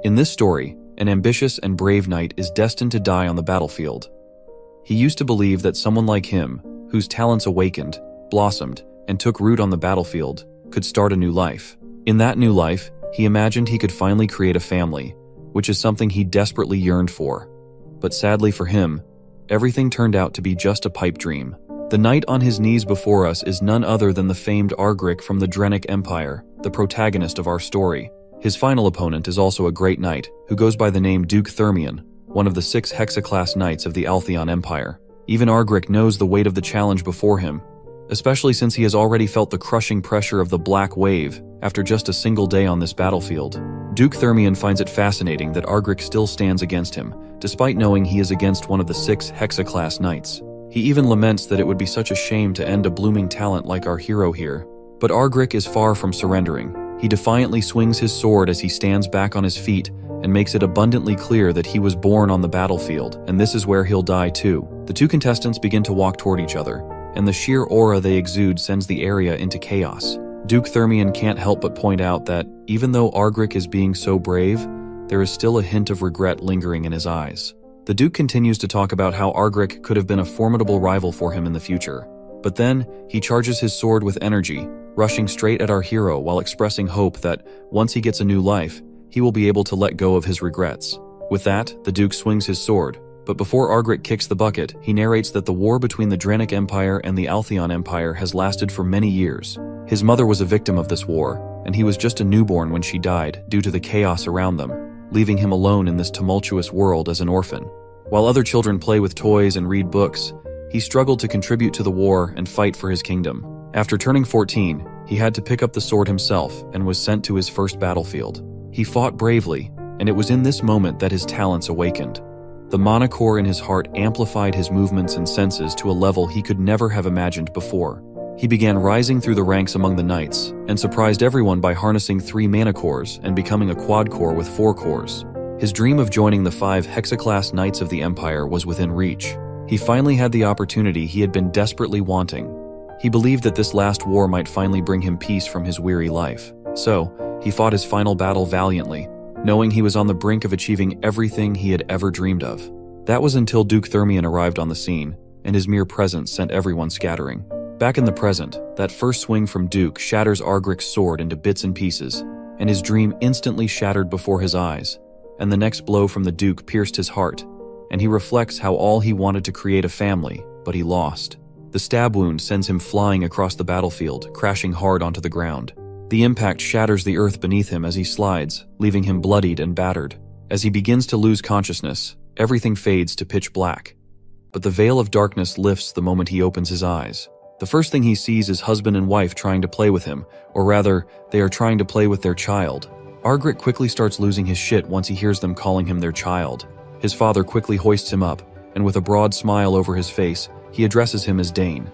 In this story, an ambitious and brave knight is destined to die on the battlefield. He used to believe that someone like him, whose talents awakened, blossomed, and took root on the battlefield, could start a new life. In that new life, he imagined he could finally create a family, which is something he desperately yearned for. But sadly for him, everything turned out to be just a pipe dream. The knight on his knees before us is none other than the famed Argric from the Drenic Empire, the protagonist of our story. His final opponent is also a great knight, who goes by the name Duke Thermion, one of the 6 Hexaclass knights of the Altheon Empire. Even Argric knows the weight of the challenge before him, especially since he has already felt the crushing pressure of the Black Wave after just a single day on this battlefield. Duke Thermion finds it fascinating that Argric still stands against him, despite knowing he is against one of the 6 Hexaclass knights. He even laments that it would be such a shame to end a blooming talent like our hero here. But Argric is far from surrendering. He defiantly swings his sword as he stands back on his feet and makes it abundantly clear that he was born on the battlefield, and this is where he'll die too. The two contestants begin to walk toward each other, and the sheer aura they exude sends the area into chaos. Duke Thermion can't help but point out that, even though Argric is being so brave, there is still a hint of regret lingering in his eyes. The Duke continues to talk about how Argric could have been a formidable rival for him in the future. But then, he charges his sword with energy, rushing straight at our hero while expressing hope that, once he gets a new life, he will be able to let go of his regrets. With that, the Duke swings his sword, but before Argric kicks the bucket, he narrates that the war between the Drenic Empire and the Altheon Empire has lasted for many years. His mother was a victim of this war, and he was just a newborn when she died due to the chaos around them, leaving him alone in this tumultuous world as an orphan. While other children play with toys and read books, he struggled to contribute to the war and fight for his kingdom. After turning 14, he had to pick up the sword himself and was sent to his first battlefield. He fought bravely, and it was in this moment that his talents awakened. The monocore in his heart amplified his movements and senses to a level he could never have imagined before. He began rising through the ranks among the knights, and surprised everyone by harnessing 3 mana cores and becoming a quad core with 4 cores. His dream of joining the 5 Hexaclass Knights of the Empire was within reach. He finally had the opportunity he had been desperately wanting. He believed that this last war might finally bring him peace from his weary life. So, he fought his final battle valiantly, knowing he was on the brink of achieving everything he had ever dreamed of. That was until Duke Thermion arrived on the scene, and his mere presence sent everyone scattering. Back in the present, that first swing from Duke shatters Argric's sword into bits and pieces, and his dream instantly shattered before his eyes. And the next blow from the Duke pierced his heart, and he reflects how all he wanted to create a family, but he lost. The stab wound sends him flying across the battlefield, crashing hard onto the ground. The impact shatters the earth beneath him as he slides, leaving him bloodied and battered. As he begins to lose consciousness, everything fades to pitch black. But the veil of darkness lifts the moment he opens his eyes. The first thing he sees is husband and wife trying to play with him, or rather, they are trying to play with their child. Argric quickly starts losing his shit once he hears them calling him their child. His father quickly hoists him up, and with a broad smile over his face, he addresses him as Dane.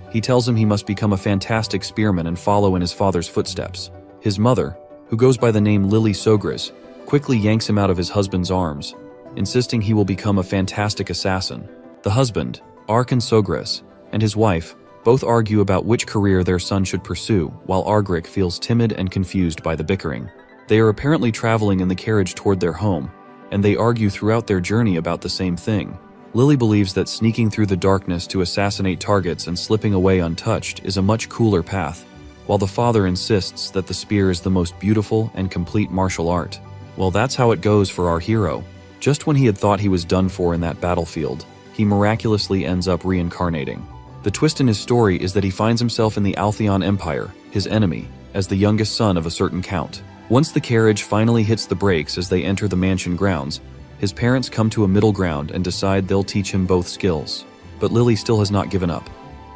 He tells him he must become a fantastic spearman and follow in his father's footsteps. His mother, who goes by the name Lily Sogris, quickly yanks him out of his husband's arms, insisting he will become a fantastic assassin. The husband, Arkan Sogris, and his wife both argue about which career their son should pursue, while Argric feels timid and confused by the bickering. They are apparently traveling in the carriage toward their home, and they argue throughout their journey about the same thing. Lily believes that sneaking through the darkness to assassinate targets and slipping away untouched is a much cooler path, while the father insists that the spear is the most beautiful and complete martial art. Well, that's how it goes for our hero. Just when he had thought he was done for in that battlefield, he miraculously ends up reincarnating. The twist in his story is that he finds himself in the Altheon Empire, his enemy, as the youngest son of a certain count. Once the carriage finally hits the brakes as they enter the mansion grounds, his parents come to a middle ground and decide they'll teach him both skills. But Lily still has not given up,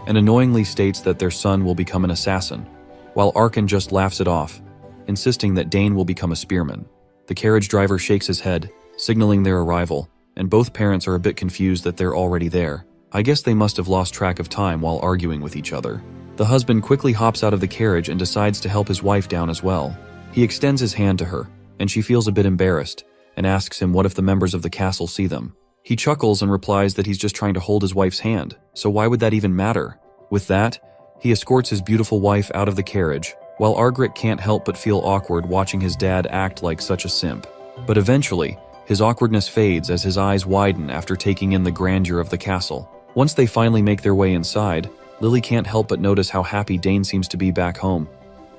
and annoyingly states that their son will become an assassin, while Arkan just laughs it off, insisting that Dane will become a spearman. The carriage driver shakes his head, signaling their arrival, and both parents are a bit confused that they're already there. I guess they must have lost track of time while arguing with each other. The husband quickly hops out of the carriage and decides to help his wife down as well. He extends his hand to her, and she feels a bit embarrassed, and asks him what if the members of the castle see them. He chuckles and replies that he's just trying to hold his wife's hand, so why would that even matter? With that, he escorts his beautiful wife out of the carriage, while Argric can't help but feel awkward watching his dad act like such a simp. But eventually, his awkwardness fades as his eyes widen after taking in the grandeur of the castle. Once they finally make their way inside, Lily can't help but notice how happy Dane seems to be back home.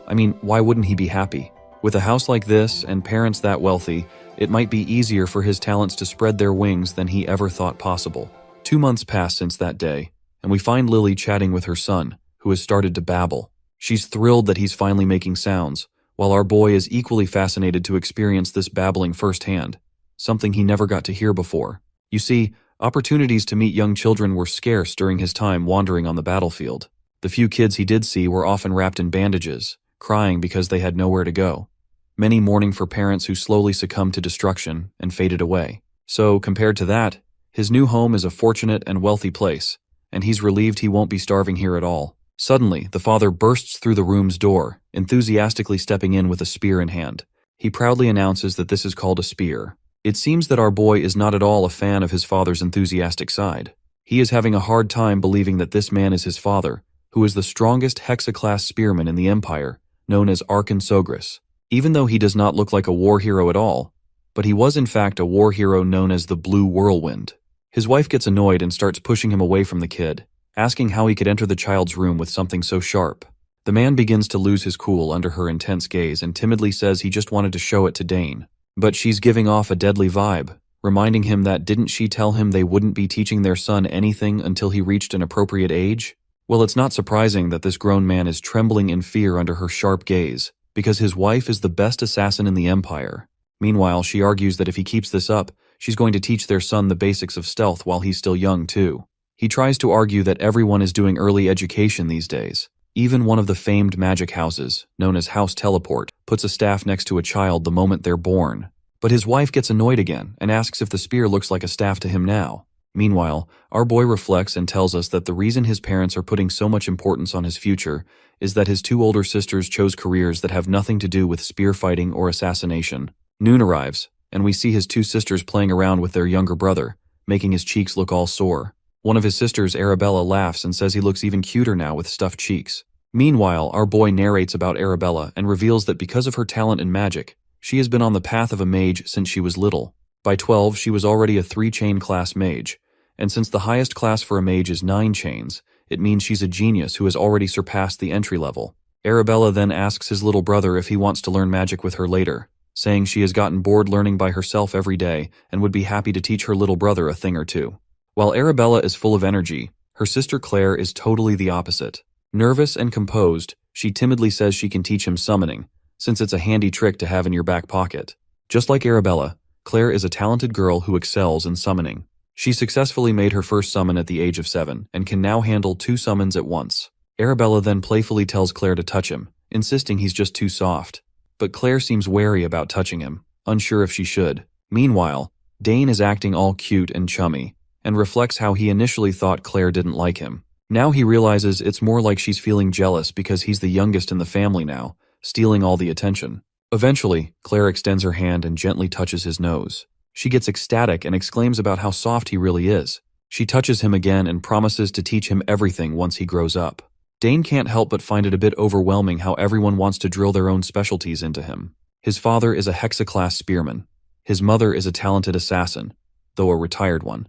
I mean, why wouldn't he be happy? With a house like this and parents that wealthy, it might be easier for his talents to spread their wings than he ever thought possible. 2 months pass since that day, and we find Lily chatting with her son, who has started to babble. She's thrilled that he's finally making sounds, while our boy is equally fascinated to experience this babbling firsthand, something he never got to hear before. You see, opportunities to meet young children were scarce during his time wandering on the battlefield. The few kids he did see were often wrapped in bandages, crying because they had nowhere to go. Many mourning for parents who slowly succumbed to destruction and faded away. So, compared to that, his new home is a fortunate and wealthy place, and he's relieved he won't be starving here at all. Suddenly, the father bursts through the room's door, enthusiastically stepping in with a spear in hand. He proudly announces that this is called a spear. It seems that our boy is not at all a fan of his father's enthusiastic side. He is having a hard time believing that this man is his father, who is the strongest Hexa-class spearman in the Empire, known as Archon Sogris. Even though he does not look like a war hero at all, but he was in fact a war hero known as the Blue Whirlwind. His wife gets annoyed and starts pushing him away from the kid, asking how he could enter the child's room with something so sharp. The man begins to lose his cool under her intense gaze and timidly says he just wanted to show it to Dane. But she's giving off a deadly vibe, reminding him that didn't she tell him they wouldn't be teaching their son anything until he reached an appropriate age? Well, it's not surprising that this grown man is trembling in fear under her sharp gaze, because his wife is the best assassin in the Empire. Meanwhile, she argues that if he keeps this up, she's going to teach their son the basics of stealth while he's still young, too. He tries to argue that everyone is doing early education these days. Even one of the famed magic houses, known as House Teleport, puts a staff next to a child the moment they're born. But his wife gets annoyed again and asks if the spear looks like a staff to him now. Meanwhile, our boy reflects and tells us that the reason his parents are putting so much importance on his future is that his 2 older sisters chose careers that have nothing to do with spear fighting or assassination. Noon arrives, and we see his 2 sisters playing around with their younger brother, making his cheeks look all sore. One of his sisters, Arabella, laughs and says he looks even cuter now with stuffed cheeks. Meanwhile, our boy narrates about Arabella and reveals that because of her talent in magic, she has been on the path of a mage since she was little. By 12, she was already a 3-chain class mage, and since the highest class for a mage is 9 chains, it means she's a genius who has already surpassed the entry level. Arabella then asks his little brother if he wants to learn magic with her later, saying she has gotten bored learning by herself every day and would be happy to teach her little brother a thing or two. While Arabella is full of energy, her sister Claire is totally the opposite. Nervous and composed, she timidly says she can teach him summoning, since it's a handy trick to have in your back pocket. Just like Arabella, Claire is a talented girl who excels in summoning. She successfully made her first summon at the age of 7 and can now handle 2 summons at once. Arabella then playfully tells Claire to touch him, insisting he's just too soft. But Claire seems wary about touching him, unsure if she should. Meanwhile, Dane is acting all cute and chummy, and reflects how he initially thought Claire didn't like him. Now he realizes it's more like she's feeling jealous because he's the youngest in the family now, stealing all the attention. Eventually, Claire extends her hand and gently touches his nose. She gets ecstatic and exclaims about how soft he really is. She touches him again and promises to teach him everything once he grows up. Dane can't help but find it a bit overwhelming how everyone wants to drill their own specialties into him. His father is a Hexa-class spearman. His mother is a talented assassin, though a retired one.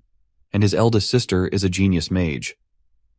And his eldest sister is a genius mage.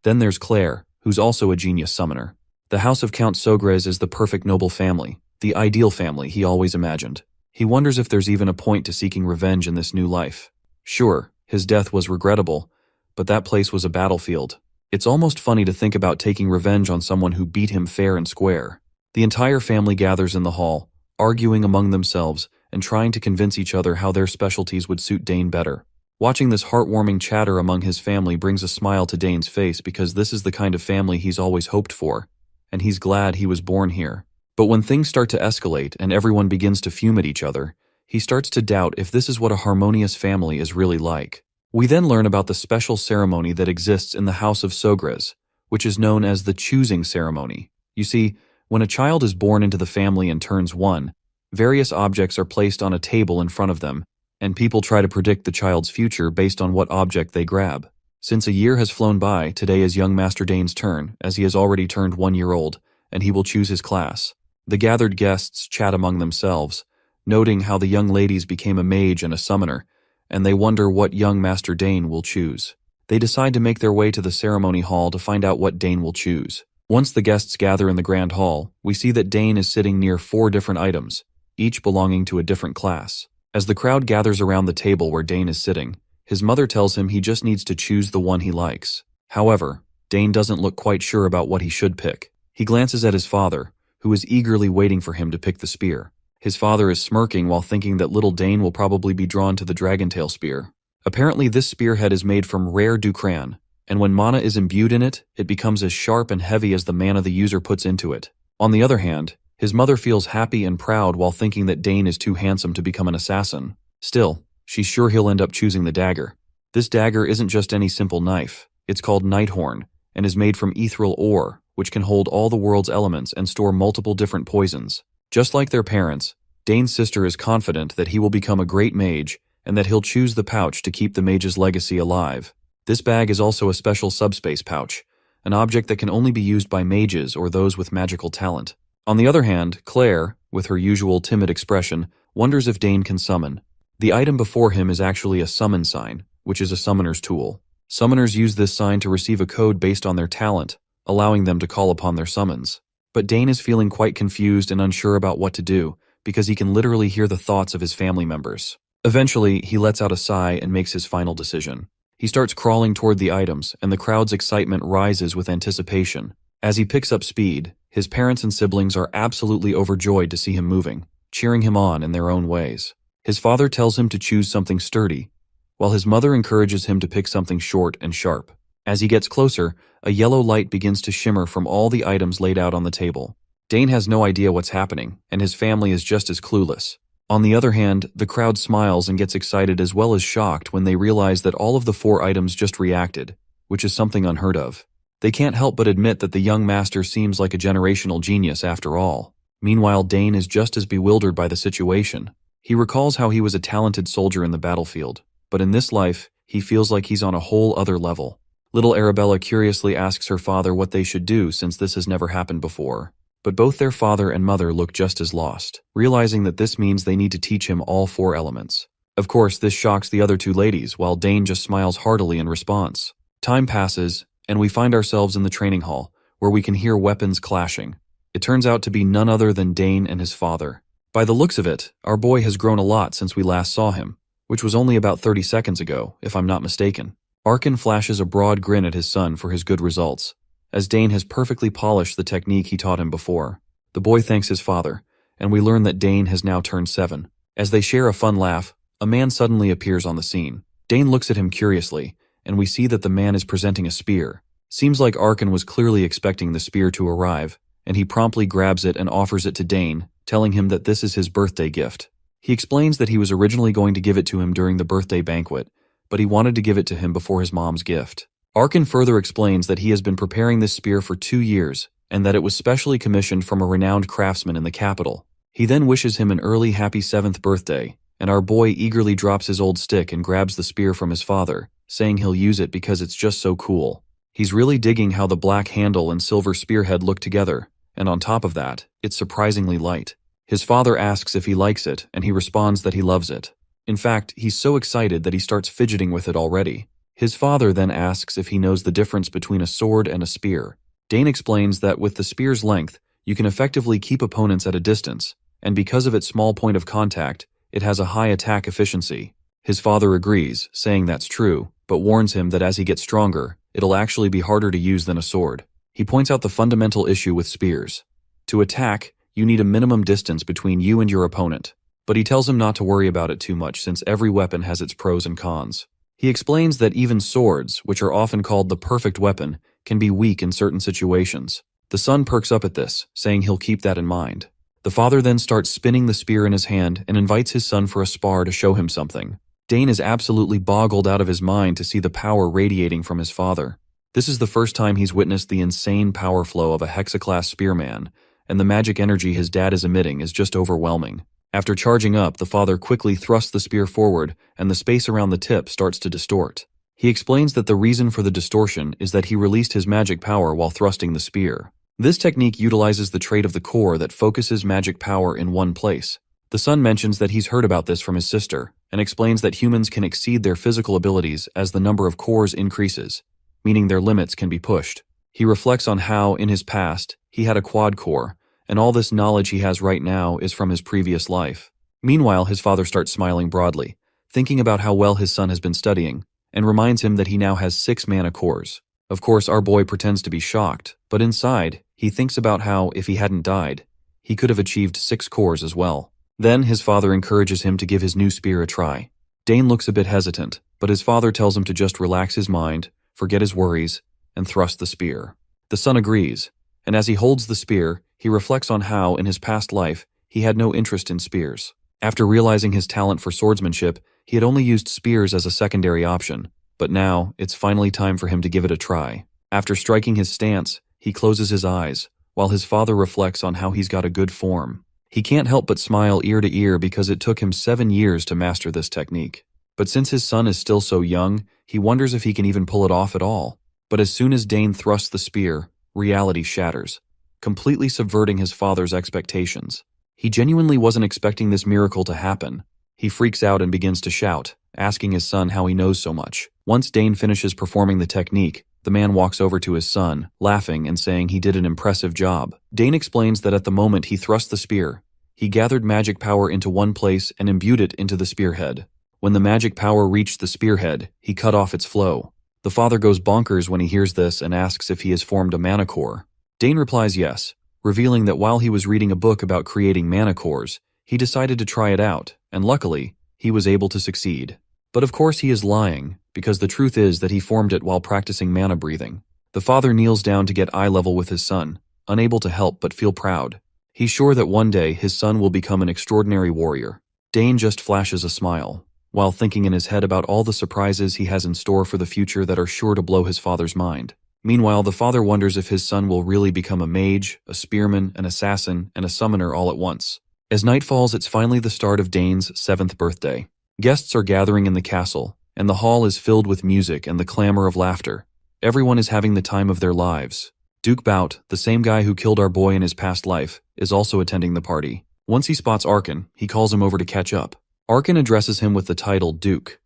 Then there's Claire, who's also a genius summoner. The house of Count Sogres is the perfect noble family, the ideal family he always imagined. He wonders if there's even a point to seeking revenge in this new life. Sure, his death was regrettable, but that place was a battlefield. It's almost funny to think about taking revenge on someone who beat him fair and square. The entire family gathers in the hall, arguing among themselves and trying to convince each other how their specialties would suit Dane better. Watching this heartwarming chatter among his family brings a smile to Dane's face because this is the kind of family he's always hoped for, and he's glad he was born here. But when things start to escalate and everyone begins to fume at each other, he starts to doubt if this is what a harmonious family is really like. We then learn about the special ceremony that exists in the House of Sogres, which is known as the choosing ceremony. You see, when a child is born into the family and turns 1, various objects are placed on a table in front of them, and people try to predict the child's future based on what object they grab. Since a year has flown by, today is young Master Dane's turn, as he has already turned 1 year old, and he will choose his class. The gathered guests chat among themselves, noting how the young ladies became a mage and a summoner, and they wonder what young Master Dane will choose. They decide to make their way to the ceremony hall to find out what Dane will choose. Once the guests gather in the grand hall, we see that Dane is sitting near 4 different items, each belonging to a different class. As the crowd gathers around the table where Dane is sitting, his mother tells him he just needs to choose the one he likes. However, Dane doesn't look quite sure about what he should pick. He glances at his father, who is eagerly waiting for him to pick the spear. His father is smirking while thinking that little Dane will probably be drawn to the dragontail spear. Apparently this spearhead is made from rare ducran, and when mana is imbued in it, it becomes as sharp and heavy as the mana the user puts into it. On the other hand, his mother feels happy and proud while thinking that Dane is too handsome to become an assassin. Still, she's sure he'll end up choosing the dagger. This dagger isn't just any simple knife. It's called Nighthorn, and is made from ethereal ore, which can hold all the world's elements and store multiple different poisons. Just like their parents, Dane's sister is confident that he will become a great mage, and that he'll choose the pouch to keep the mage's legacy alive. This bag is also a special subspace pouch, an object that can only be used by mages or those with magical talent. On the other hand, Claire, with her usual timid expression, wonders if Dane can summon. The item before him is actually a summon sign, which is a summoner's tool. Summoners use this sign to receive a code based on their talent, allowing them to call upon their summons. But Dane is feeling quite confused and unsure about what to do, because he can literally hear the thoughts of his family members. Eventually, he lets out a sigh and makes his final decision. He starts crawling toward the items, and the crowd's excitement rises with anticipation. As he picks up speed, his parents and siblings are absolutely overjoyed to see him moving, cheering him on in their own ways. His father tells him to choose something sturdy, while his mother encourages him to pick something short and sharp. As he gets closer, a yellow light begins to shimmer from all the items laid out on the table. Dane has no idea what's happening, and his family is just as clueless. On the other hand, the crowd smiles and gets excited as well as shocked when they realize that all of the 4 items just reacted, which is something unheard of. They can't help but admit that the young master seems like a generational genius after all. Meanwhile, Dane is just as bewildered by the situation. He recalls how he was a talented soldier in the battlefield, but in this life, he feels like he's on a whole other level. Little Arabella curiously asks her father what they should do since this has never happened before. But both their father and mother look just as lost, realizing that this means they need to teach him all 4 elements. Of course, this shocks the other 2 ladies, while Dane just smiles heartily in response. Time passes, and we find ourselves in the training hall, where we can hear weapons clashing. It turns out to be none other than Dane and his father. By the looks of it, our boy has grown a lot since we last saw him, which was only about 30 seconds ago, if I'm not mistaken. Arkin flashes a broad grin at his son for his good results, as Dane has perfectly polished the technique he taught him before. The boy thanks his father, and we learn that Dane has now turned 7. As they share a fun laugh, a man suddenly appears on the scene. Dane looks at him curiously, and we see that the man is presenting a spear. Seems like Arkin was clearly expecting the spear to arrive, and he promptly grabs it and offers it to Dane, telling him that this is his birthday gift. He explains that he was originally going to give it to him during the birthday banquet, but he wanted to give it to him before his mom's gift. Arkin further explains that he has been preparing this spear for 2 years, and that it was specially commissioned from a renowned craftsman in the capital. He then wishes him an early happy 7th birthday, and our boy eagerly drops his old stick and grabs the spear from his father, saying he'll use it because it's just so cool. He's really digging how the black handle and silver spearhead look together, and on top of that, it's surprisingly light. His father asks if he likes it, and he responds that he loves it. In fact, he's so excited that he starts fidgeting with it already. His father then asks if he knows the difference between a sword and a spear. Dane explains that with the spear's length, you can effectively keep opponents at a distance, and because of its small point of contact, it has a high attack efficiency. His father agrees, saying that's true, but warns him that as he gets stronger, it'll actually be harder to use than a sword. He points out the fundamental issue with spears. To attack, you need a minimum distance between you and your opponent, but he tells him not to worry about it too much since every weapon has its pros and cons. He explains that even swords, which are often called the perfect weapon, can be weak in certain situations. The son perks up at this, saying he'll keep that in mind. The father then starts spinning the spear in his hand and invites his son for a spar to show him something. Dane is absolutely boggled out of his mind to see the power radiating from his father. This is the first time he's witnessed the insane power flow of a hexaclass spearman, and the magic energy his dad is emitting is just overwhelming. After charging up, the father quickly thrusts the spear forward, and the space around the tip starts to distort. He explains that the reason for the distortion is that he released his magic power while thrusting the spear. This technique utilizes the trait of the core that focuses magic power in one place. The son mentions that he's heard about this from his sister, and explains that humans can exceed their physical abilities as the number of cores increases, meaning their limits can be pushed. He reflects on how, in his past, he had a quad core, and all this knowledge he has right now is from his previous life. Meanwhile, his father starts smiling broadly, thinking about how well his son has been studying, and reminds him that he now has 6 mana cores. Of course, our boy pretends to be shocked, but inside, he thinks about how, if he hadn't died, he could have achieved 6 cores as well. Then, his father encourages him to give his new spear a try. Dane looks a bit hesitant, but his father tells him to just relax his mind, forget his worries, and thrust the spear. The son agrees, and as he holds the spear, he reflects on how, in his past life, he had no interest in spears. After realizing his talent for swordsmanship, he had only used spears as a secondary option, but now, it's finally time for him to give it a try. After striking his stance, he closes his eyes, while his father reflects on how he's got a good form. He can't help but smile ear to ear because it took him 7 years to master this technique. But since his son is still so young, he wonders if he can even pull it off at all. But as soon as Dane thrusts the spear, reality shatters, completely subverting his father's expectations. He genuinely wasn't expecting this miracle to happen. He freaks out and begins to shout, asking his son how he knows so much. Once Dane finishes performing the technique, the man walks over to his son, laughing and saying he did an impressive job. Dane explains that at the moment he thrust the spear, he gathered magic power into one place and imbued it into the spearhead. When the magic power reached the spearhead, he cut off its flow. The father goes bonkers when he hears this and asks if he has formed a mana core. Dane replies yes, revealing that while he was reading a book about creating mana cores, he decided to try it out, and luckily, he was able to succeed. But of course he is lying, because the truth is that he formed it while practicing mana breathing. The father kneels down to get eye level with his son, unable to help but feel proud. He's sure that one day his son will become an extraordinary warrior. Dane just flashes a smile, while thinking in his head about all the surprises he has in store for the future that are sure to blow his father's mind. Meanwhile, the father wonders if his son will really become a mage, a spearman, an assassin, and a summoner all at once. As night falls, it's finally the start of Dane's 7th birthday. Guests are gathering in the castle, and the hall is filled with music and the clamor of laughter. Everyone is having the time of their lives. Duke Bout, the same guy who killed our boy in his past life, is also attending the party. Once he spots Arkan, he calls him over to catch up. Arkan addresses him with the title Duke,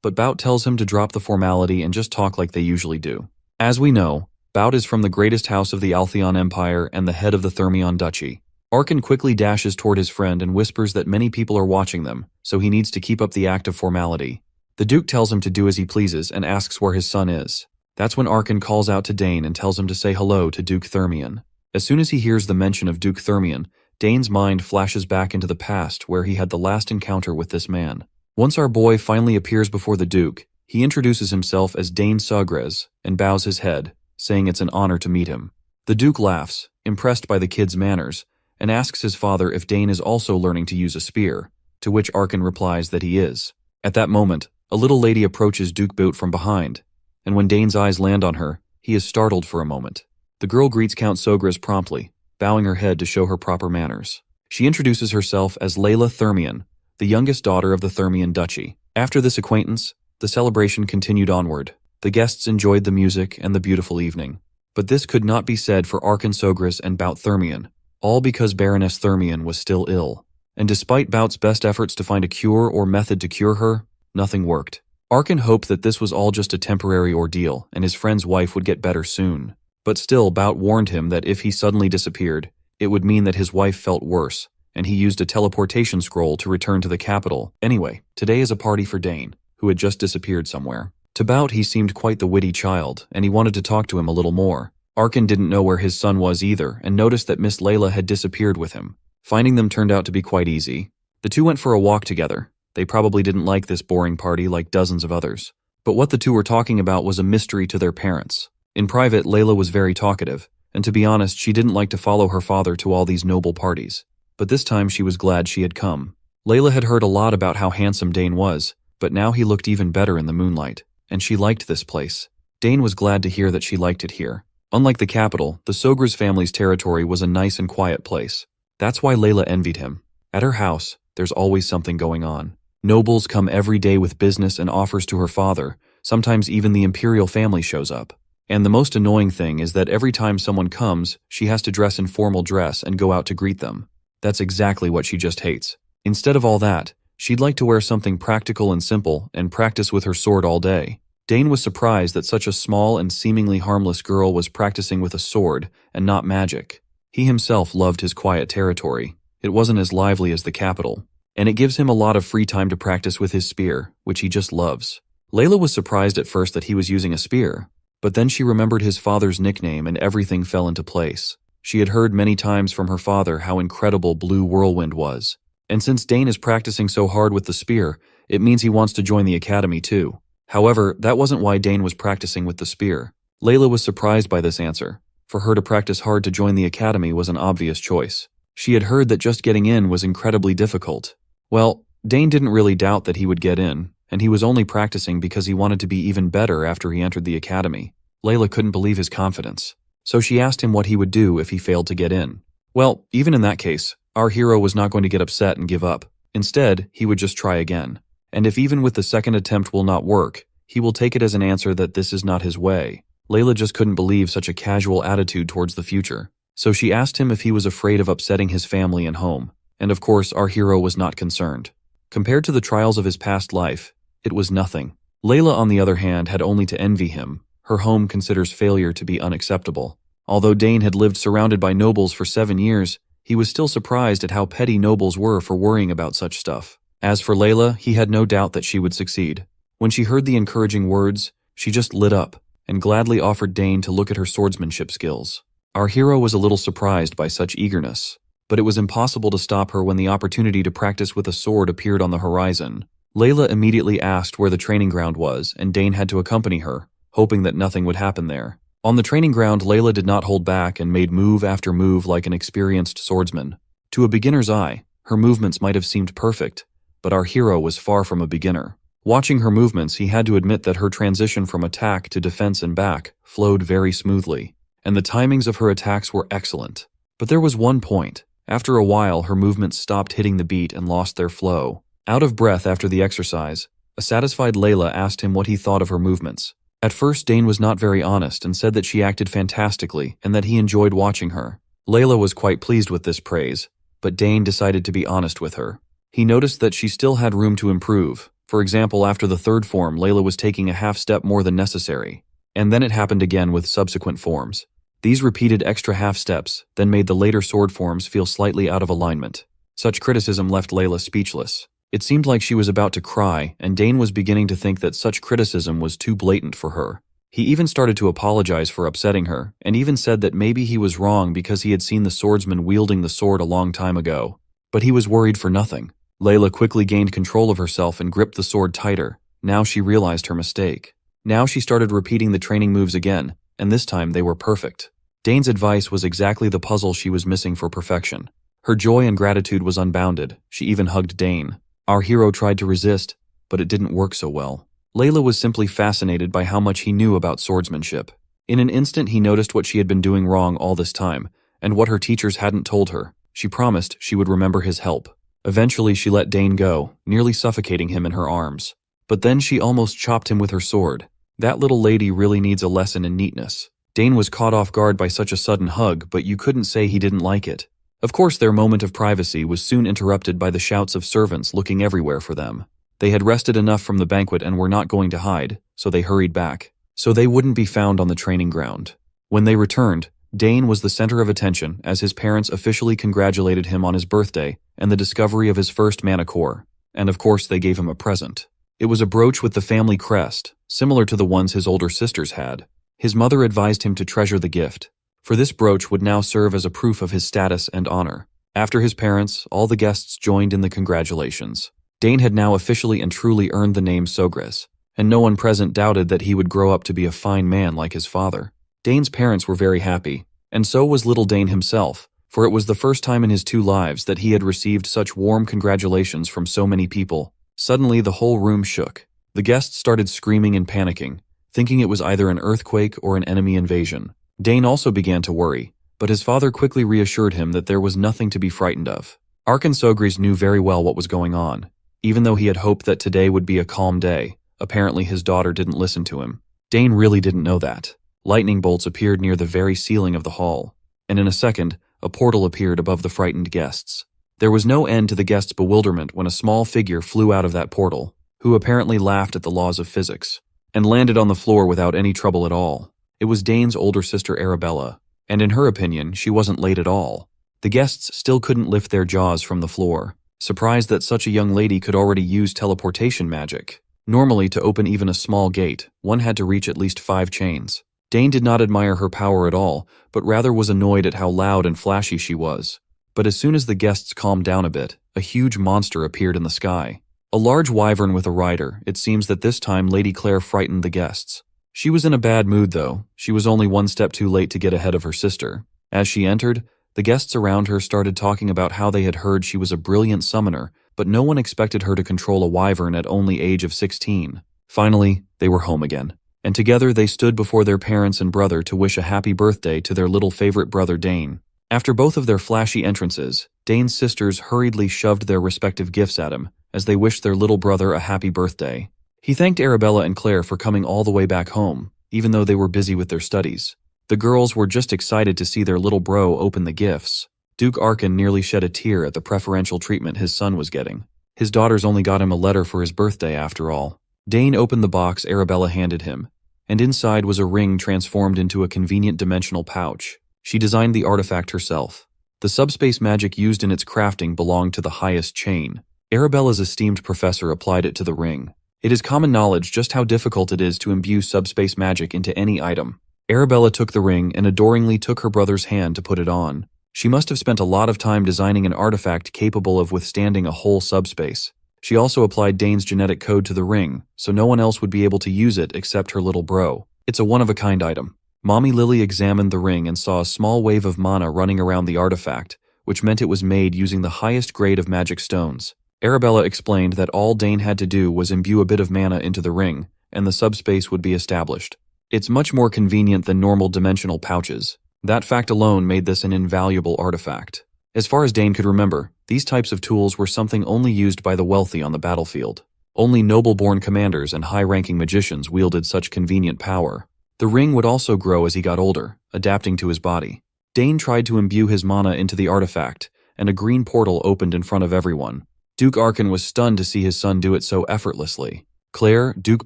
but Bout tells him to drop the formality and just talk like they usually do. As we know, Bout is from the greatest house of the Altheon Empire and the head of the Thermion Duchy. Arkan quickly dashes toward his friend and whispers that many people are watching them, so he needs to keep up the act of formality. The Duke tells him to do as he pleases and asks where his son is. That's when Arkan calls out to Dane and tells him to say hello to Duke Thermion. As soon as he hears the mention of Duke Thermion, Dane's mind flashes back into the past where he had the last encounter with this man. Once our boy finally appears before the Duke, he introduces himself as Dane Sugres and bows his head, saying it's an honor to meet him. The Duke laughs, impressed by the kid's manners, and asks his father if Dane is also learning to use a spear, to which Arkan replies that he is. At that moment, a little lady approaches Duke Bout from behind, and when Dane's eyes land on her, he is startled for a moment. The girl greets Count Sogres promptly, bowing her head to show her proper manners. She introduces herself as Layla Thermion, the youngest daughter of the Thermion Duchy. After this acquaintance, the celebration continued onward. The guests enjoyed the music and the beautiful evening. But this could not be said for Arkan Sogres and Bout Thermion, all because Baroness Thermion was still ill. And despite Bout's best efforts to find a cure or method to cure her, nothing worked. Arkan hoped that this was all just a temporary ordeal and his friend's wife would get better soon. But still, Bout warned him that if he suddenly disappeared, it would mean that his wife felt worse, and he used a teleportation scroll to return to the capital. Anyway, today is a party for Dane, who had just disappeared somewhere. To Bout, he seemed quite the witty child, and he wanted to talk to him a little more. Arkan didn't know where his son was either, and noticed that Miss Layla had disappeared with him. Finding them turned out to be quite easy. The two went for a walk together. They probably didn't like this boring party like dozens of others. But what the two were talking about was a mystery to their parents. In private, Layla was very talkative, and to be honest, she didn't like to follow her father to all these noble parties. But this time she was glad she had come. Layla had heard a lot about how handsome Dane was, but now he looked even better in the moonlight, and she liked this place. Dane was glad to hear that she liked it here. Unlike the capital, the Sogres family's territory was a nice and quiet place. That's why Layla envied him. At her house, there's always something going on. Nobles come every day with business and offers to her father. Sometimes even the imperial family shows up. And the most annoying thing is that every time someone comes, she has to dress in formal dress and go out to greet them. That's exactly what she just hates. Instead of all that, she'd like to wear something practical and simple and practice with her sword all day. Dane was surprised that such a small and seemingly harmless girl was practicing with a sword and not magic. He himself loved his quiet territory. It wasn't as lively as the capital, and it gives him a lot of free time to practice with his spear, which he just loves. Layla was surprised at first that he was using a spear, but then she remembered his father's nickname and everything fell into place. She had heard many times from her father how incredible Blue Whirlwind was. And since Dane is practicing so hard with the spear, it means he wants to join the academy too. However, that wasn't why Dane was practicing with the spear. Layla was surprised by this answer. For her to practice hard to join the academy was an obvious choice. She had heard that just getting in was incredibly difficult. Well, Dane didn't really doubt that he would get in, and he was only practicing because he wanted to be even better after he entered the academy. Layla couldn't believe his confidence, so she asked him what he would do if he failed to get in. Well, even in that case, our hero was not going to get upset and give up. Instead, he would just try again. And if even with the second attempt will not work, he will take it as an answer that this is not his way. Layla just couldn't believe such a casual attitude towards the future. So she asked him if he was afraid of upsetting his family and home. And of course, our hero was not concerned. Compared to the trials of his past life, it was nothing. Layla, on the other hand, had only to envy him. Her home considers failure to be unacceptable. Although Dane had lived surrounded by nobles for 7 years, he was still surprised at how petty nobles were for worrying about such stuff. As for Layla, he had no doubt that she would succeed. When she heard the encouraging words, she just lit up and gladly offered Dane to look at her swordsmanship skills. Our hero was a little surprised by such eagerness, but it was impossible to stop her when the opportunity to practice with a sword appeared on the horizon. Layla immediately asked where the training ground was, and Dane had to accompany her, hoping that nothing would happen there. On the training ground, Layla did not hold back and made move after move like an experienced swordsman. To a beginner's eye, her movements might have seemed perfect, but our hero was far from a beginner. Watching her movements, he had to admit that her transition from attack to defense and back flowed very smoothly, and the timings of her attacks were excellent. But there was one point. After a while, her movements stopped hitting the beat and lost their flow. Out of breath after the exercise, a satisfied Layla asked him what he thought of her movements. At first, Dane was not very honest and said that she acted fantastically and that he enjoyed watching her. Layla was quite pleased with this praise, but Dane decided to be honest with her. He noticed that she still had room to improve. For example, after the third form, Layla was taking a half step more than necessary. And then it happened again with subsequent forms. These repeated extra half steps then made the later sword forms feel slightly out of alignment. Such criticism left Layla speechless. It seemed like she was about to cry, and Dane was beginning to think that such criticism was too blatant for her. He even started to apologize for upsetting her, and even said that maybe he was wrong because he had seen the swordsman wielding the sword a long time ago. But he was worried for nothing. Layla quickly gained control of herself and gripped the sword tighter. Now she realized her mistake. Now she started repeating the training moves again, and this time they were perfect. Dane's advice was exactly the puzzle she was missing for perfection. Her joy and gratitude was unbounded. She even hugged Dane. Our hero tried to resist, but it didn't work so well. Layla was simply fascinated by how much he knew about swordsmanship. In an instant, he noticed what she had been doing wrong all this time, and what her teachers hadn't told her. She promised she would remember his help. Eventually, she let Dane go, nearly suffocating him in her arms. But then she almost chopped him with her sword. That little lady really needs a lesson in neatness. Dane was caught off guard by such a sudden hug, but you couldn't say he didn't like it. Of course, their moment of privacy was soon interrupted by the shouts of servants looking everywhere for them. They had rested enough from the banquet and were not going to hide, so they hurried back. So they wouldn't be found on the training ground. When they returned, Dane was the center of attention as his parents officially congratulated him on his birthday and the discovery of his first mana core. And of course, they gave him a present. It was a brooch with the family crest, similar to the ones his older sisters had. His mother advised him to treasure the gift, for this brooch would now serve as a proof of his status and honor. After his parents, all the guests joined in the congratulations. Dane had now officially and truly earned the name Sogres, and no one present doubted that he would grow up to be a fine man like his father. Dane's parents were very happy, and so was little Dane himself, for it was the first time in his 2 lives that he had received such warm congratulations from so many people. Suddenly, the whole room shook. The guests started screaming and panicking, thinking it was either an earthquake or an enemy invasion. Dane also began to worry, but his father quickly reassured him that there was nothing to be frightened of. Sogres knew very well what was going on. Even though he had hoped that today would be a calm day, apparently his daughter didn't listen to him. Dane really didn't know that. Lightning bolts appeared near the very ceiling of the hall, and in a second, a portal appeared above the frightened guests. There was no end to the guests' bewilderment when a small figure flew out of that portal, who apparently laughed at the laws of physics, and landed on the floor without any trouble at all. It was Dane's older sister Arabella, and in her opinion, she wasn't late at all. The guests still couldn't lift their jaws from the floor, surprised that such a young lady could already use teleportation magic. Normally, to open even a small gate, one had to reach at least 5 chains. Dane did not admire her power at all, but rather was annoyed at how loud and flashy she was. But as soon as the guests calmed down a bit, a huge monster appeared in the sky. A large wyvern with a rider. It seems that this time Lady Claire frightened the guests. She was in a bad mood though. She was only one step too late to get ahead of her sister. As she entered, the guests around her started talking about how they had heard she was a brilliant summoner, but no one expected her to control a wyvern at only age of 16. Finally, they were home again, and together they stood before their parents and brother to wish a happy birthday to their little favorite brother Dane. After both of their flashy entrances, Dane's sisters hurriedly shoved their respective gifts at him as they wished their little brother a happy birthday. He thanked Arabella and Claire for coming all the way back home, even though they were busy with their studies. The girls were just excited to see their little bro open the gifts. Duke Arkin nearly shed a tear at the preferential treatment his son was getting. His daughters only got him a letter for his birthday after all. Dane opened the box Arabella handed him, and inside was a ring transformed into a convenient dimensional pouch. She designed the artifact herself. The subspace magic used in its crafting belonged to the highest chain. Arabella's esteemed professor applied it to the ring. It is common knowledge just how difficult it is to imbue subspace magic into any item. Arabella took the ring and adoringly took her brother's hand to put it on. She must have spent a lot of time designing an artifact capable of withstanding a whole subspace. She also applied Dane's genetic code to the ring, so no one else would be able to use it except her little bro. It's a one-of-a-kind item. Mommy Lily examined the ring and saw a small wave of mana running around the artifact, which meant it was made using the highest grade of magic stones. Arabella explained that all Dane had to do was imbue a bit of mana into the ring, and the subspace would be established. It's much more convenient than normal dimensional pouches. That fact alone made this an invaluable artifact. As far as Dane could remember, these types of tools were something only used by the wealthy on the battlefield. Only noble-born commanders and high-ranking magicians wielded such convenient power. The ring would also grow as he got older, adapting to his body. Dane tried to imbue his mana into the artifact, and a green portal opened in front of everyone. Duke Arkin was stunned to see his son do it so effortlessly. Claire, Duke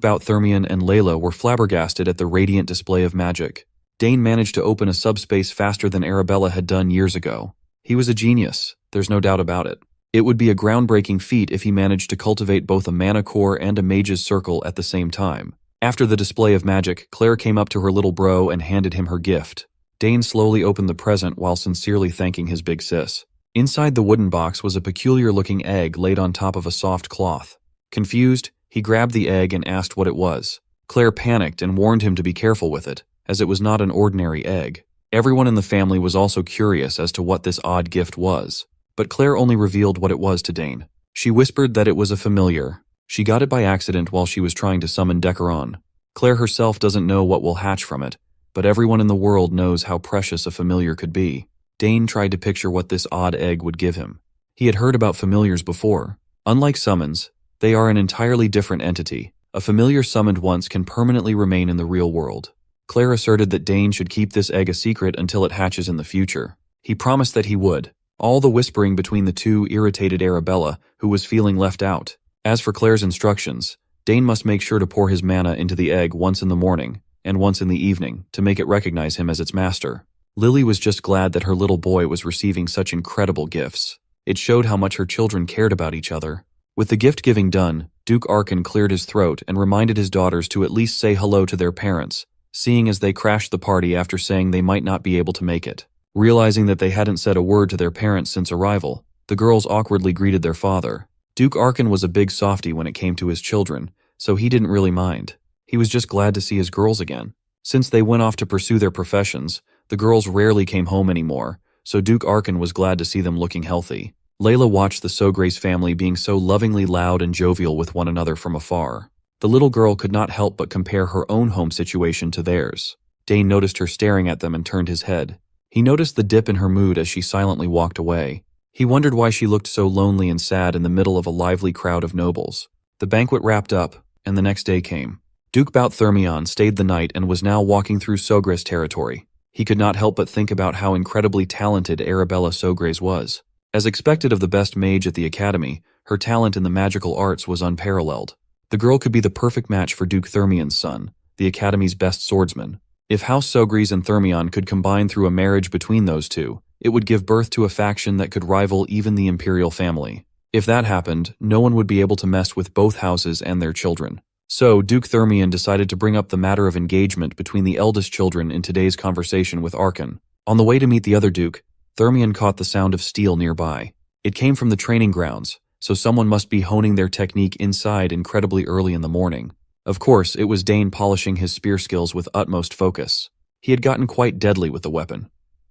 Bout-Thermion, and Layla were flabbergasted at the radiant display of magic. Dane managed to open a subspace faster than Arabella had done years ago. He was a genius, there's no doubt about it. It would be a groundbreaking feat if he managed to cultivate both a mana core and a mage's circle at the same time. After the display of magic, Claire came up to her little bro and handed him her gift. Dane slowly opened the present while sincerely thanking his big sis. Inside the wooden box was a peculiar-looking egg laid on top of a soft cloth. Confused, he grabbed the egg and asked what it was. Claire panicked and warned him to be careful with it, as it was not an ordinary egg. Everyone in the family was also curious as to what this odd gift was, but Claire only revealed what it was to Dane. She whispered that it was a familiar. She got it by accident while she was trying to summon Decaron. Claire herself doesn't know what will hatch from it, but everyone in the world knows how precious a familiar could be. Dane tried to picture what this odd egg would give him. He had heard about familiars before. Unlike summons, they are an entirely different entity. A familiar summoned once can permanently remain in the real world. Claire asserted that Dane should keep this egg a secret until it hatches in the future. He promised that he would. All the whispering between the two irritated Arabella, who was feeling left out. As for Claire's instructions, Dane must make sure to pour his mana into the egg once in the morning and once in the evening to make it recognize him as its master. Lily was just glad that her little boy was receiving such incredible gifts. It showed how much her children cared about each other. With the gift-giving done, Duke Arkin cleared his throat and reminded his daughters to at least say hello to their parents, seeing as they crashed the party after saying they might not be able to make it. Realizing that they hadn't said a word to their parents since arrival, the girls awkwardly greeted their father. Duke Arkin was a big softy when it came to his children, so he didn't really mind. He was just glad to see his girls again. Since they went off to pursue their professions, the girls rarely came home anymore, so Duke Arkin was glad to see them looking healthy. Layla watched the Sogre's family being so lovingly loud and jovial with one another from afar. The little girl could not help but compare her own home situation to theirs. Dane noticed her staring at them and turned his head. He noticed the dip in her mood as she silently walked away. He wondered why she looked so lonely and sad in the middle of a lively crowd of nobles. The banquet wrapped up, and the next day came. Duke Bout-Thermion stayed the night and was now walking through Sogre's territory. He could not help but think about how incredibly talented Arabella Sogres was. As expected of the best mage at the academy, her talent in the magical arts was unparalleled. The girl could be the perfect match for Duke Thermion's son, the academy's best swordsman. If House Sogris and Thermion could combine through a marriage between those two, it would give birth to a faction that could rival even the imperial family. If that happened, no one would be able to mess with both houses and their children. So, Duke Thermion decided to bring up the matter of engagement between the eldest children in today's conversation with Archon. On the way to meet the other Duke, Thermion caught the sound of steel nearby. It came from the training grounds, so someone must be honing their technique inside incredibly early in the morning. Of course, it was Dane polishing his spear skills with utmost focus. He had gotten quite deadly with the weapon.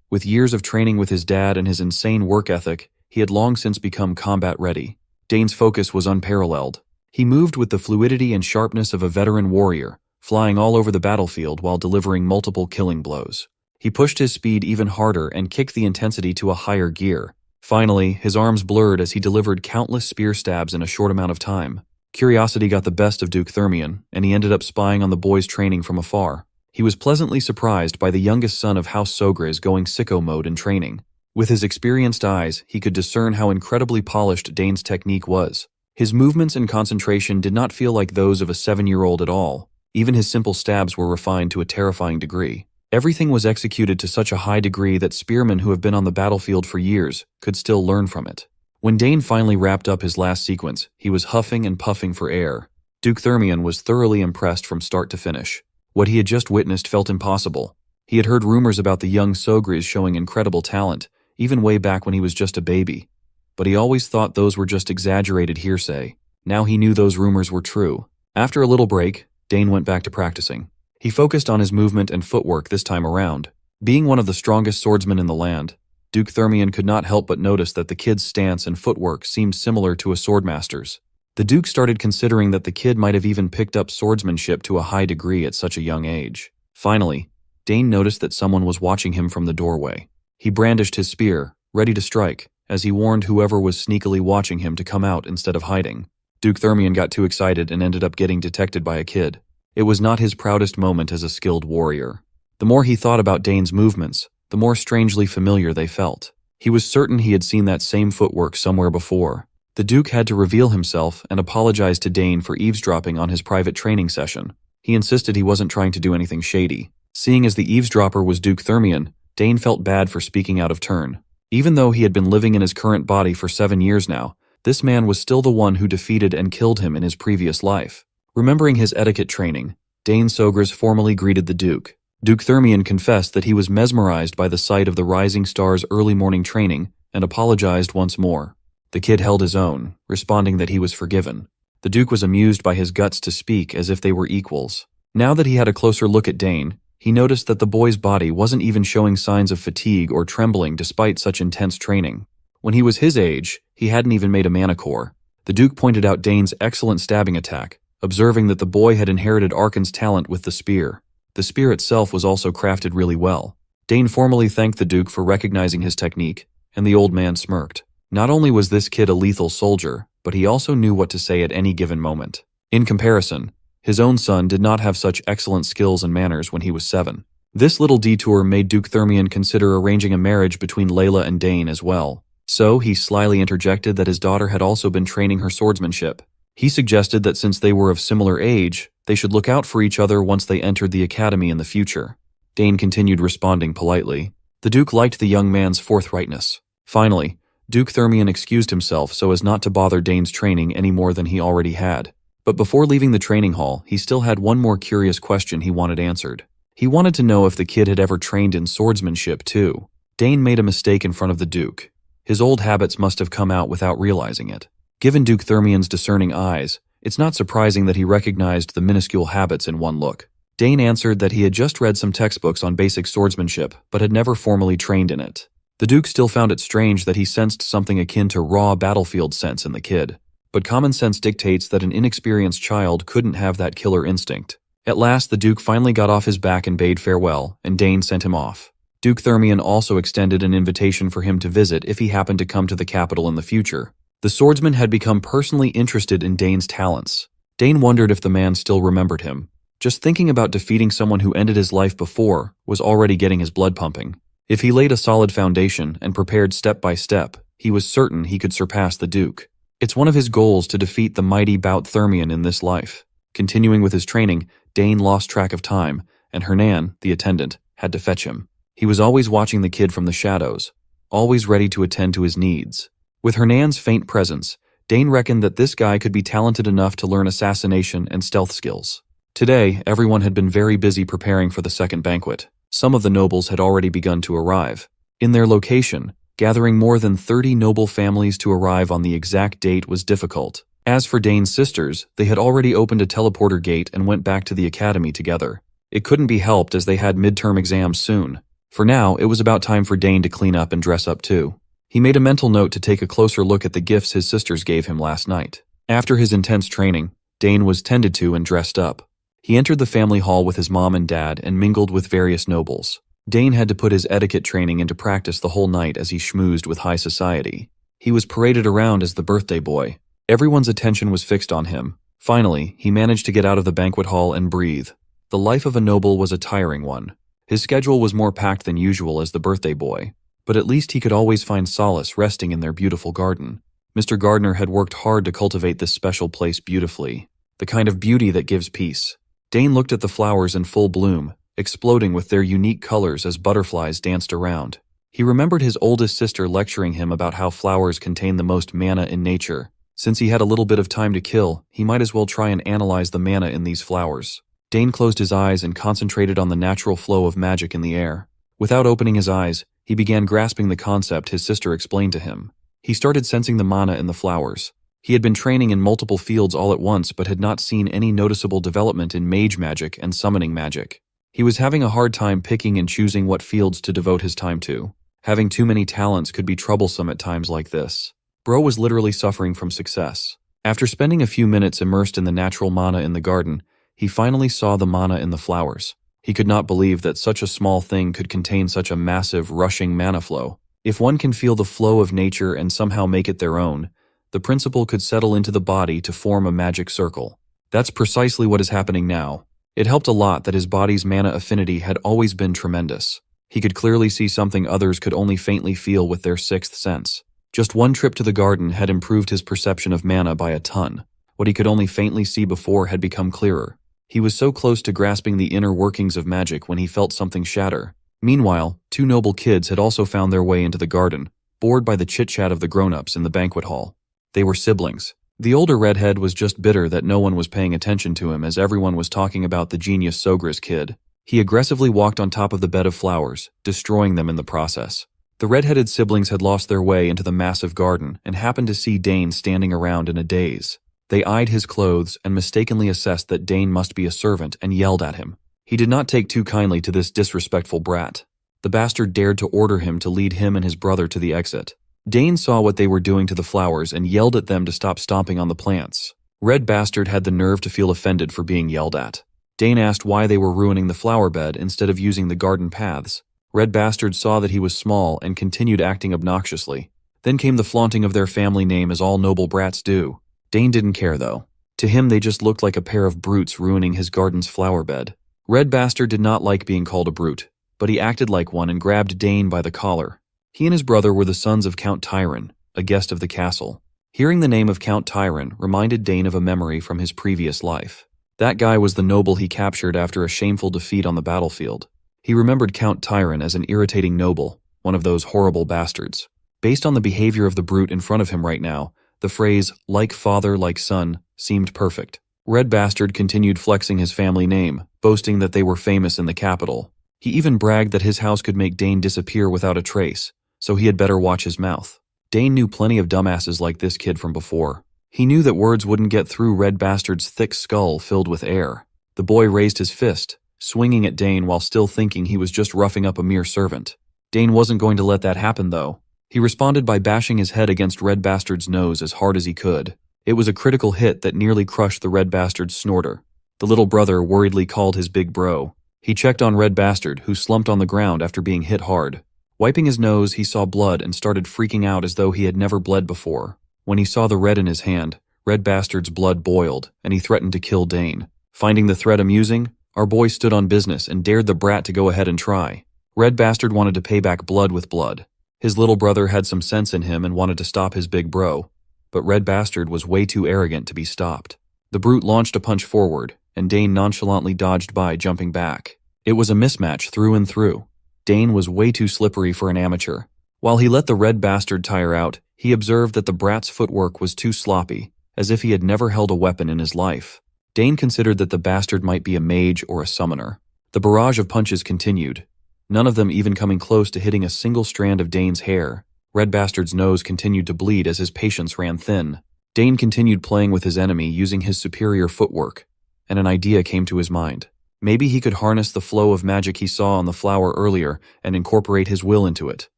With years of training with his dad and his insane work ethic, he had long since become combat-ready. Dane's focus was unparalleled. He moved with the fluidity and sharpness of a veteran warrior, flying all over the battlefield while delivering multiple killing blows. He pushed his speed even harder and kicked the intensity to a higher gear. Finally, his arms blurred as he delivered countless spear stabs in a short amount of time. Curiosity got the best of Duke Thermion, and he ended up spying on the boys' training from afar. He was pleasantly surprised by the youngest son of House Sogris going sicko mode in training. With his experienced eyes, he could discern how incredibly polished Dane's technique was. His movements and concentration did not feel like those of a 7-year-old at all. Even his simple stabs were refined to a terrifying degree. Everything was executed to such a high degree that spearmen who have been on the battlefield for years could still learn from it. When Dane finally wrapped up his last sequence, he was huffing and puffing for air. Duke Thermion was thoroughly impressed from start to finish. What he had just witnessed felt impossible. He had heard rumors about the young Sogris showing incredible talent, even way back when he was just a baby. But he always thought those were just exaggerated hearsay. Now he knew those rumors were true. After a little break, Dane went back to practicing. He focused on his movement and footwork this time around. Being one of the strongest swordsmen in the land, Duke Thermion could not help but notice that the kid's stance and footwork seemed similar to a swordmaster's. The Duke started considering that the kid might have even picked up swordsmanship to a high degree at such a young age. Finally, Dane noticed that someone was watching him from the doorway. He brandished his spear, ready to strike, as he warned whoever was sneakily watching him to come out instead of hiding. Duke Thermion got too excited and ended up getting detected by a kid. It was not his proudest moment as a skilled warrior. The more he thought about Dane's movements, the more strangely familiar they felt. He was certain he had seen that same footwork somewhere before. The Duke had to reveal himself and apologize to Dane for eavesdropping on his private training session. He insisted he wasn't trying to do anything shady. Seeing as the eavesdropper was Duke Thermion, Dane felt bad for speaking out of turn. Even though he had been living in his current body for 7 years now, this man was still the one who defeated and killed him in his previous life. Remembering his etiquette training, Dane Sogris formally greeted the Duke. Duke Thermion confessed that he was mesmerized by the sight of the rising star's early morning training and apologized once more. The kid held his own, responding that he was forgiven. The Duke was amused by his guts to speak as if they were equals. Now that he had a closer look at Dane, he noticed that the boy's body wasn't even showing signs of fatigue or trembling despite such intense training. When he was his age, he hadn't even made a manicore. The Duke pointed out Dane's excellent stabbing attack, observing that the boy had inherited Archon's talent with the spear. The spear itself was also crafted really well. Dane formally thanked the Duke for recognizing his technique, and the old man smirked. Not only was this kid a lethal soldier, but he also knew what to say at any given moment. In comparison, his own son did not have such excellent skills and manners when he was 7. This little detour made Duke Thermion consider arranging a marriage between Layla and Dane as well. So he slyly interjected that his daughter had also been training her swordsmanship. He suggested that since they were of similar age, they should look out for each other once they entered the academy in the future. Dane continued responding politely. The Duke liked the young man's forthrightness. Finally, Duke Thermion excused himself so as not to bother Dane's training any more than he already had. But before leaving the training hall, he still had one more curious question he wanted answered. He wanted to know if the kid had ever trained in swordsmanship too. Dane made a mistake in front of the Duke. His old habits must have come out without realizing it. Given Duke Thermion's discerning eyes, it's not surprising that he recognized the minuscule habits in one look. Dane answered that he had just read some textbooks on basic swordsmanship, but had never formally trained in it. The Duke still found it strange that he sensed something akin to raw battlefield sense in the kid. But common sense dictates that an inexperienced child couldn't have that killer instinct. At last, the Duke finally got off his back and bade farewell, and Dane sent him off. Duke Thermion also extended an invitation for him to visit if he happened to come to the capital in the future. The swordsman had become personally interested in Dane's talents. Dane wondered if the man still remembered him. Just thinking about defeating someone who ended his life before was already getting his blood pumping. If he laid a solid foundation and prepared step by step, He was certain he could surpass the Duke. It's one of his goals to defeat the mighty Bout Thermian in this life. Continuing with his training, Dane lost track of time, and Hernan, the attendant, had to fetch him. He was always watching the kid from the shadows, always ready to attend to his needs. With Hernan's faint presence, Dane reckoned that this guy could be talented enough to learn assassination and stealth skills. Today, everyone had been very busy preparing for the second banquet. Some of the nobles had already begun to arrive. In their location, gathering more than 30 noble families to arrive on the exact date was difficult. As for Dane's sisters, they had already opened a teleporter gate and went back to the academy together. It couldn't be helped as they had midterm exams soon. For now, it was about time for Dane to clean up and dress up too. He made a mental note to take a closer look at the gifts his sisters gave him last night. After his intense training, Dane was tended to and dressed up. He entered the family hall with his mom and dad and mingled with various nobles. Dane had to put his etiquette training into practice the whole night as he schmoozed with high society. He was paraded around as the birthday boy. Everyone's attention was fixed on him. Finally, he managed to get out of the banquet hall and breathe. The life of a noble was a tiring one. His schedule was more packed than usual as the birthday boy, but at least he could always find solace resting in their beautiful garden. Mr. Gardner had worked hard to cultivate this special place beautifully, the kind of beauty that gives peace. Dane looked at the flowers in full bloom, exploding with their unique colors as butterflies danced around. He remembered his oldest sister lecturing him about how flowers contain the most mana in nature. Since he had a little bit of time to kill, he might as well try and analyze the mana in these flowers. Dane closed his eyes and concentrated on the natural flow of magic in the air. Without opening his eyes, he began grasping the concept his sister explained to him. He started sensing the mana in the flowers. He had been training in multiple fields all at once but had not seen any noticeable development in mage magic and summoning magic. He was having a hard time picking and choosing what fields to devote his time to. Having too many talents could be troublesome at times like this. Bro was literally suffering from success. After spending a few minutes immersed in the natural mana in the garden, he finally saw the mana in the flowers. He could not believe that such a small thing could contain such a massive, rushing mana flow. If one can feel the flow of nature and somehow make it their own, the principle could settle into the body to form a magic circle. That's precisely what is happening now. It helped a lot that his body's mana affinity had always been tremendous. He could clearly see something others could only faintly feel with their sixth sense. Just one trip to the garden had improved his perception of mana by a ton. What he could only faintly see before had become clearer. He was so close to grasping the inner workings of magic when he felt something shatter. Meanwhile, two noble kids had also found their way into the garden, bored by the chit-chat of the grown-ups in the banquet hall. They were siblings. The older redhead was just bitter that no one was paying attention to him as everyone was talking about the genius Sogris kid. He aggressively walked on top of the bed of flowers, destroying them in the process. The red-headed siblings had lost their way into the massive garden and happened to see Dane standing around in a daze. They eyed his clothes and mistakenly assessed that Dane must be a servant and yelled at him. He did not take too kindly to this disrespectful brat. The bastard dared to order him to lead him and his brother to the exit. Dane saw what they were doing to the flowers and yelled at them to stop stomping on the plants. Red Bastard had the nerve to feel offended for being yelled at. Dane asked why they were ruining the flower bed instead of using the garden paths. Red Bastard saw that he was small and continued acting obnoxiously. Then came the flaunting of their family name as all noble brats do. Dane didn't care though. To him they just looked like a pair of brutes ruining his garden's flower bed. Red Bastard did not like being called a brute, but he acted like one and grabbed Dane by the collar. He and his brother were the sons of Count Tyron, a guest of the castle. Hearing the name of Count Tyron reminded Dane of a memory from his previous life. That guy was the noble he captured after a shameful defeat on the battlefield. He remembered Count Tyron as an irritating noble, one of those horrible bastards. Based on the behavior of the brute in front of him right now, the phrase, like father, like son, seemed perfect. Red Bastard continued flexing his family name, boasting that they were famous in the capital. He even bragged that his house could make Dane disappear without a trace, so he had better watch his mouth. Dane knew plenty of dumbasses like this kid from before. He knew that words wouldn't get through Red Bastard's thick skull filled with air. The boy raised his fist, swinging at Dane while still thinking he was just roughing up a mere servant. Dane wasn't going to let that happen though. He responded by bashing his head against Red Bastard's nose as hard as he could. It was a critical hit that nearly crushed the Red Bastard's snorter. The little brother worriedly called his big bro. He checked on Red Bastard, who slumped on the ground after being hit hard. Wiping his nose, he saw blood and started freaking out as though he had never bled before. When he saw the red in his hand, Red Bastard's blood boiled, and he threatened to kill Dane. Finding the threat amusing, our boy stood on business and dared the brat to go ahead and try. Red Bastard wanted to pay back blood with blood. His little brother had some sense in him and wanted to stop his big bro, but Red Bastard was way too arrogant to be stopped. The brute launched a punch forward, and Dane nonchalantly dodged by, jumping back. It was a mismatch through and through. Dane was way too slippery for an amateur. While he let the Red Bastard tire out, he observed that the brat's footwork was too sloppy, as if he had never held a weapon in his life. Dane considered that the bastard might be a mage or a summoner. The barrage of punches continued, none of them even coming close to hitting a single strand of Dane's hair. Red Bastard's nose continued to bleed as his patience ran thin. Dane continued playing with his enemy using his superior footwork, and an idea came to his mind. Maybe he could harness the flow of magic he saw on the flower earlier and incorporate his will into it.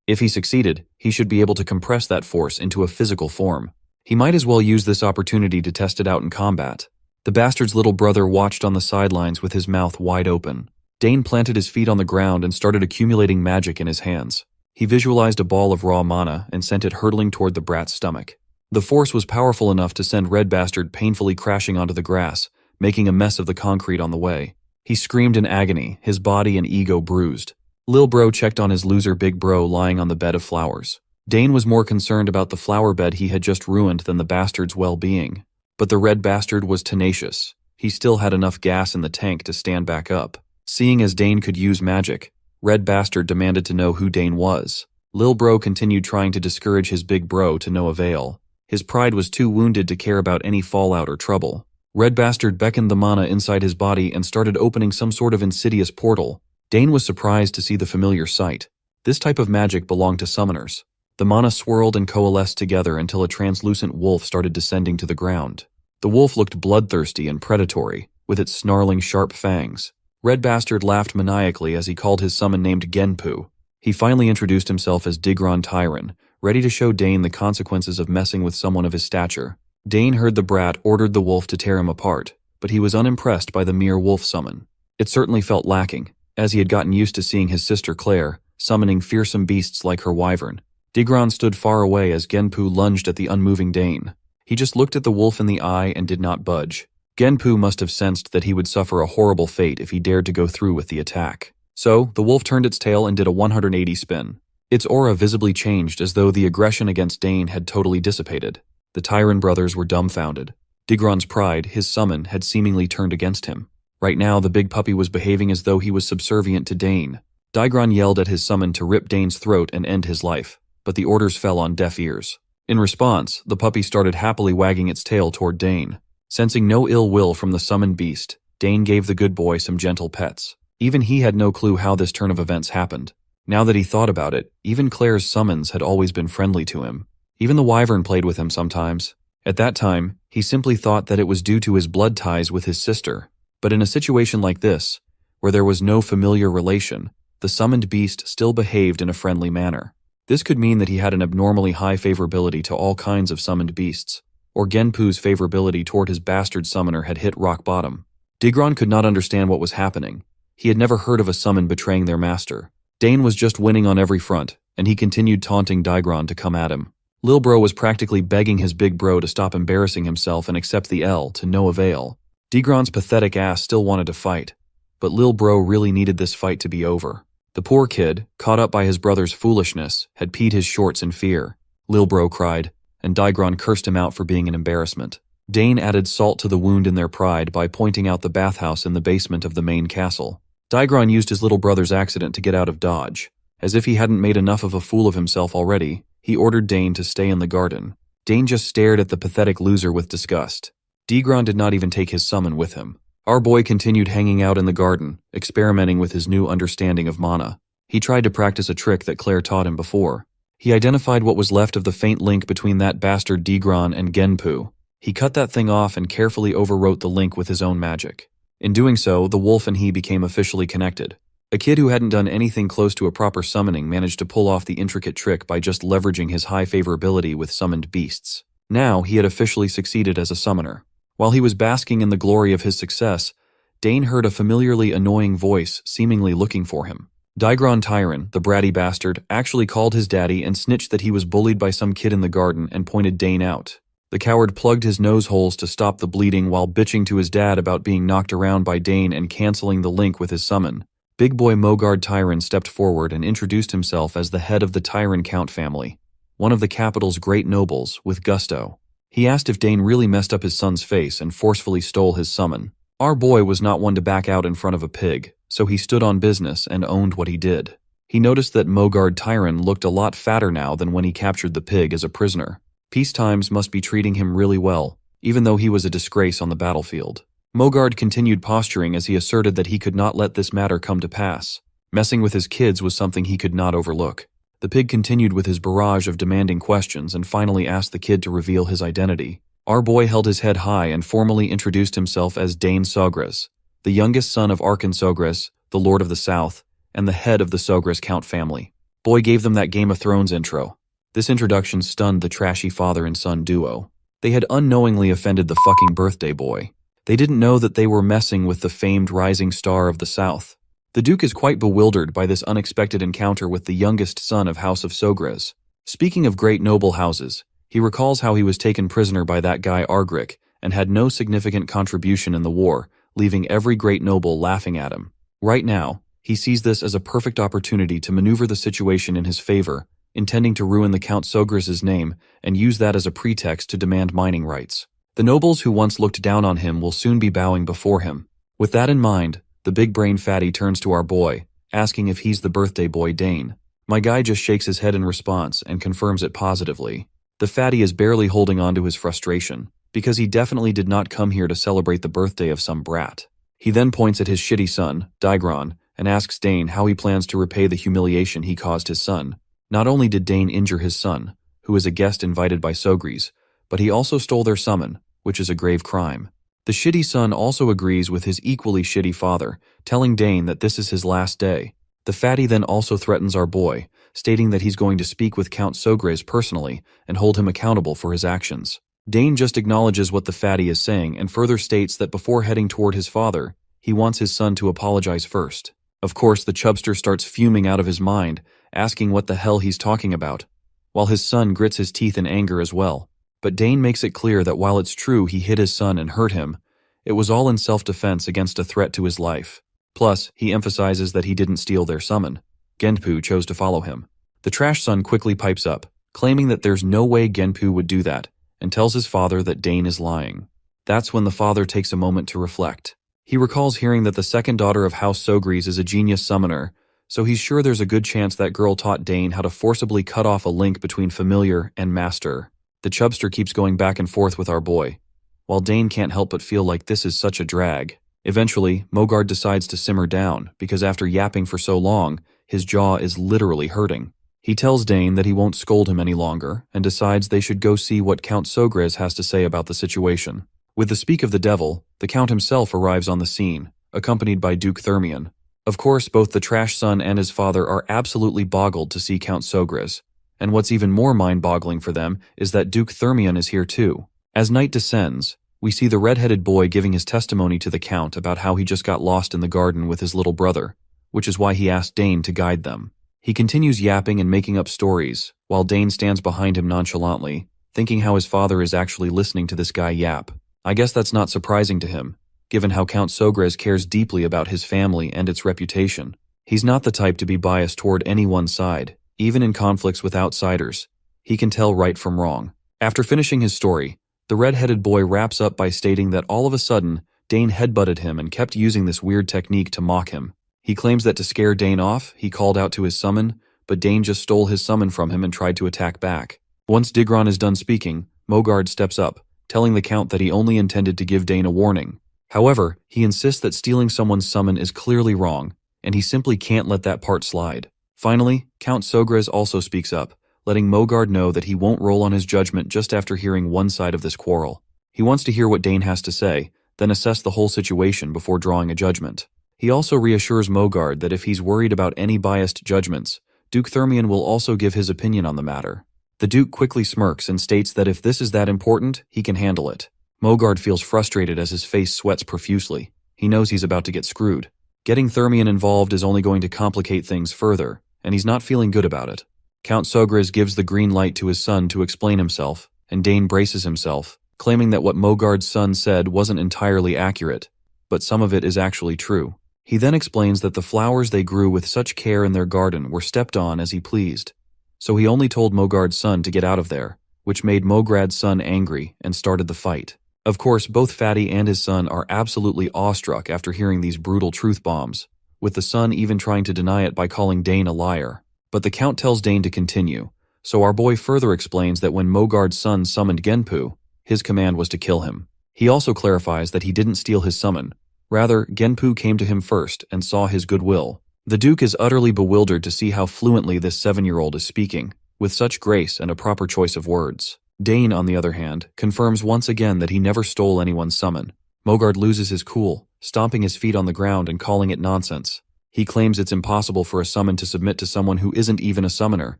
If he succeeded, he should be able to compress that force into a physical form. He might as well use this opportunity to test it out in combat. The bastard's little brother watched on the sidelines with his mouth wide open. Dane planted his feet on the ground and started accumulating magic in his hands. He visualized a ball of raw mana and sent it hurtling toward the brat's stomach. The force was powerful enough to send Red Bastard painfully crashing onto the grass, making a mess of the concrete on the way. He screamed in agony, his body and ego bruised. Lil Bro checked on his loser Big Bro lying on the bed of flowers. Dane was more concerned about the flower bed he had just ruined than the bastard's well-being. But the Red Bastard was tenacious. He still had enough gas in the tank to stand back up. Seeing as Dane could use magic, Red Bastard demanded to know who Dane was. Lil Bro continued trying to discourage his Big Bro to no avail. His pride was too wounded to care about any fallout or trouble. Red Bastard beckoned the mana inside his body and started opening some sort of insidious portal. Dane was surprised to see the familiar sight. This type of magic belonged to summoners. The mana swirled and coalesced together until a translucent wolf started descending to the ground. The wolf looked bloodthirsty and predatory, with its snarling sharp fangs. Red Bastard laughed maniacally as he called his summon named Genpu. He finally introduced himself as Digron Tyran, ready to show Dane the consequences of messing with someone of his stature. Dane heard the brat ordered the wolf to tear him apart, but he was unimpressed by the mere wolf summon. It certainly felt lacking, as he had gotten used to seeing his sister Claire summoning fearsome beasts like her wyvern. Digron stood far away as Genpu lunged at the unmoving Dane. He just looked at the wolf in the eye and did not budge. Genpu must have sensed that he would suffer a horrible fate if he dared to go through with the attack. So, the wolf turned its tail and did a 180 spin. Its aura visibly changed as though the aggression against Dane had totally dissipated. The Tyran brothers were dumbfounded. Digron's pride, his summon, had seemingly turned against him. Right now, the big puppy was behaving as though he was subservient to Dane. Digron yelled at his summon to rip Dane's throat and end his life, but the orders fell on deaf ears. In response, the puppy started happily wagging its tail toward Dane. Sensing no ill will from the summoned beast, Dane gave the good boy some gentle pets. Even he had no clue how this turn of events happened. Now that he thought about it, even Claire's summons had always been friendly to him. Even the wyvern played with him sometimes. At that time, he simply thought that it was due to his blood ties with his sister. But in a situation like this, where there was no familiar relation, the summoned beast still behaved in a friendly manner. This could mean that he had an abnormally high favorability to all kinds of summoned beasts, or Genpu's favorability toward his bastard summoner had hit rock bottom. Digron could not understand what was happening. He had never heard of a summon betraying their master. Dane was just winning on every front, and he continued taunting Digron to come at him. Lil Bro was practically begging his big bro to stop embarrassing himself and accept the L, to no avail. Digron's pathetic ass still wanted to fight, but Lil Bro really needed this fight to be over. The poor kid, caught up by his brother's foolishness, had peed his shorts in fear. Lil Bro cried, and Digron cursed him out for being an embarrassment. Dane added salt to the wound in their pride by pointing out the bathhouse in the basement of the main castle. Digron used his little brother's accident to get out of Dodge. As if he hadn't made enough of a fool of himself already, he ordered Dane to stay in the garden. Dane just stared at the pathetic loser with disgust. Digron did not even take his summon with him. Our boy continued hanging out in the garden, experimenting with his new understanding of mana. He tried to practice a trick that Claire taught him before. He identified what was left of the faint link between that bastard Digron and Genpu. He cut that thing off and carefully overwrote the link with his own magic. In doing so, the wolf and he became officially connected. A kid who hadn't done anything close to a proper summoning managed to pull off the intricate trick by just leveraging his high favorability with summoned beasts. Now, he had officially succeeded as a summoner. While he was basking in the glory of his success, Dane heard a familiarly annoying voice seemingly looking for him. Digron Tyran, the bratty bastard, actually called his daddy and snitched that he was bullied by some kid in the garden and pointed Dane out. The coward plugged his nose holes to stop the bleeding while bitching to his dad about being knocked around by Dane and canceling the link with his summon. Big boy Mogard Tyron stepped forward and introduced himself as the head of the Tyron Count family, one of the capital's great nobles, with gusto. He asked if Dane really messed up his son's face and forcefully stole his summon. Our boy was not one to back out in front of a pig, so he stood on business and owned what he did. He noticed that Mogard Tyron looked a lot fatter now than when he captured the pig as a prisoner. Peace times must be treating him really well, even though he was a disgrace on the battlefield. Mogard continued posturing as he asserted that he could not let this matter come to pass. Messing with his kids was something he could not overlook. The pig continued with his barrage of demanding questions and finally asked the kid to reveal his identity. Our boy held his head high and formally introduced himself as Dane Sogres, the youngest son of Arkan Sogres, the Lord of the South, and the head of the Sogres Count family. Boy gave them that Game of Thrones intro. This introduction stunned the trashy father and son duo. They had unknowingly offended the fucking birthday boy. They didn't know that they were messing with the famed rising star of the South. The Duke is quite bewildered by this unexpected encounter with the youngest son of House of Sogres. Speaking of great noble houses, he recalls how he was taken prisoner by that guy Argrick and had no significant contribution in the war, leaving every great noble laughing at him. Right now, he sees this as a perfect opportunity to maneuver the situation in his favor, intending to ruin the Count Sogres' name and use that as a pretext to demand mining rights. The nobles who once looked down on him will soon be bowing before him. With that in mind, the big brain fatty turns to our boy, asking if he's the birthday boy Dane. My guy just shakes his head in response and confirms it positively. The fatty is barely holding on to his frustration, because he definitely did not come here to celebrate the birthday of some brat. He then points at his shitty son, Digron, and asks Dane how he plans to repay the humiliation he caused his son. Not only did Dane injure his son, who is a guest invited by Sogres, but he also stole their summon, which is a grave crime. The shitty son also agrees with his equally shitty father, telling Dane that this is his last day. The fatty then also threatens our boy, stating that he's going to speak with Count Sogres personally and hold him accountable for his actions. Dane just acknowledges what the fatty is saying and further states that before heading toward his father, he wants his son to apologize first. Of course, the chubster starts fuming out of his mind, asking what the hell he's talking about, while his son grits his teeth in anger as well. But Dane makes it clear that while it's true he hit his son and hurt him, it was all in self-defense against a threat to his life. Plus, he emphasizes that he didn't steal their summon. Genpu chose to follow him. The trash son quickly pipes up, claiming that there's no way Genpu would do that, and tells his father that Dane is lying. That's when the father takes a moment to reflect. He recalls hearing that the second daughter of House Sogres is a genius summoner, so he's sure there's a good chance that girl taught Dane how to forcibly cut off a link between familiar and master. The chubster keeps going back and forth with our boy, while Dane can't help but feel like this is such a drag. Eventually, Mogard decides to simmer down, because after yapping for so long, his jaw is literally hurting. He tells Dane that he won't scold him any longer, and decides they should go see what Count Sogres has to say about the situation. With the speak of the devil, the Count himself arrives on the scene, accompanied by Duke Thermion. Of course, both the trash son and his father are absolutely boggled to see Count Sogres. And what's even more mind-boggling for them is that Duke Thermion is here too. As night descends, we see the red-headed boy giving his testimony to the Count about how he just got lost in the garden with his little brother, which is why he asked Dane to guide them. He continues yapping and making up stories, while Dane stands behind him nonchalantly, thinking how his father is actually listening to this guy yap. I guess that's not surprising to him, given how Count Sogres cares deeply about his family and its reputation. He's not the type to be biased toward any one side. Even in conflicts with outsiders, he can tell right from wrong. After finishing his story, the red-headed boy wraps up by stating that all of a sudden, Dane headbutted him and kept using this weird technique to mock him. He claims that to scare Dane off, he called out to his summon, but Dane just stole his summon from him and tried to attack back. Once Digron is done speaking, Mogard steps up, telling the Count that he only intended to give Dane a warning. However, he insists that stealing someone's summon is clearly wrong, and he simply can't let that part slide. Finally, Count Sogres also speaks up, letting Mogard know that he won't roll on his judgment just after hearing one side of this quarrel. He wants to hear what Dane has to say, then assess the whole situation before drawing a judgment. He also reassures Mogard that if he's worried about any biased judgments, Duke Thermion will also give his opinion on the matter. The Duke quickly smirks and states that if this is that important, he can handle it. Mogard feels frustrated as his face sweats profusely. He knows he's about to get screwed. Getting Thermion involved is only going to complicate things further, and he's not feeling good about it. Count Sogres gives the green light to his son to explain himself, and Dane braces himself, claiming that what Mogard's son said wasn't entirely accurate, but some of it is actually true. He then explains that the flowers they grew with such care in their garden were stepped on as he pleased. So he only told Mogard's son to get out of there, which made Mograd's son angry and started the fight. Of course, both Fatty and his son are absolutely awestruck after hearing these brutal truth bombs, with the son even trying to deny it by calling Dane a liar. But the Count tells Dane to continue, so our boy further explains that when Mogard's son summoned Genpu, his command was to kill him. He also clarifies that he didn't steal his summon. Rather, Genpu came to him first and saw his goodwill. The Duke is utterly bewildered to see how fluently this 7-year-old is speaking, with such grace and a proper choice of words. Dane, on the other hand, confirms once again that he never stole anyone's summon. Mogard loses his cool, stomping his feet on the ground and calling it nonsense. He claims it's impossible for a summon to submit to someone who isn't even a summoner,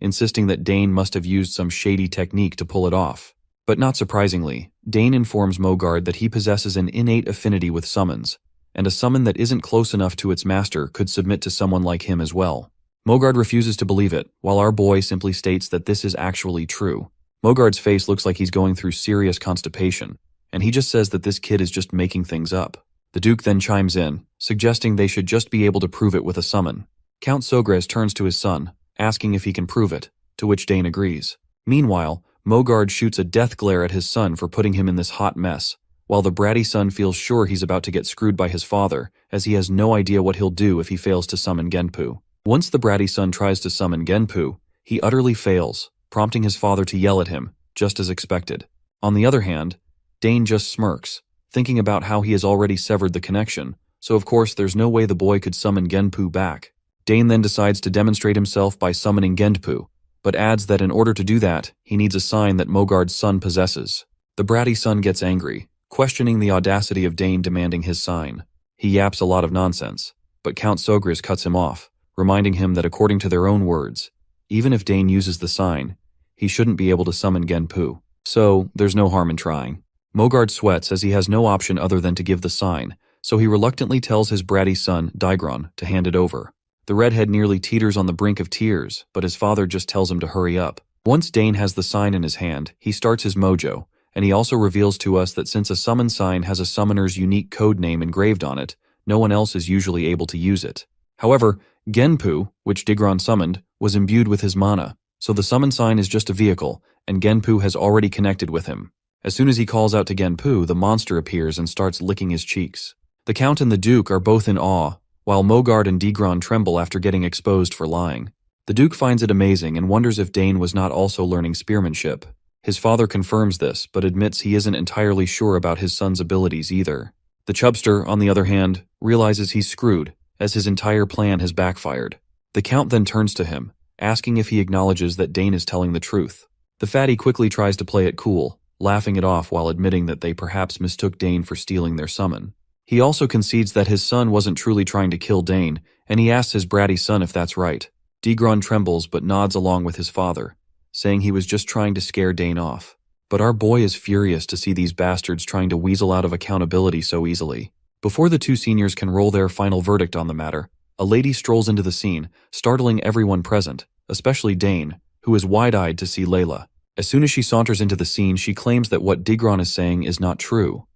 insisting that Dane must have used some shady technique to pull it off. But not surprisingly, Dane informs Mogard that he possesses an innate affinity with summons, and a summon that isn't close enough to its master could submit to someone like him as well. Mogard refuses to believe it, while our boy simply states that this is actually true. Mogard's face looks like he's going through serious constipation, and he just says that this kid is just making things up. The Duke then chimes in, suggesting they should just be able to prove it with a summon. Count Sogres turns to his son, asking if he can prove it, to which Dane agrees. Meanwhile, Mogard shoots a death glare at his son for putting him in this hot mess, while the bratty son feels sure he's about to get screwed by his father, as he has no idea what he'll do if he fails to summon Genpu. Once the bratty son tries to summon Genpu, he utterly fails, prompting his father to yell at him, just as expected. On the other hand, Dane just smirks, thinking about how he has already severed the connection, so of course there's no way the boy could summon Genpu back. Dane then decides to demonstrate himself by summoning Genpu, but adds that in order to do that, he needs a sign that Mogard's son possesses. The bratty son gets angry, questioning the audacity of Dane demanding his sign. He yaps a lot of nonsense, but Count Sogres cuts him off, reminding him that according to their own words, even if Dane uses the sign, he shouldn't be able to summon Genpu. So, there's no harm in trying. Mogard sweats as he has no option other than to give the sign, so he reluctantly tells his bratty son, Digron, to hand it over. The redhead nearly teeters on the brink of tears, but his father just tells him to hurry up. Once Dane has the sign in his hand, he starts his mojo, and he also reveals to us that since a summon sign has a summoner's unique code name engraved on it, no one else is usually able to use it. However, Genpu, which Digron summoned, was imbued with his mana, so the summon sign is just a vehicle, and Genpu has already connected with him. As soon as he calls out to Genpu, the monster appears and starts licking his cheeks. The Count and the Duke are both in awe, while Mogard and Digron tremble after getting exposed for lying. The Duke finds it amazing and wonders if Dane was not also learning spearmanship. His father confirms this, but admits he isn't entirely sure about his son's abilities either. The Chubster, on the other hand, realizes he's screwed, as his entire plan has backfired. The Count then turns to him, asking if he acknowledges that Dane is telling the truth. The fatty quickly tries to play it cool, laughing it off while admitting that they perhaps mistook Dane for stealing their summon. He also concedes that his son wasn't truly trying to kill Dane, and he asks his bratty son if that's right. Digron trembles but nods along with his father, saying he was just trying to scare Dane off. But our boy is furious to see these bastards trying to weasel out of accountability so easily. Before the two seniors can roll their final verdict on the matter, a lady strolls into the scene, startling everyone present, especially Dane, who is wide-eyed to see Layla. As soon as she saunters into the scene, she claims that what Digron is saying is not true.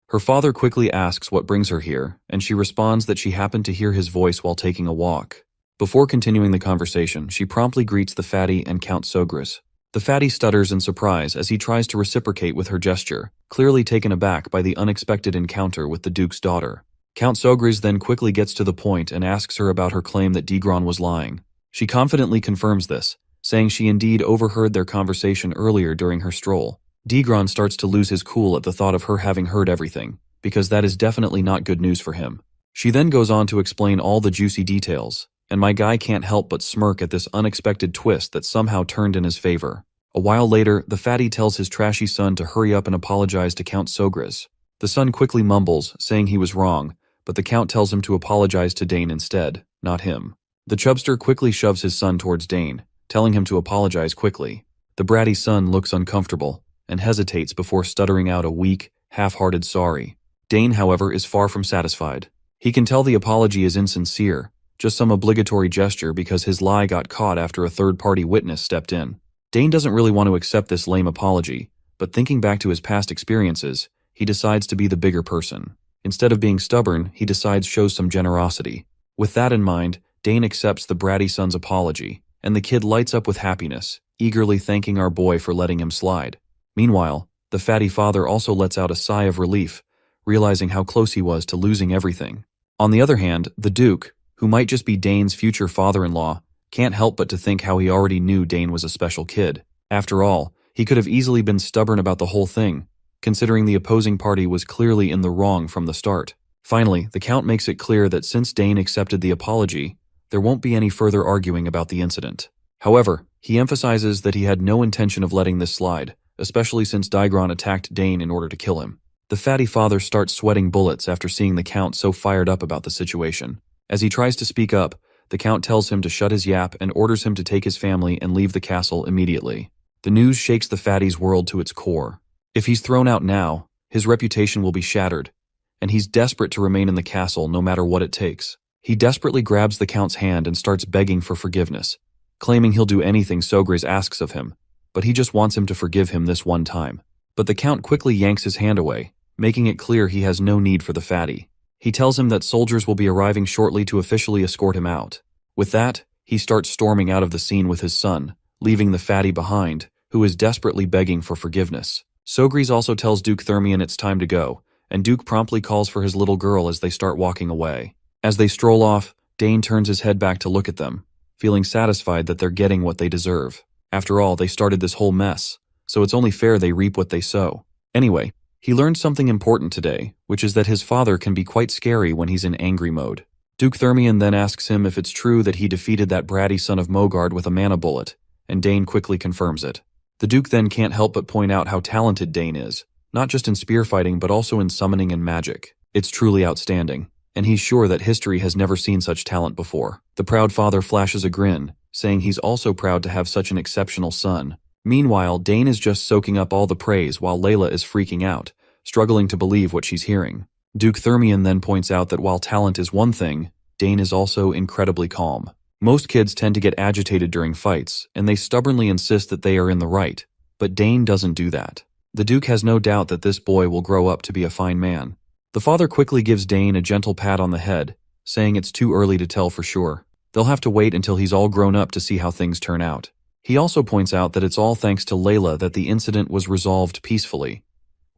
Her father quickly asks what brings her here, and she responds that she happened to hear his voice while taking a walk. Before continuing the conversation, she promptly greets the fatty and Count Sogres. The fatty stutters in surprise as he tries to reciprocate with her gesture, clearly taken aback by the unexpected encounter with the Duke's daughter. Count Sogres then quickly gets to the point and asks her about her claim that Digron was lying. She confidently confirms this, saying she indeed overheard their conversation earlier during her stroll. Digron starts to lose his cool at the thought of her having heard everything, because that is definitely not good news for him. She then goes on to explain all the juicy details, and my guy can't help but smirk at this unexpected twist that somehow turned in his favor. A while later, the fatty tells his trashy son to hurry up and apologize to Count Sogres. The son quickly mumbles, saying he was wrong, but the Count tells him to apologize to Dane instead, not him. The Chubster quickly shoves his son towards Dane, telling him to apologize quickly. The bratty son looks uncomfortable and hesitates before stuttering out a weak, half-hearted sorry. Dane, however, is far from satisfied. He can tell the apology is insincere, just some obligatory gesture because his lie got caught after a third-party witness stepped in. Dane doesn't really want to accept this lame apology, but thinking back to his past experiences, he decides to be the bigger person. Instead of being stubborn, he decides shows some generosity. With that in mind, Dane accepts the bratty son's apology, and the kid lights up with happiness, eagerly thanking our boy for letting him slide. Meanwhile, the fatty father also lets out a sigh of relief, realizing how close he was to losing everything. On the other hand, the Duke, who might just be Dane's future father-in-law, can't help but to think how he already knew Dane was a special kid. After all, he could have easily been stubborn about the whole thing, considering the opposing party was clearly in the wrong from the start. Finally, the Count makes it clear that since Dane accepted the apology, there won't be any further arguing about the incident. However, he emphasizes that he had no intention of letting this slide, especially since Daigron attacked Dane in order to kill him. The fatty father starts sweating bullets after seeing the Count so fired up about the situation. As he tries to speak up, the Count tells him to shut his yap and orders him to take his family and leave the castle immediately. The news shakes the fatty's world to its core. If he's thrown out now, his reputation will be shattered, and he's desperate to remain in the castle no matter what it takes. He desperately grabs the Count's hand and starts begging for forgiveness, claiming he'll do anything Sogris asks of him, but he just wants him to forgive him this one time. But the Count quickly yanks his hand away, making it clear he has no need for the fatty. He tells him that soldiers will be arriving shortly to officially escort him out. With that, he starts storming out of the scene with his son, leaving the fatty behind, who is desperately begging for forgiveness. Sogris also tells Duke Thermion it's time to go, and Duke promptly calls for his little girl as they start walking away. As they stroll off, Dane turns his head back to look at them, feeling satisfied that they're getting what they deserve. After all, they started this whole mess, so it's only fair they reap what they sow. Anyway, he learned something important today, which is that his father can be quite scary when he's in angry mode. Duke Thermion then asks him if it's true that he defeated that bratty son of Mogard with a mana bullet, and Dane quickly confirms it. The Duke then can't help but point out how talented Dane is, not just in spear fighting but also in summoning and magic. It's truly outstanding, and he's sure that history has never seen such talent before. The proud father flashes a grin, saying he's also proud to have such an exceptional son. Meanwhile, Dane is just soaking up all the praise while Layla is freaking out, struggling to believe what she's hearing. Duke Thermion then points out that while talent is one thing, Dane is also incredibly calm. Most kids tend to get agitated during fights, and they stubbornly insist that they are in the right, but Dane doesn't do that. The Duke has no doubt that this boy will grow up to be a fine man. The father quickly gives Dane a gentle pat on the head, saying it's too early to tell for sure. They'll have to wait until he's all grown up to see how things turn out. He also points out that it's all thanks to Layla that the incident was resolved peacefully.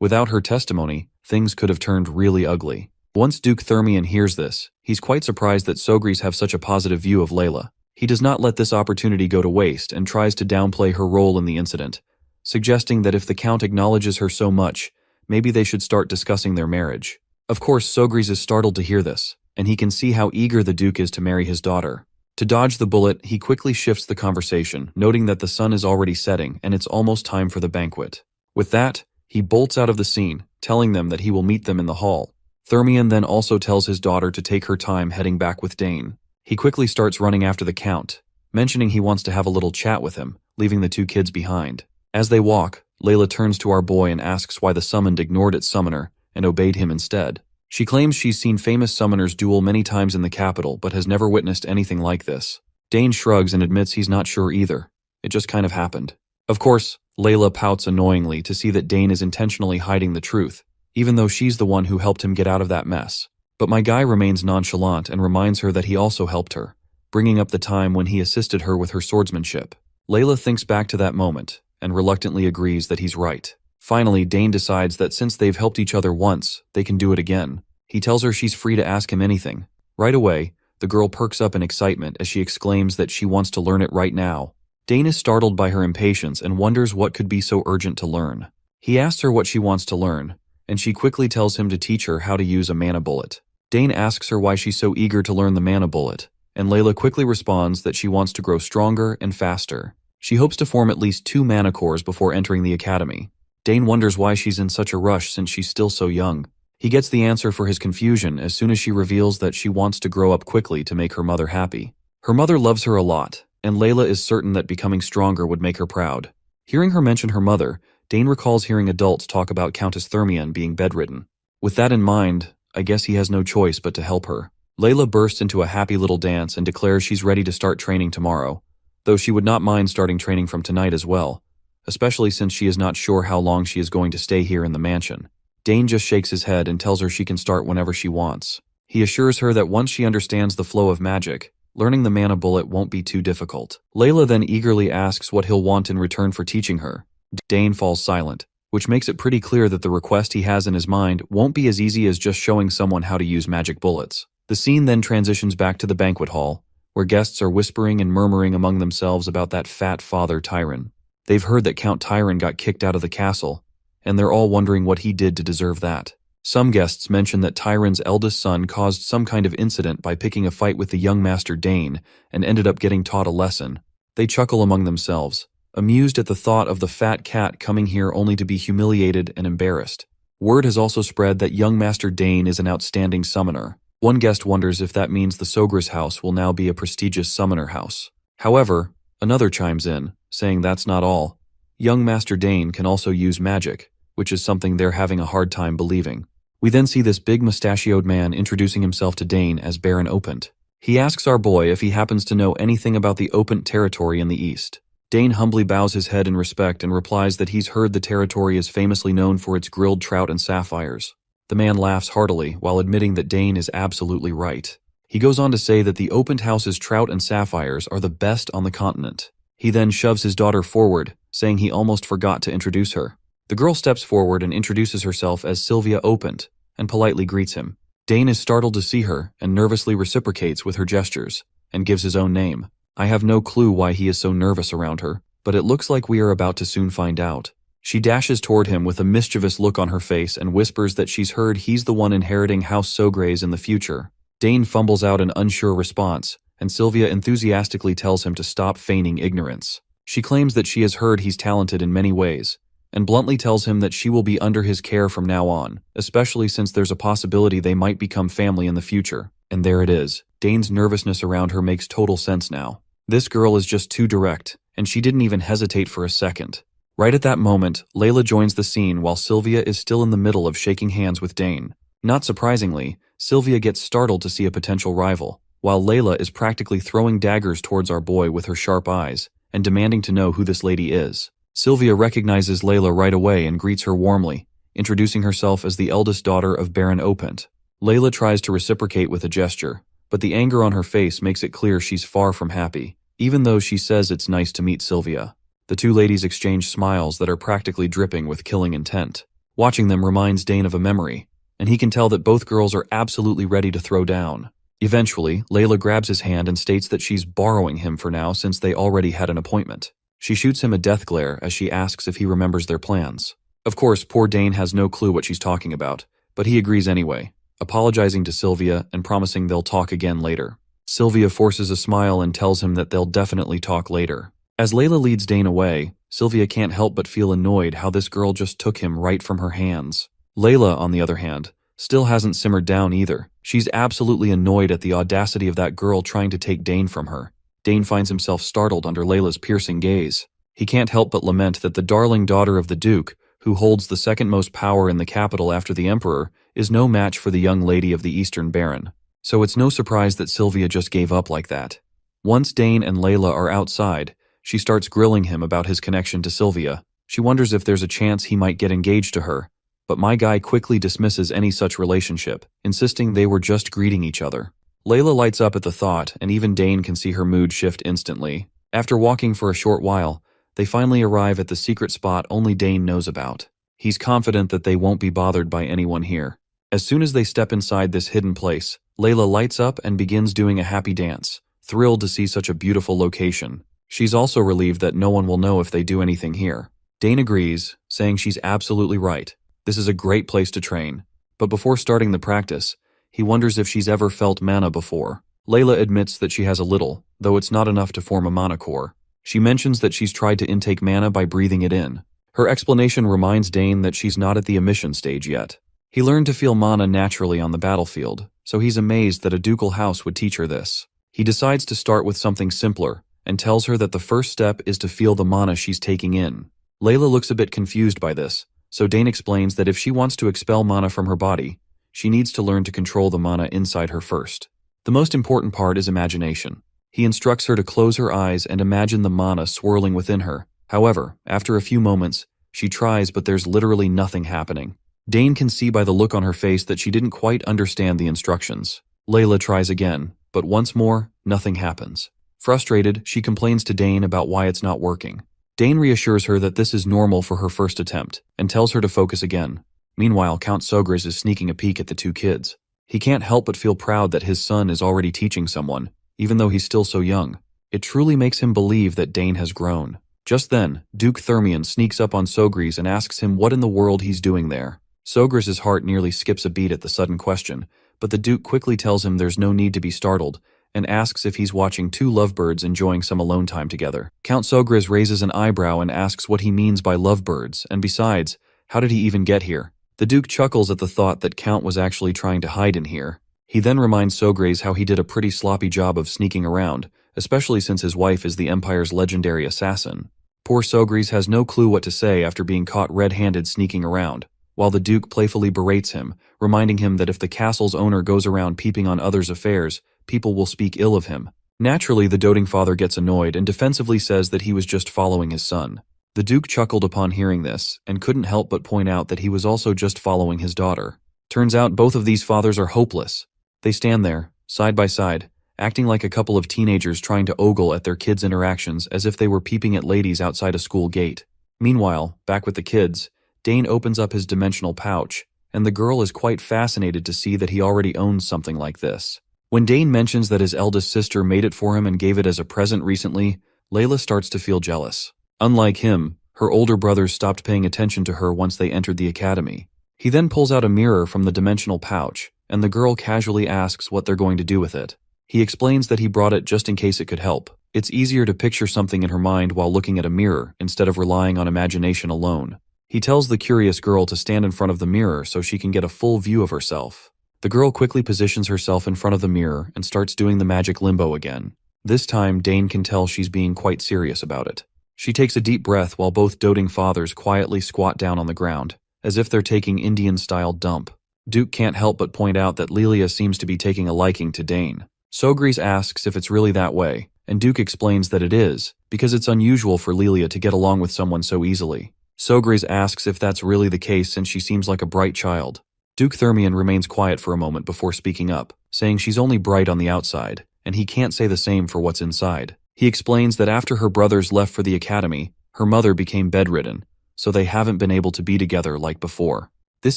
Without her testimony, things could have turned really ugly. Once Duke Thermion hears this, he's quite surprised that Sogris have such a positive view of Layla. He does not let this opportunity go to waste and tries to downplay her role in the incident, suggesting that if the Count acknowledges her so much, maybe they should start discussing their marriage. Of course, Sogris is startled to hear this, and he can see how eager the Duke is to marry his daughter. To dodge the bullet, he quickly shifts the conversation, noting that the sun is already setting and it's almost time for the banquet. With that, he bolts out of the scene, telling them that he will meet them in the hall. Thermion then also tells his daughter to take her time heading back with Dane. He quickly starts running after the Count, mentioning he wants to have a little chat with him, leaving the two kids behind. As they walk, Layla turns to our boy and asks why the summoned ignored its summoner and obeyed him instead. She claims she's seen famous summoners duel many times in the capital but has never witnessed anything like this. Dane shrugs and admits he's not sure either. It just kind of happened. Of course, Layla pouts annoyingly to see that Dane is intentionally hiding the truth, even though she's the one who helped him get out of that mess. But my guy remains nonchalant and reminds her that he also helped her, bringing up the time when he assisted her with her swordsmanship. Layla thinks back to that moment and reluctantly agrees that he's right. Finally, Dane decides that since they've helped each other once, they can do it again. He tells her she's free to ask him anything. Right away, the girl perks up in excitement as she exclaims that she wants to learn it right now. Dane is startled by her impatience and wonders what could be so urgent to learn. He asks her what she wants to learn, and she quickly tells him to teach her how to use a mana bullet. Dane asks her why she's so eager to learn the mana bullet, and Layla quickly responds that she wants to grow stronger and faster. She hopes to form at least 2 mana cores before entering the academy. Dane wonders why she's in such a rush since she's still so young. He gets the answer for his confusion as soon as she reveals that she wants to grow up quickly to make her mother happy. Her mother loves her a lot, and Layla is certain that becoming stronger would make her proud. Hearing her mention her mother, Dane recalls hearing adults talk about Countess Thermion being bedridden. With that in mind, I guess he has no choice but to help her. Layla bursts into a happy little dance and declares she's ready to start training tomorrow, though she would not mind starting training from tonight as well, especially since she is not sure how long she is going to stay here in the mansion. Dane just shakes his head and tells her she can start whenever she wants. He assures her that once she understands the flow of magic, learning the mana bullet won't be too difficult. Layla then eagerly asks what he'll want in return for teaching her. Dane falls silent, which makes it pretty clear that the request he has in his mind won't be as easy as just showing someone how to use magic bullets. The scene then transitions back to the banquet hall, where guests are whispering and murmuring among themselves about that fat father Tyron. They've heard that Count Tyron got kicked out of the castle, and they're all wondering what he did to deserve that. Some guests mention that Tyron's eldest son caused some kind of incident by picking a fight with the young Master Dane and ended up getting taught a lesson. They chuckle among themselves, amused at the thought of the fat cat coming here only to be humiliated and embarrassed. Word has also spread that young Master Dane is an outstanding summoner. One guest wonders if that means the Sogre's house will now be a prestigious summoner house. However, another chimes in, saying that's not all. Young Master Dane can also use magic, which is something they're having a hard time believing. We then see this big mustachioed man introducing himself to Dane as Baron Opent. He asks our boy if he happens to know anything about the Opent territory in the east. Dane humbly bows his head in respect and replies that he's heard the territory is famously known for its grilled trout and sapphires. The man laughs heartily while admitting that Dane is absolutely right. He goes on to say that the Opent house's trout and sapphires are the best on the continent. He then shoves his daughter forward, saying he almost forgot to introduce her. The girl steps forward and introduces herself as Sylvia Opent and politely greets him. Dane is startled to see her and nervously reciprocates with her gestures and gives his own name. I have no clue why he is so nervous around her, but it looks like we are about to soon find out. She dashes toward him with a mischievous look on her face and whispers that she's heard he's the one inheriting House Sogre's in the future. Dane fumbles out an unsure response, and Sylvia enthusiastically tells him to stop feigning ignorance. She claims that she has heard he's talented in many ways, and bluntly tells him that she will be under his care from now on, especially since there's a possibility they might become family in the future. And there it is. Dane's nervousness around her makes total sense now. This girl is just too direct, and she didn't even hesitate for a second. Right at that moment, Layla joins the scene while Sylvia is still in the middle of shaking hands with Dane. Not surprisingly, Sylvia gets startled to see a potential rival, while Layla is practically throwing daggers towards our boy with her sharp eyes and demanding to know who this lady is. Sylvia recognizes Layla right away and greets her warmly, introducing herself as the eldest daughter of Baron Opent. Layla tries to reciprocate with a gesture, but the anger on her face makes it clear she's far from happy, even though she says it's nice to meet Sylvia. The two ladies exchange smiles that are practically dripping with killing intent. Watching them reminds Dane of a memory, and he can tell that both girls are absolutely ready to throw down. Eventually, Layla grabs his hand and states that she's borrowing him for now since they already had an appointment. She shoots him a death glare as she asks if he remembers their plans. Of course, poor Dane has no clue what she's talking about, but he agrees anyway, apologizing to Sylvia and promising they'll talk again later. Sylvia forces a smile and tells him that they'll definitely talk later. As Layla leads Dane away, Sylvia can't help but feel annoyed how this girl just took him right from her hands. Layla, on the other hand, still hasn't simmered down either. She's absolutely annoyed at the audacity of that girl trying to take Dane from her. Dane finds himself startled under Layla's piercing gaze. He can't help but lament that the darling daughter of the Duke, who holds the second most power in the capital after the Emperor, is no match for the young lady of the Eastern Baron. So it's no surprise that Sylvia just gave up like that. Once Dane and Layla are outside, she starts grilling him about his connection to Sylvia. She wonders if there's a chance he might get engaged to her, but my guy quickly dismisses any such relationship, insisting they were just greeting each other. Layla lights up at the thought, and even Dane can see her mood shift instantly. After walking for a short while, they finally arrive at the secret spot only Dane knows about. He's confident that they won't be bothered by anyone here. As soon as they step inside this hidden place, Layla lights up and begins doing a happy dance, thrilled to see such a beautiful location. She's also relieved that no one will know if they do anything here. Dane agrees, saying she's absolutely right. This is a great place to train. But before starting the practice, he wonders if she's ever felt mana before. Layla admits that she has a little, though it's not enough to form a mana core. She mentions that she's tried to intake mana by breathing it in. Her explanation reminds Dane that she's not at the emission stage yet. He learned to feel mana naturally on the battlefield, so he's amazed that a ducal house would teach her this. He decides to start with something simpler, and tells her that the first step is to feel the mana she's taking in. Layla looks a bit confused by this, so Dane explains that if she wants to expel mana from her body, she needs to learn to control the mana inside her first. The most important part is imagination. He instructs her to close her eyes and imagine the mana swirling within her. However, after a few moments, she tries but there's literally nothing happening. Dane can see by the look on her face that she didn't quite understand the instructions. Layla tries again, but once more, nothing happens. Frustrated, she complains to Dane about why it's not working. Dane reassures her that this is normal for her first attempt, and tells her to focus again. Meanwhile, Count Sogris is sneaking a peek at the two kids. He can't help but feel proud that his son is already teaching someone, even though he's still so young. It truly makes him believe that Dane has grown. Just then, Duke Thermion sneaks up on Sogris and asks him what in the world he's doing there. Sogris' heart nearly skips a beat at the sudden question, but the Duke quickly tells him there's no need to be startled, and asks if he's watching two lovebirds enjoying some alone time together. Count Sogris raises an eyebrow and asks what he means by lovebirds, and besides, how did he even get here? The Duke chuckles at the thought that Count was actually trying to hide in here. He then reminds Sogris how he did a pretty sloppy job of sneaking around, especially since his wife is the Empire's legendary assassin. Poor Sogris has no clue what to say after being caught red-handed sneaking around, while the Duke playfully berates him, reminding him that if the castle's owner goes around peeping on others' affairs, people will speak ill of him. Naturally, the doting father gets annoyed and defensively says that he was just following his son. The Duke chuckled upon hearing this, and couldn't help but point out that he was also just following his daughter. Turns out both of these fathers are hopeless. They stand there, side by side, acting like a couple of teenagers trying to ogle at their kids' interactions as if they were peeping at ladies outside a school gate. Meanwhile, back with the kids, Dane opens up his dimensional pouch, and the girl is quite fascinated to see that he already owns something like this. When Dane mentions that his eldest sister made it for him and gave it as a present recently, Layla starts to feel jealous. Unlike him, her older brothers stopped paying attention to her once they entered the academy. He then pulls out a mirror from the dimensional pouch, and the girl casually asks what they're going to do with it. He explains that he brought it just in case it could help. It's easier to picture something in her mind while looking at a mirror instead of relying on imagination alone. He tells the curious girl to stand in front of the mirror so she can get a full view of herself. The girl quickly positions herself in front of the mirror and starts doing the magic limbo again. This time, Dane can tell she's being quite serious about it. She takes a deep breath while both doting fathers quietly squat down on the ground, as if they're taking Indian-style dump. Duke can't help but point out that Lelia seems to be taking a liking to Dane. Sogris asks if it's really that way, and Duke explains that it is, because it's unusual for Lelia to get along with someone so easily. Sogris asks if that's really the case since she seems like a bright child. Duke Thermion remains quiet for a moment before speaking up, saying she's only bright on the outside, and he can't say the same for what's inside. He explains that after her brothers left for the academy, her mother became bedridden, so they haven't been able to be together like before. This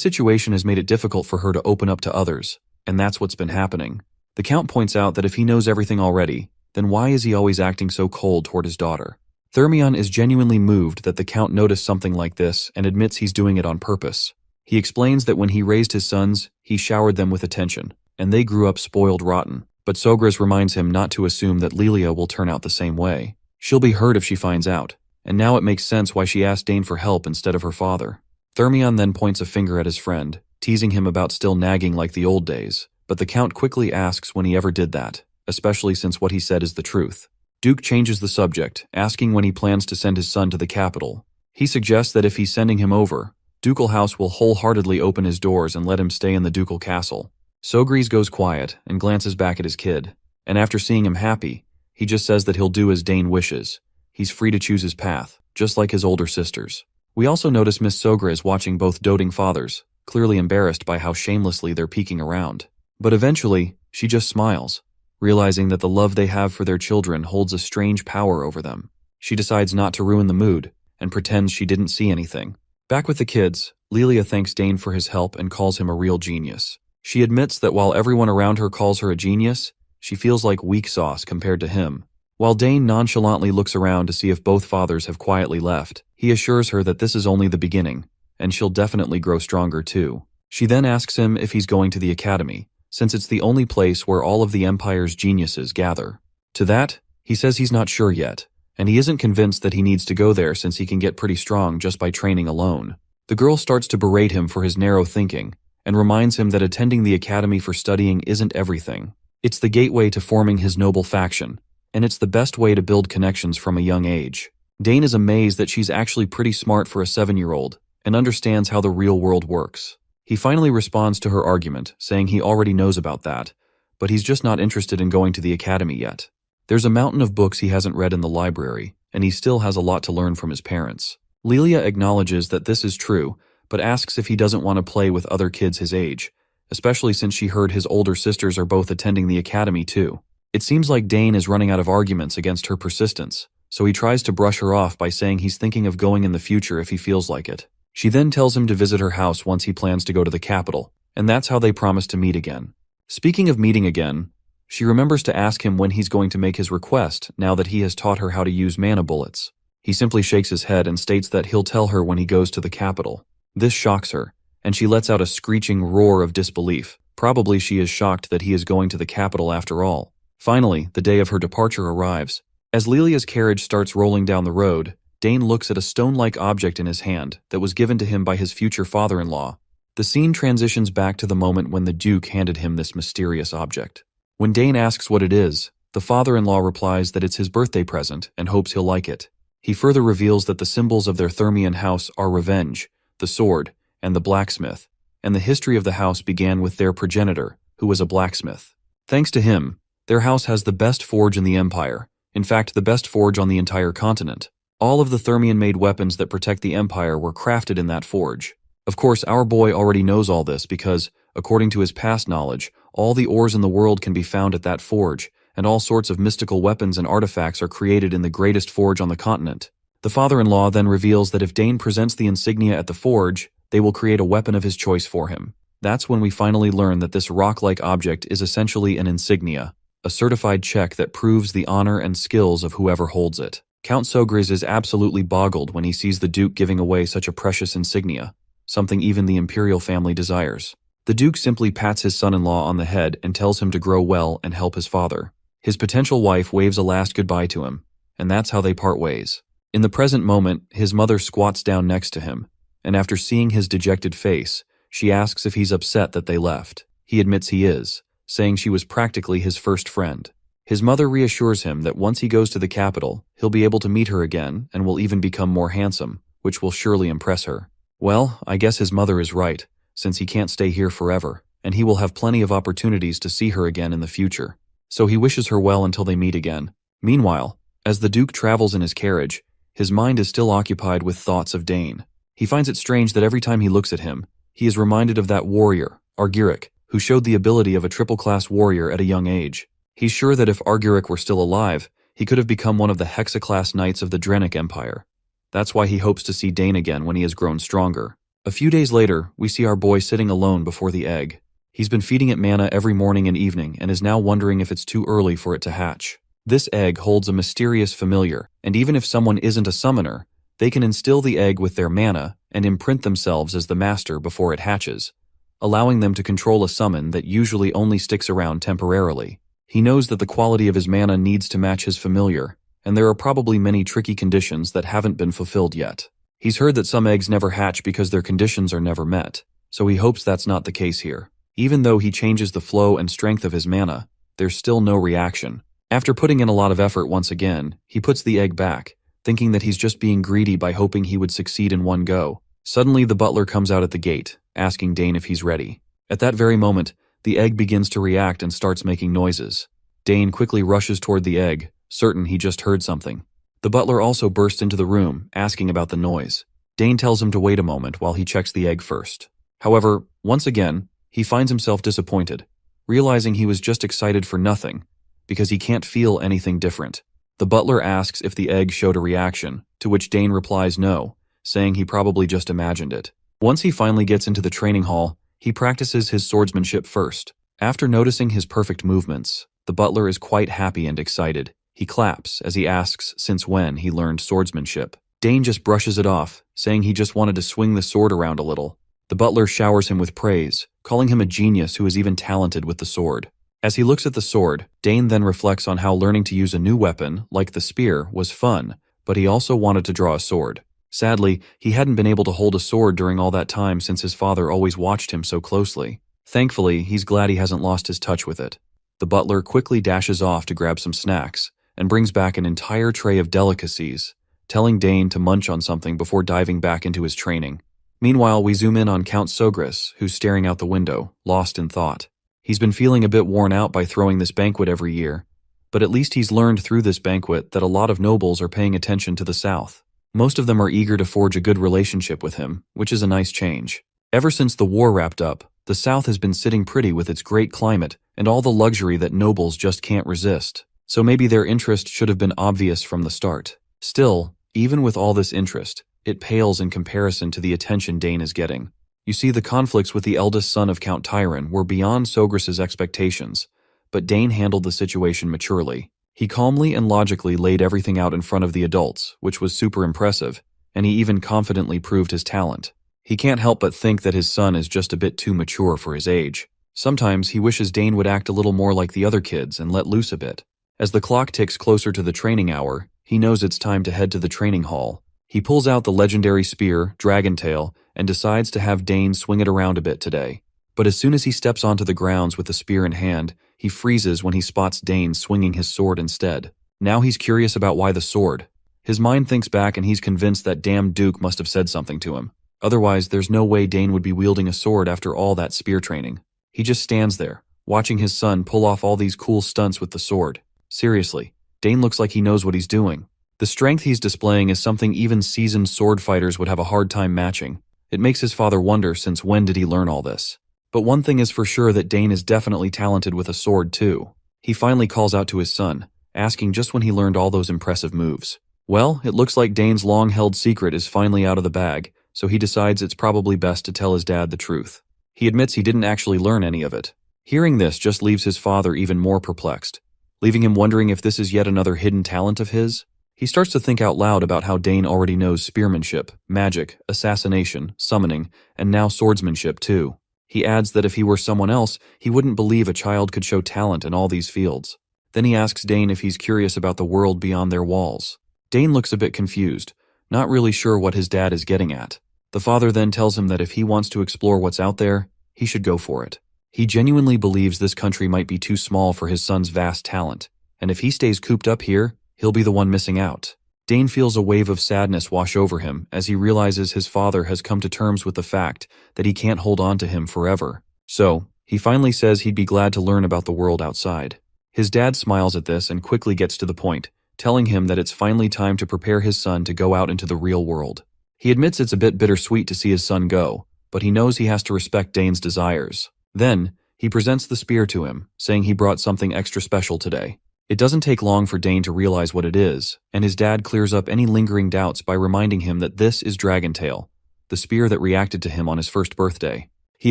situation has made it difficult for her to open up to others, and that's what's been happening. The Count points out that if he knows everything already, then why is he always acting so cold toward his daughter? Thermion is genuinely moved that the Count noticed something like this and admits he's doing it on purpose. He explains that when he raised his sons, he showered them with attention, and they grew up spoiled rotten. But Sogris reminds him not to assume that Lelia will turn out the same way. She'll be hurt if she finds out, and now it makes sense why she asked Dane for help instead of her father. Thermion then points a finger at his friend, teasing him about still nagging like the old days, but the Count quickly asks when he ever did that, especially since what he said is the truth. Duke changes the subject, asking when he plans to send his son to the capital. He suggests that if he's sending him over, Ducal House will wholeheartedly open his doors and let him stay in the ducal castle. Sogris goes quiet and glances back at his kid, and after seeing him happy, he just says that he'll do as Dane wishes. He's free to choose his path, just like his older sisters. We also notice Miss Sogris watching both doting fathers, clearly embarrassed by how shamelessly they're peeking around. But eventually, she just smiles, realizing that the love they have for their children holds a strange power over them. She decides not to ruin the mood, and pretends she didn't see anything. Back with the kids, Lelia thanks Dane for his help and calls him a real genius. She admits that while everyone around her calls her a genius, she feels like weak sauce compared to him. While Dane nonchalantly looks around to see if both fathers have quietly left, he assures her that this is only the beginning, and she'll definitely grow stronger too. She then asks him if he's going to the academy, since it's the only place where all of the Empire's geniuses gather. To that, he says he's not sure yet, and he isn't convinced that he needs to go there since he can get pretty strong just by training alone. The girl starts to berate him for his narrow thinking, and reminds him that attending the academy for studying isn't everything. It's the gateway to forming his noble faction, and it's the best way to build connections from a young age. Dane is amazed that she's actually pretty smart for a 7-year-old, and understands how the real world works. He finally responds to her argument, saying he already knows about that, but he's just not interested in going to the academy yet. There's a mountain of books he hasn't read in the library, and he still has a lot to learn from his parents. Lelia acknowledges that this is true, but asks if he doesn't want to play with other kids his age, especially since she heard his older sisters are both attending the academy too. It seems like Dane is running out of arguments against her persistence, so he tries to brush her off by saying he's thinking of going in the future if he feels like it. She then tells him to visit her house once he plans to go to the capital, and that's how they promise to meet again. Speaking of meeting again, she remembers to ask him when he's going to make his request now that he has taught her how to use mana bullets. He simply shakes his head and states that he'll tell her when he goes to the capital. This shocks her, and she lets out a screeching roar of disbelief. Probably she is shocked that he is going to the capital after all. Finally, the day of her departure arrives. As Lelia's carriage starts rolling down the road, Dane looks at a stone-like object in his hand that was given to him by his future father-in-law. The scene transitions back to the moment when the Duke handed him this mysterious object. When Dane asks what it is, the father-in-law replies that it's his birthday present and hopes he'll like it. He further reveals that the symbols of their Thermian house are revenge, the sword, and the blacksmith, and the history of the house began with their progenitor, who was a blacksmith. Thanks to him, their house has the best forge in the Empire, in fact the best forge on the entire continent. All of the Thermian-made weapons that protect the Empire were crafted in that forge. Of course, our boy already knows all this because, according to his past knowledge, all the ores in the world can be found at that forge, and all sorts of mystical weapons and artifacts are created in the greatest forge on the continent. The father-in-law then reveals that if Dane presents the insignia at the forge, they will create a weapon of his choice for him. That's when we finally learn that this rock-like object is essentially an insignia, a certified check that proves the honor and skills of whoever holds it. Count Sogris is absolutely boggled when he sees the Duke giving away such a precious insignia, something even the imperial family desires. The Duke simply pats his son-in-law on the head and tells him to grow well and help his father. His potential wife waves a last goodbye to him, and that's how they part ways. In the present moment, his mother squats down next to him, and after seeing his dejected face, she asks if he's upset that they left. He admits he is, saying she was practically his first friend. His mother reassures him that once he goes to the capital, he'll be able to meet her again and will even become more handsome, which will surely impress her. Well, I guess his mother is right, since he can't stay here forever, and he will have plenty of opportunities to see her again in the future. So he wishes her well until they meet again. Meanwhile, as the Duke travels in his carriage, his mind is still occupied with thoughts of Dane. He finds it strange that every time he looks at him, he is reminded of that warrior, Argyric, who showed the ability of a triple-class warrior at a young age. He's sure that if Argyric were still alive, he could have become one of the Hexa-class knights of the Drenic Empire. That's why he hopes to see Dane again when he has grown stronger. A few days later, we see our boy sitting alone before the egg. He's been feeding it mana every morning and evening and is now wondering if it's too early for it to hatch. This egg holds a mysterious familiar, and even if someone isn't a summoner, they can instill the egg with their mana and imprint themselves as the master before it hatches, allowing them to control a summon that usually only sticks around temporarily. He knows that the quality of his mana needs to match his familiar, and there are probably many tricky conditions that haven't been fulfilled yet. He's heard that some eggs never hatch because their conditions are never met, so he hopes that's not the case here. Even though he changes the flow and strength of his mana, there's still no reaction. After putting in a lot of effort once again, he puts the egg back, thinking that he's just being greedy by hoping he would succeed in one go. Suddenly the butler comes out at the gate, asking Dane if he's ready. At that very moment, the egg begins to react and starts making noises. Dane quickly rushes toward the egg, certain he just heard something. The butler also bursts into the room, asking about the noise. Dane tells him to wait a moment while he checks the egg first. However, once again, he finds himself disappointed, realizing he was just excited for nothing, because he can't feel anything different. The butler asks if the egg showed a reaction, to which Dane replies no, saying he probably just imagined it. Once he finally gets into the training hall, he practices his swordsmanship first. After noticing his perfect movements, the butler is quite happy and excited. He claps as he asks since when he learned swordsmanship. Dane just brushes it off, saying he just wanted to swing the sword around a little. The butler showers him with praise, calling him a genius who is even talented with the sword. As he looks at the sword, Dane then reflects on how learning to use a new weapon, like the spear, was fun, but he also wanted to draw a sword. Sadly, he hadn't been able to hold a sword during all that time since his father always watched him so closely. Thankfully, he's glad he hasn't lost his touch with it. The butler quickly dashes off to grab some snacks, and brings back an entire tray of delicacies, telling Dane to munch on something before diving back into his training. Meanwhile, we zoom in on Count Sogris, who's staring out the window, lost in thought. He's been feeling a bit worn out by throwing this banquet every year, but at least he's learned through this banquet that a lot of nobles are paying attention to the south. Most of them are eager to forge a good relationship with him, which is a nice change. Ever since the war wrapped up, the South has been sitting pretty with its great climate and all the luxury that nobles just can't resist. So maybe their interest should have been obvious from the start. Still, even with all this interest, it pales in comparison to the attention Dane is getting. You see, the conflicts with the eldest son of Count Tyron were beyond Sogris's expectations, but Dane handled the situation maturely. He calmly and logically laid everything out in front of the adults, which was super impressive, and he even confidently proved his talent. He can't help but think that his son is just a bit too mature for his age. Sometimes he wishes Dane would act a little more like the other kids and let loose a bit. As the clock ticks closer to the training hour, he knows it's time to head to the training hall. He pulls out the legendary spear, Dragontail, and decides to have Dane swing it around a bit today. But as soon as he steps onto the grounds with the spear in hand, he freezes when he spots Dane swinging his sword instead. Now he's curious about why the sword. His mind thinks back and he's convinced that damn Duke must have said something to him. Otherwise, there's no way Dane would be wielding a sword after all that spear training. He just stands there, watching his son pull off all these cool stunts with the sword. Seriously, Dane looks like he knows what he's doing. The strength he's displaying is something even seasoned sword fighters would have a hard time matching. It makes his father wonder since when did he learn all this. But one thing is for sure, that Dane is definitely talented with a sword too. He finally calls out to his son, asking just when he learned all those impressive moves. Well, it looks like Dane's long-held secret is finally out of the bag, so he decides it's probably best to tell his dad the truth. He admits he didn't actually learn any of it. Hearing this just leaves his father even more perplexed, leaving him wondering if this is yet another hidden talent of his. He starts to think out loud about how Dane already knows spearmanship, magic, assassination, summoning, and now swordsmanship too. He adds that if he were someone else, he wouldn't believe a child could show talent in all these fields. Then he asks Dane if he's curious about the world beyond their walls. Dane looks a bit confused, not really sure what his dad is getting at. The father then tells him that if he wants to explore what's out there, he should go for it. He genuinely believes this country might be too small for his son's vast talent, and if he stays cooped up here, he'll be the one missing out. Dane feels a wave of sadness wash over him as he realizes his father has come to terms with the fact that he can't hold on to him forever. So, he finally says he'd be glad to learn about the world outside. His dad smiles at this and quickly gets to the point, telling him that it's finally time to prepare his son to go out into the real world. He admits it's a bit bittersweet to see his son go, but he knows he has to respect Dane's desires. Then, he presents the spear to him, saying he brought something extra special today. It doesn't take long for Dane to realize what it is, and his dad clears up any lingering doubts by reminding him that this is Dragontail, the spear that reacted to him on his first birthday. He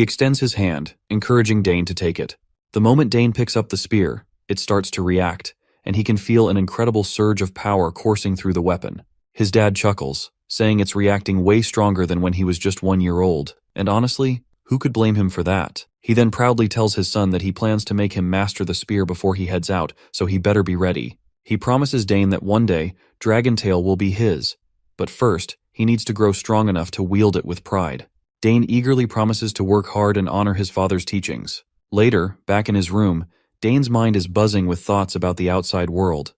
extends his hand, encouraging Dane to take it. The moment Dane picks up the spear, it starts to react, and he can feel an incredible surge of power coursing through the weapon. His dad chuckles, saying it's reacting way stronger than when he was just 1 year old, and honestly, who could blame him for that? He then proudly tells his son that he plans to make him master the spear before he heads out, so he better be ready. He promises Dane that one day, Dragontail will be his, but first, he needs to grow strong enough to wield it with pride. Dane eagerly promises to work hard and honor his father's teachings. Later, back in his room, Dane's mind is buzzing with thoughts about the outside world.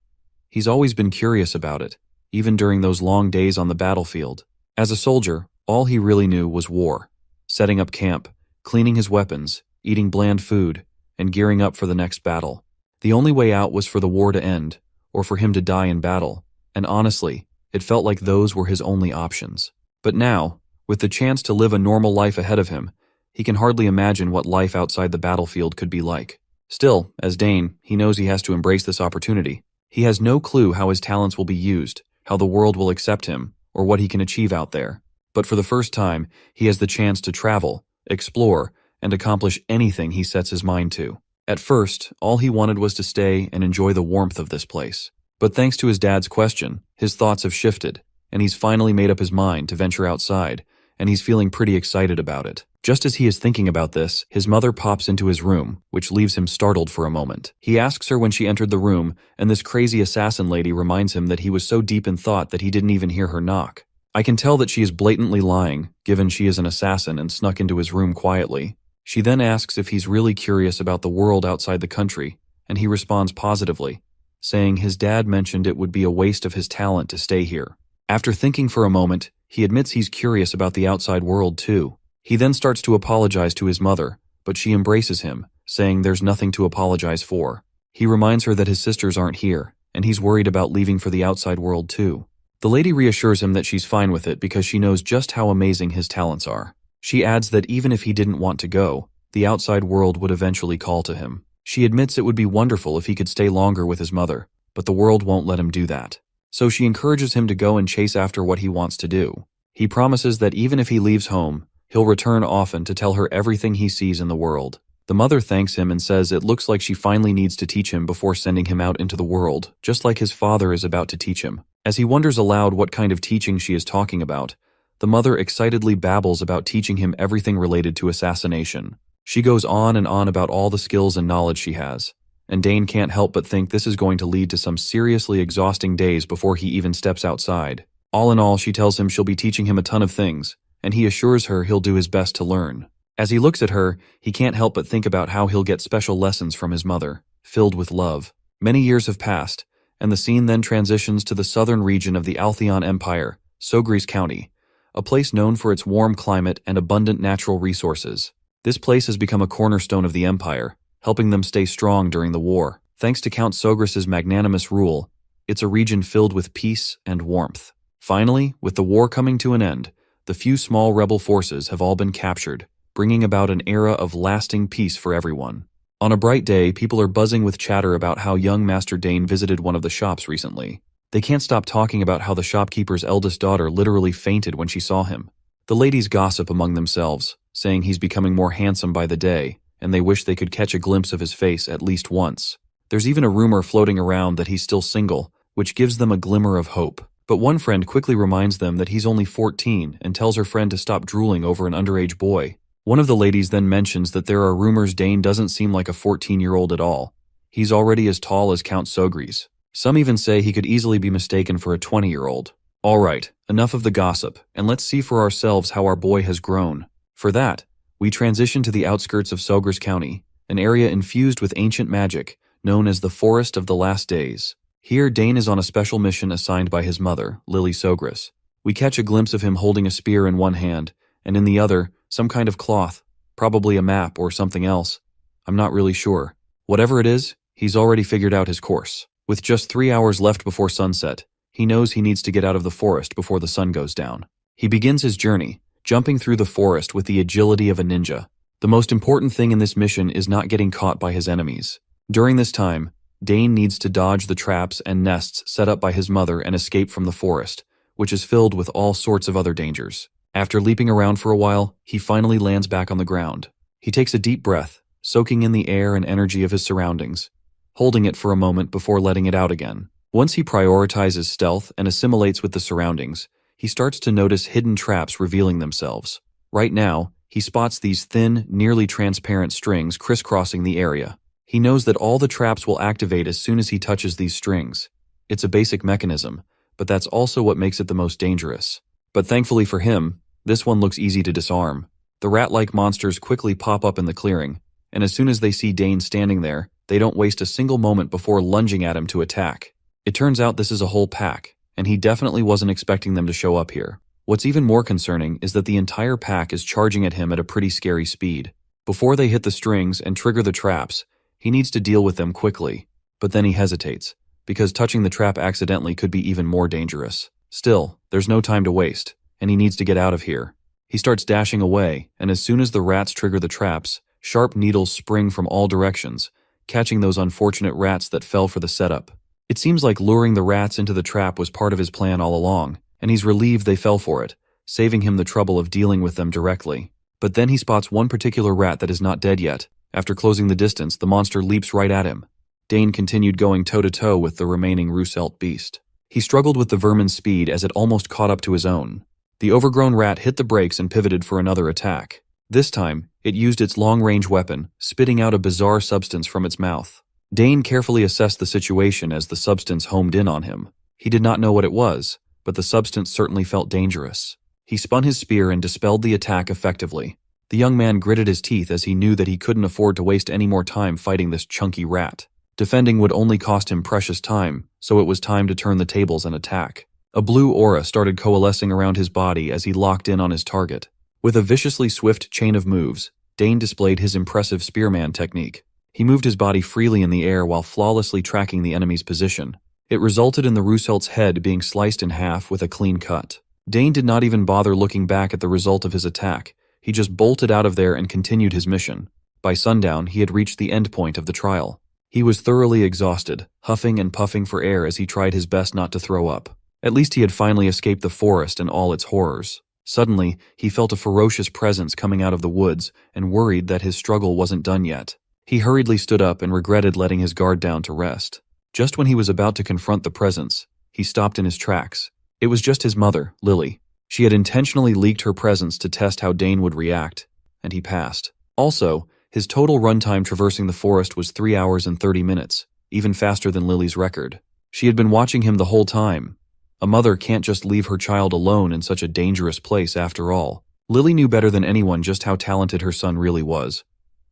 He's always been curious about it, even during those long days on the battlefield. As a soldier, all he really knew was war, setting up camp, cleaning his weapons, eating bland food, and gearing up for the next battle. The only way out was for the war to end, or for him to die in battle, and honestly, it felt like those were his only options. But now, with the chance to live a normal life ahead of him, he can hardly imagine what life outside the battlefield could be like. Still, as Dane, he knows he has to embrace this opportunity. He has no clue how his talents will be used, how the world will accept him, or what he can achieve out there. But for the first time, he has the chance to travel, explore, and accomplish anything he sets his mind to. At first, all he wanted was to stay and enjoy the warmth of this place. But thanks to his dad's question, his thoughts have shifted, and he's finally made up his mind to venture outside, and he's feeling pretty excited about it. Just as he is thinking about this, his mother pops into his room, which leaves him startled for a moment. He asks her when she entered the room, and this crazy assassin lady reminds him that he was so deep in thought that he didn't even hear her knock. I can tell that she is blatantly lying, given she is an assassin and snuck into his room quietly. She then asks if he's really curious about the world outside the country, and he responds positively, saying his dad mentioned it would be a waste of his talent to stay here. After thinking for a moment, he admits he's curious about the outside world too. He then starts to apologize to his mother, but she embraces him, saying there's nothing to apologize for. He reminds her that his sisters aren't here, and he's worried about leaving for the outside world too. The lady reassures him that she's fine with it because she knows just how amazing his talents are. She adds that even if he didn't want to go, the outside world would eventually call to him. She admits it would be wonderful if he could stay longer with his mother, but the world won't let him do that. So she encourages him to go and chase after what he wants to do. He promises that even if he leaves home, he'll return often to tell her everything he sees in the world. The mother thanks him and says it looks like she finally needs to teach him before sending him out into the world, just like his father is about to teach him. As he wonders aloud what kind of teaching she is talking about, the mother excitedly babbles about teaching him everything related to assassination. She goes on and on about all the skills and knowledge she has, and Dane can't help but think this is going to lead to some seriously exhausting days before he even steps outside. All in all, she tells him she'll be teaching him a ton of things, and he assures her he'll do his best to learn. As he looks at her, he can't help but think about how he'll get special lessons from his mother, filled with love. Many years have passed, and the scene then transitions to the southern region of the Altheon Empire, Sogris County, a place known for its warm climate and abundant natural resources. This place has become a cornerstone of the empire, helping them stay strong during the war. Thanks to Count Sogris' magnanimous rule, it's a region filled with peace and warmth. Finally, with the war coming to an end, the few small rebel forces have all been captured, bringing about an era of lasting peace for everyone. On a bright day, people are buzzing with chatter about how young Master Dane visited one of the shops recently. They can't stop talking about how the shopkeeper's eldest daughter literally fainted when she saw him. The ladies gossip among themselves, saying he's becoming more handsome by the day, and they wish they could catch a glimpse of his face at least once. There's even a rumor floating around that he's still single, which gives them a glimmer of hope. But one friend quickly reminds them that he's only 14 and tells her friend to stop drooling over an underage boy. One of the ladies then mentions that there are rumors Dane doesn't seem like a 14-year-old at all. He's already as tall as Count Sogris. Some even say he could easily be mistaken for a 20-year-old. All right, enough of the gossip, and let's see for ourselves how our boy has grown. For that, we transition to the outskirts of Sogris County, an area infused with ancient magic, known as the Forest of the Last Days. Here, Dane is on a special mission assigned by his mother, Lily Sogris. We catch a glimpse of him holding a spear in one hand, and in the other, some kind of cloth, probably a map or something else. I'm not really sure. Whatever it is, he's already figured out his course. With just 3 hours left before sunset, he knows he needs to get out of the forest before the sun goes down. He begins his journey, jumping through the forest with the agility of a ninja. The most important thing in this mission is not getting caught by his enemies. During this time, Dane needs to dodge the traps and nests set up by his mother and escape from the forest, which is filled with all sorts of other dangers. After leaping around for a while, he finally lands back on the ground. He takes a deep breath, soaking in the air and energy of his surroundings, holding it for a moment before letting it out again. Once he prioritizes stealth and assimilates with the surroundings, he starts to notice hidden traps revealing themselves. Right now, he spots these thin, nearly transparent strings crisscrossing the area. He knows that all the traps will activate as soon as he touches these strings. It's a basic mechanism, but that's also what makes it the most dangerous. But thankfully for him, this one looks easy to disarm. The rat-like monsters quickly pop up in the clearing, and as soon as they see Dane standing there, they don't waste a single moment before lunging at him to attack. It turns out this is a whole pack, and he definitely wasn't expecting them to show up here. What's even more concerning is that the entire pack is charging at him at a pretty scary speed. Before they hit the strings and trigger the traps, he needs to deal with them quickly, but then he hesitates, because touching the trap accidentally could be even more dangerous. Still, there's no time to waste, and he needs to get out of here. He starts dashing away, and as soon as the rats trigger the traps, sharp needles spring from all directions, catching those unfortunate rats that fell for the setup. It seems like luring the rats into the trap was part of his plan all along, and he's relieved they fell for it, saving him the trouble of dealing with them directly. But then he spots one particular rat that is not dead yet. After closing the distance, the monster leaps right at him. Dane continued going toe-to-toe with the remaining Roosevelt beast. He struggled with the vermin's speed as it almost caught up to his own. The overgrown rat hit the brakes and pivoted for another attack. This time, it used its long-range weapon, spitting out a bizarre substance from its mouth. Dane carefully assessed the situation as the substance homed in on him. He did not know what it was, but the substance certainly felt dangerous. He spun his spear and dispelled the attack effectively. The young man gritted his teeth as he knew that he couldn't afford to waste any more time fighting this chunky rat. Defending would only cost him precious time, so it was time to turn the tables and attack. A blue aura started coalescing around his body as he locked in on his target. With a viciously swift chain of moves, Dane displayed his impressive Spearman technique. He moved his body freely in the air while flawlessly tracking the enemy's position. It resulted in the Russelt's head being sliced in half with a clean cut. Dane did not even bother looking back at the result of his attack. He just bolted out of there and continued his mission. By sundown, he had reached the end point of the trial. He was thoroughly exhausted, huffing and puffing for air as he tried his best not to throw up. At least he had finally escaped the forest and all its horrors. Suddenly, he felt a ferocious presence coming out of the woods and worried that his struggle wasn't done yet. He hurriedly stood up and regretted letting his guard down to rest. Just when he was about to confront the presence, he stopped in his tracks. It was just his mother, Lily. She had intentionally leaked her presence to test how Dane would react, and he passed. Also, his total runtime traversing the forest was 3 hours and 30 minutes, even faster than Lily's record. She had been watching him the whole time. A mother can't just leave her child alone in such a dangerous place after all. Lily knew better than anyone just how talented her son really was.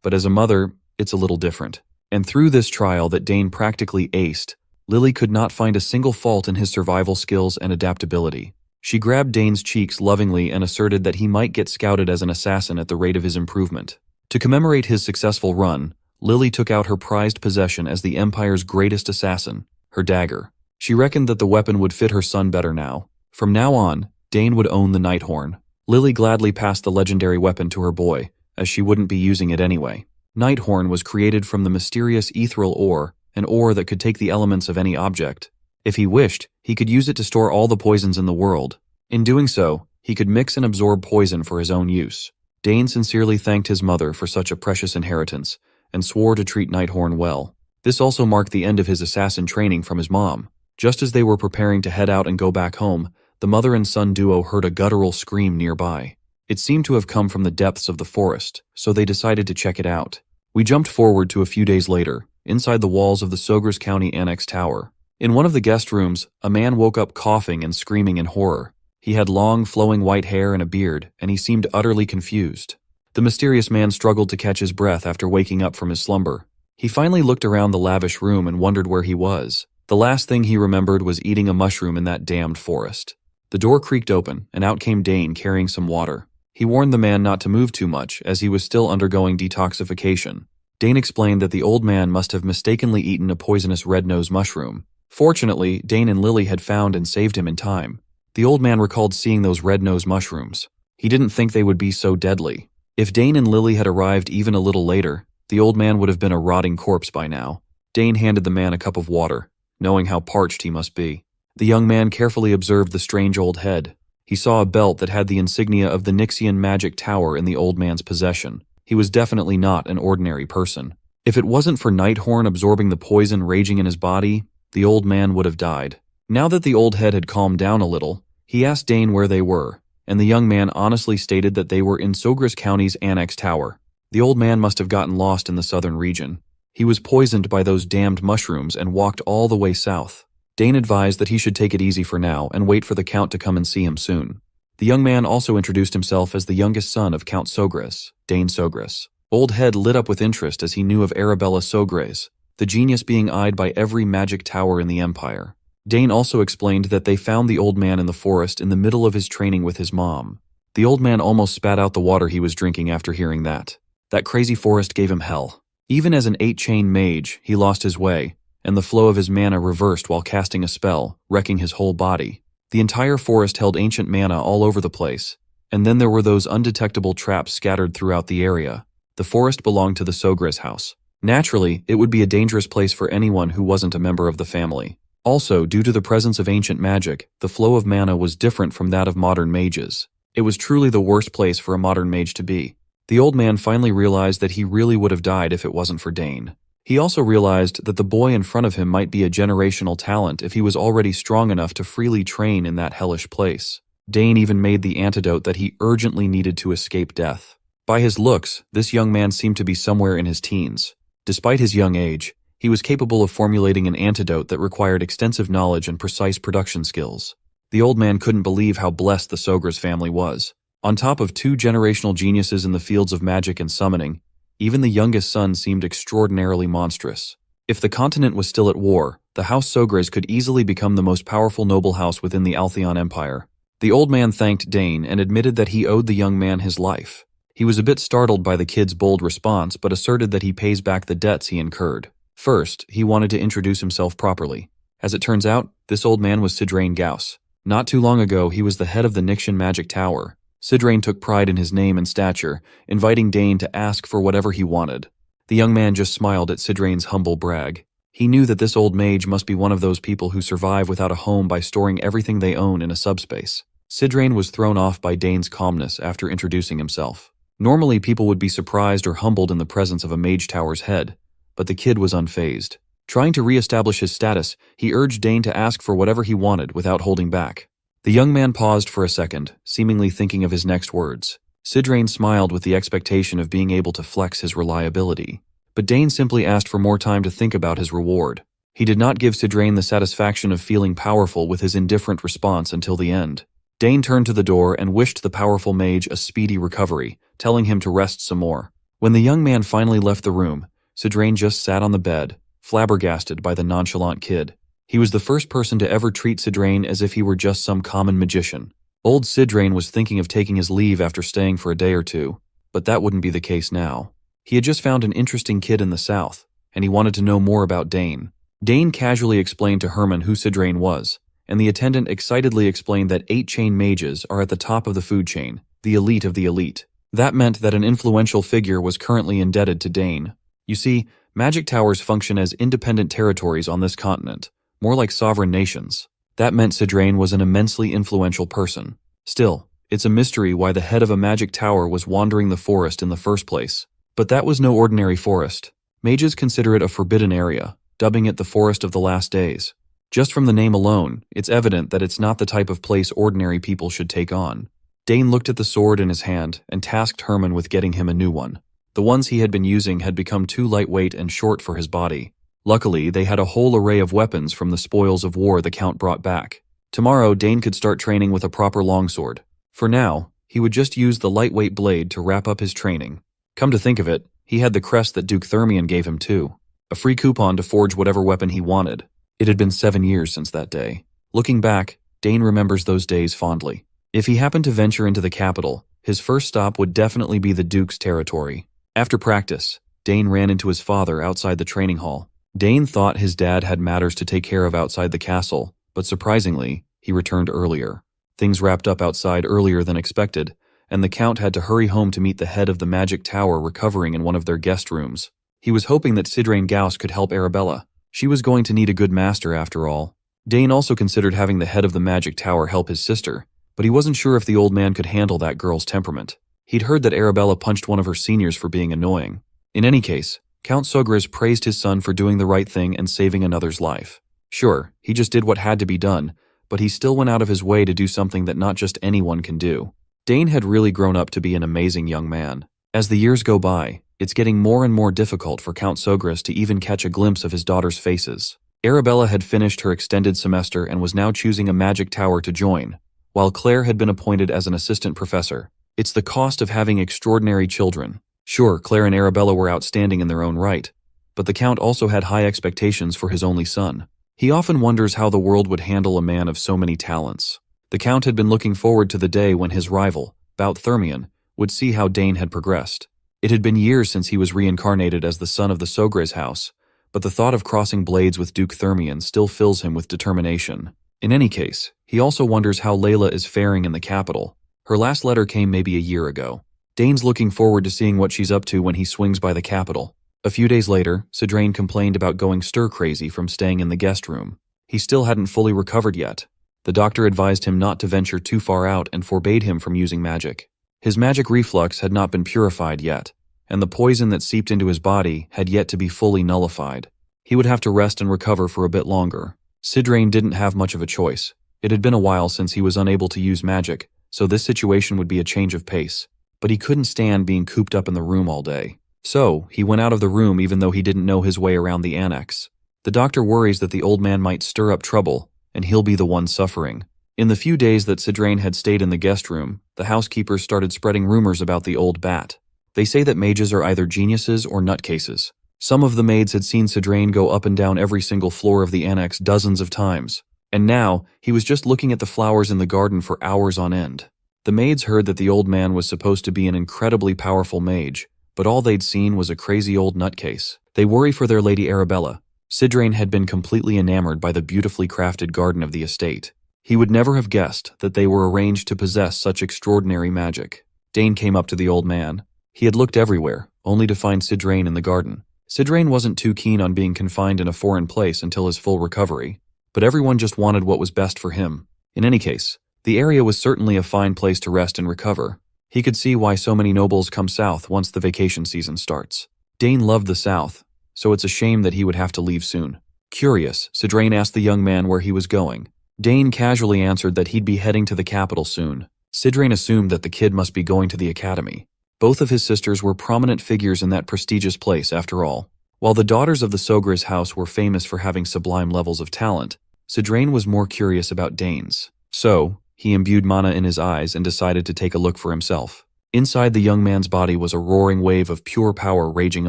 But as a mother, it's a little different. And through this trial that Dane practically aced, Lily could not find a single fault in his survival skills and adaptability. She grabbed Dane's cheeks lovingly and asserted that he might get scouted as an assassin at the rate of his improvement. To commemorate his successful run, Lily took out her prized possession as the Empire's greatest assassin, her dagger. She reckoned that the weapon would fit her son better now. From now on, Dane would own the Nighthorn. Lily gladly passed the legendary weapon to her boy, as she wouldn't be using it anyway. Nighthorn was created from the mysterious ethereal ore, an ore that could take the elements of any object. If he wished, he could use it to store all the poisons in the world. In doing so, he could mix and absorb poison for his own use. Dane sincerely thanked his mother for such a precious inheritance, and swore to treat Nighthorn well. This also marked the end of his assassin training from his mom. Just as they were preparing to head out and go back home, the mother and son duo heard a guttural scream nearby. It seemed to have come from the depths of the forest, so they decided to check it out. We jumped forward to a few days later, inside the walls of the Sogres County Annex Tower. In one of the guest rooms, a man woke up coughing and screaming in horror. He had long, flowing white hair and a beard, and he seemed utterly confused. The mysterious man struggled to catch his breath after waking up from his slumber. He finally looked around the lavish room and wondered where he was. The last thing he remembered was eating a mushroom in that damned forest. The door creaked open, and out came Dane carrying some water. He warned the man not to move too much, as he was still undergoing detoxification. Dane explained that the old man must have mistakenly eaten a poisonous red-nosed mushroom. Fortunately, Dane and Lily had found and saved him in time. The old man recalled seeing those red-nosed mushrooms. He didn't think they would be so deadly. If Dane and Lily had arrived even a little later, the old man would have been a rotting corpse by now. Dane handed the man a cup of water, knowing how parched he must be. The young man carefully observed the strange old head. He saw a belt that had the insignia of the Nixian magic tower in the old man's possession. He was definitely not an ordinary person. If it wasn't for Nighthorn absorbing the poison raging in his body, the old man would have died. Now that the old head had calmed down a little, he asked Dane where they were, and the young man honestly stated that they were in Sogres County's Annex Tower. The old man must have gotten lost in the southern region. He was poisoned by those damned mushrooms and walked all the way south. Dane advised that he should take it easy for now and wait for the Count to come and see him soon. The young man also introduced himself as the youngest son of Count Sogres, Dane Sogres. Old Head lit up with interest as he knew of Arabella Sogres, the genius being eyed by every magic tower in the Empire. Dane also explained that they found the old man in the forest in the middle of his training with his mom. The old man almost spat out the water he was drinking after hearing that. That crazy forest gave him hell. Even as an 8-chain mage, he lost his way, and the flow of his mana reversed while casting a spell, wrecking his whole body. The entire forest held ancient mana all over the place, and then there were those undetectable traps scattered throughout the area. The forest belonged to the Sogres house. Naturally, it would be a dangerous place for anyone who wasn't a member of the family. Also, due to the presence of ancient magic, the flow of mana was different from that of modern mages. It was truly the worst place for a modern mage to be. The old man finally realized that he really would have died if it wasn't for Dane. He also realized that the boy in front of him might be a generational talent if he was already strong enough to freely train in that hellish place. Dane even made the antidote that he urgently needed to escape death. By his looks, this young man seemed to be somewhere in his teens. Despite his young age, he was capable of formulating an antidote that required extensive knowledge and precise production skills. The old man couldn't believe how blessed the Sogres family was. On top of 2 generational geniuses in the fields of magic and summoning, even the youngest son seemed extraordinarily monstrous. If the continent was still at war, the House Sogres could easily become the most powerful noble house within the Altheon Empire. The old man thanked Dane and admitted that he owed the young man his life. He was a bit startled by the kid's bold response, but asserted that he pays back the debts he incurred. First, he wanted to introduce himself properly. As it turns out, this old man was Sidrain Gauss. Not too long ago, he was the head of the Nixian Magic Tower. Sidrain took pride in his name and stature, inviting Dane to ask for whatever he wanted. The young man just smiled at Sidrain's humble brag. He knew that this old mage must be one of those people who survive without a home by storing everything they own in a subspace. Sidrain was thrown off by Dane's calmness after introducing himself. Normally, people would be surprised or humbled in the presence of a mage tower's head, but the kid was unfazed. Trying to re-establish his status, he urged Dane to ask for whatever he wanted without holding back. The young man paused for a second, seemingly thinking of his next words. Sidrain smiled with the expectation of being able to flex his reliability. But Dane simply asked for more time to think about his reward. He did not give Sidrain the satisfaction of feeling powerful with his indifferent response until the end. Dane turned to the door and wished the powerful mage a speedy recovery, telling him to rest some more. When the young man finally left the room, Sidrain just sat on the bed, flabbergasted by the nonchalant kid. He was the first person to ever treat Sidrain as if he were just some common magician. Old Sidrain was thinking of taking his leave after staying for a day or two, but that wouldn't be the case now. He had just found an interesting kid in the south, and he wanted to know more about Dane. Dane casually explained to Herman who Sidrain was, and the attendant excitedly explained that 8-chain mages are at the top of the food chain, the elite of the elite. That meant that an influential figure was currently indebted to Dane. You see, magic towers function as independent territories on this continent, more like sovereign nations. That meant Sidrain was an immensely influential person. Still, it's a mystery why the head of a magic tower was wandering the forest in the first place. But that was no ordinary forest. Mages consider it a forbidden area, dubbing it the Forest of the Last Days. Just from the name alone, it's evident that it's not the type of place ordinary people should take on. Dane looked at the sword in his hand and tasked Herman with getting him a new one. The ones he had been using had become too lightweight and short for his body. Luckily, they had a whole array of weapons from the spoils of war the Count brought back. Tomorrow, Dane could start training with a proper longsword. For now, he would just use the lightweight blade to wrap up his training. Come to think of it, he had the crest that Duke Thermion gave him too. A free coupon to forge whatever weapon he wanted. It had been 7 years since that day. Looking back, Dane remembers those days fondly. If he happened to venture into the capital, his first stop would definitely be the Duke's territory. After practice, Dane ran into his father outside the training hall. Dane thought his dad had matters to take care of outside the castle, but surprisingly, he returned earlier. Things wrapped up outside earlier than expected, and the Count had to hurry home to meet the head of the magic tower recovering in one of their guest rooms. He was hoping that Sidrain Gauss could help Arabella. She was going to need a good master after all. Dane also considered having the head of the magic tower help his sister, but he wasn't sure if the old man could handle that girl's temperament. He'd heard that Arabella punched one of her seniors for being annoying. In any case, Count Sogres praised his son for doing the right thing and saving another's life. Sure, he just did what had to be done, but he still went out of his way to do something that not just anyone can do. Dane had really grown up to be an amazing young man. As the years go by, it's getting more and more difficult for Count Sogres to even catch a glimpse of his daughter's faces. Arabella had finished her extended semester and was now choosing a magic tower to join, while Claire had been appointed as an assistant professor. It's the cost of having extraordinary children. Sure, Claire and Arabella were outstanding in their own right, but the Count also had high expectations for his only son. He often wonders how the world would handle a man of so many talents. The Count had been looking forward to the day when his rival, Bout Thermion, would see how Dane had progressed. It had been years since he was reincarnated as the son of the Sogres house, but the thought of crossing blades with Duke Thermion still fills him with determination. In any case, he also wonders how Layla is faring in the capital. Her last letter came maybe a year ago. Dane's looking forward to seeing what she's up to when he swings by the capital. A few days later, Sidrain complained about going stir-crazy from staying in the guest room. He still hadn't fully recovered yet. The doctor advised him not to venture too far out and forbade him from using magic. His magic reflux had not been purified yet, and the poison that seeped into his body had yet to be fully nullified. He would have to rest and recover for a bit longer. Sidrain didn't have much of a choice. It had been a while since he was unable to use magic, so this situation would be a change of pace. But he couldn't stand being cooped up in the room all day. So, he went out of the room even though he didn't know his way around the annex. The doctor worries that the old man might stir up trouble, and he'll be the one suffering. In the few days that Sidrain had stayed in the guest room, the housekeepers started spreading rumors about the old bat. They say that mages are either geniuses or nutcases. Some of the maids had seen Sidrain go up and down every single floor of the annex dozens of times, and now he was just looking at the flowers in the garden for hours on end. The maids heard that the old man was supposed to be an incredibly powerful mage, but all they'd seen was a crazy old nutcase. They worry for their Lady Arabella, Sidrain had been completely enamored by the beautifully crafted garden of the estate. He would never have guessed that they were arranged to possess such extraordinary magic. Dane came up to the old man. He had looked everywhere, only to find Sidrain in the garden. Sidrain wasn't too keen on being confined in a foreign place until his full recovery, but everyone just wanted what was best for him. In any case, the area was certainly a fine place to rest and recover. He could see why so many nobles come south once the vacation season starts. Dane loved the south, so it's a shame that he would have to leave soon. Curious, Sidrain asked the young man where he was going. Dane casually answered that he'd be heading to the capital soon. Sidrain assumed that the kid must be going to the academy. Both of his sisters were prominent figures in that prestigious place, after all. While the daughters of the Sogre's house were famous for having sublime levels of talent, Sidrain was more curious about Dane's. So, he imbued mana in his eyes and decided to take a look for himself. Inside the young man's body was a roaring wave of pure power raging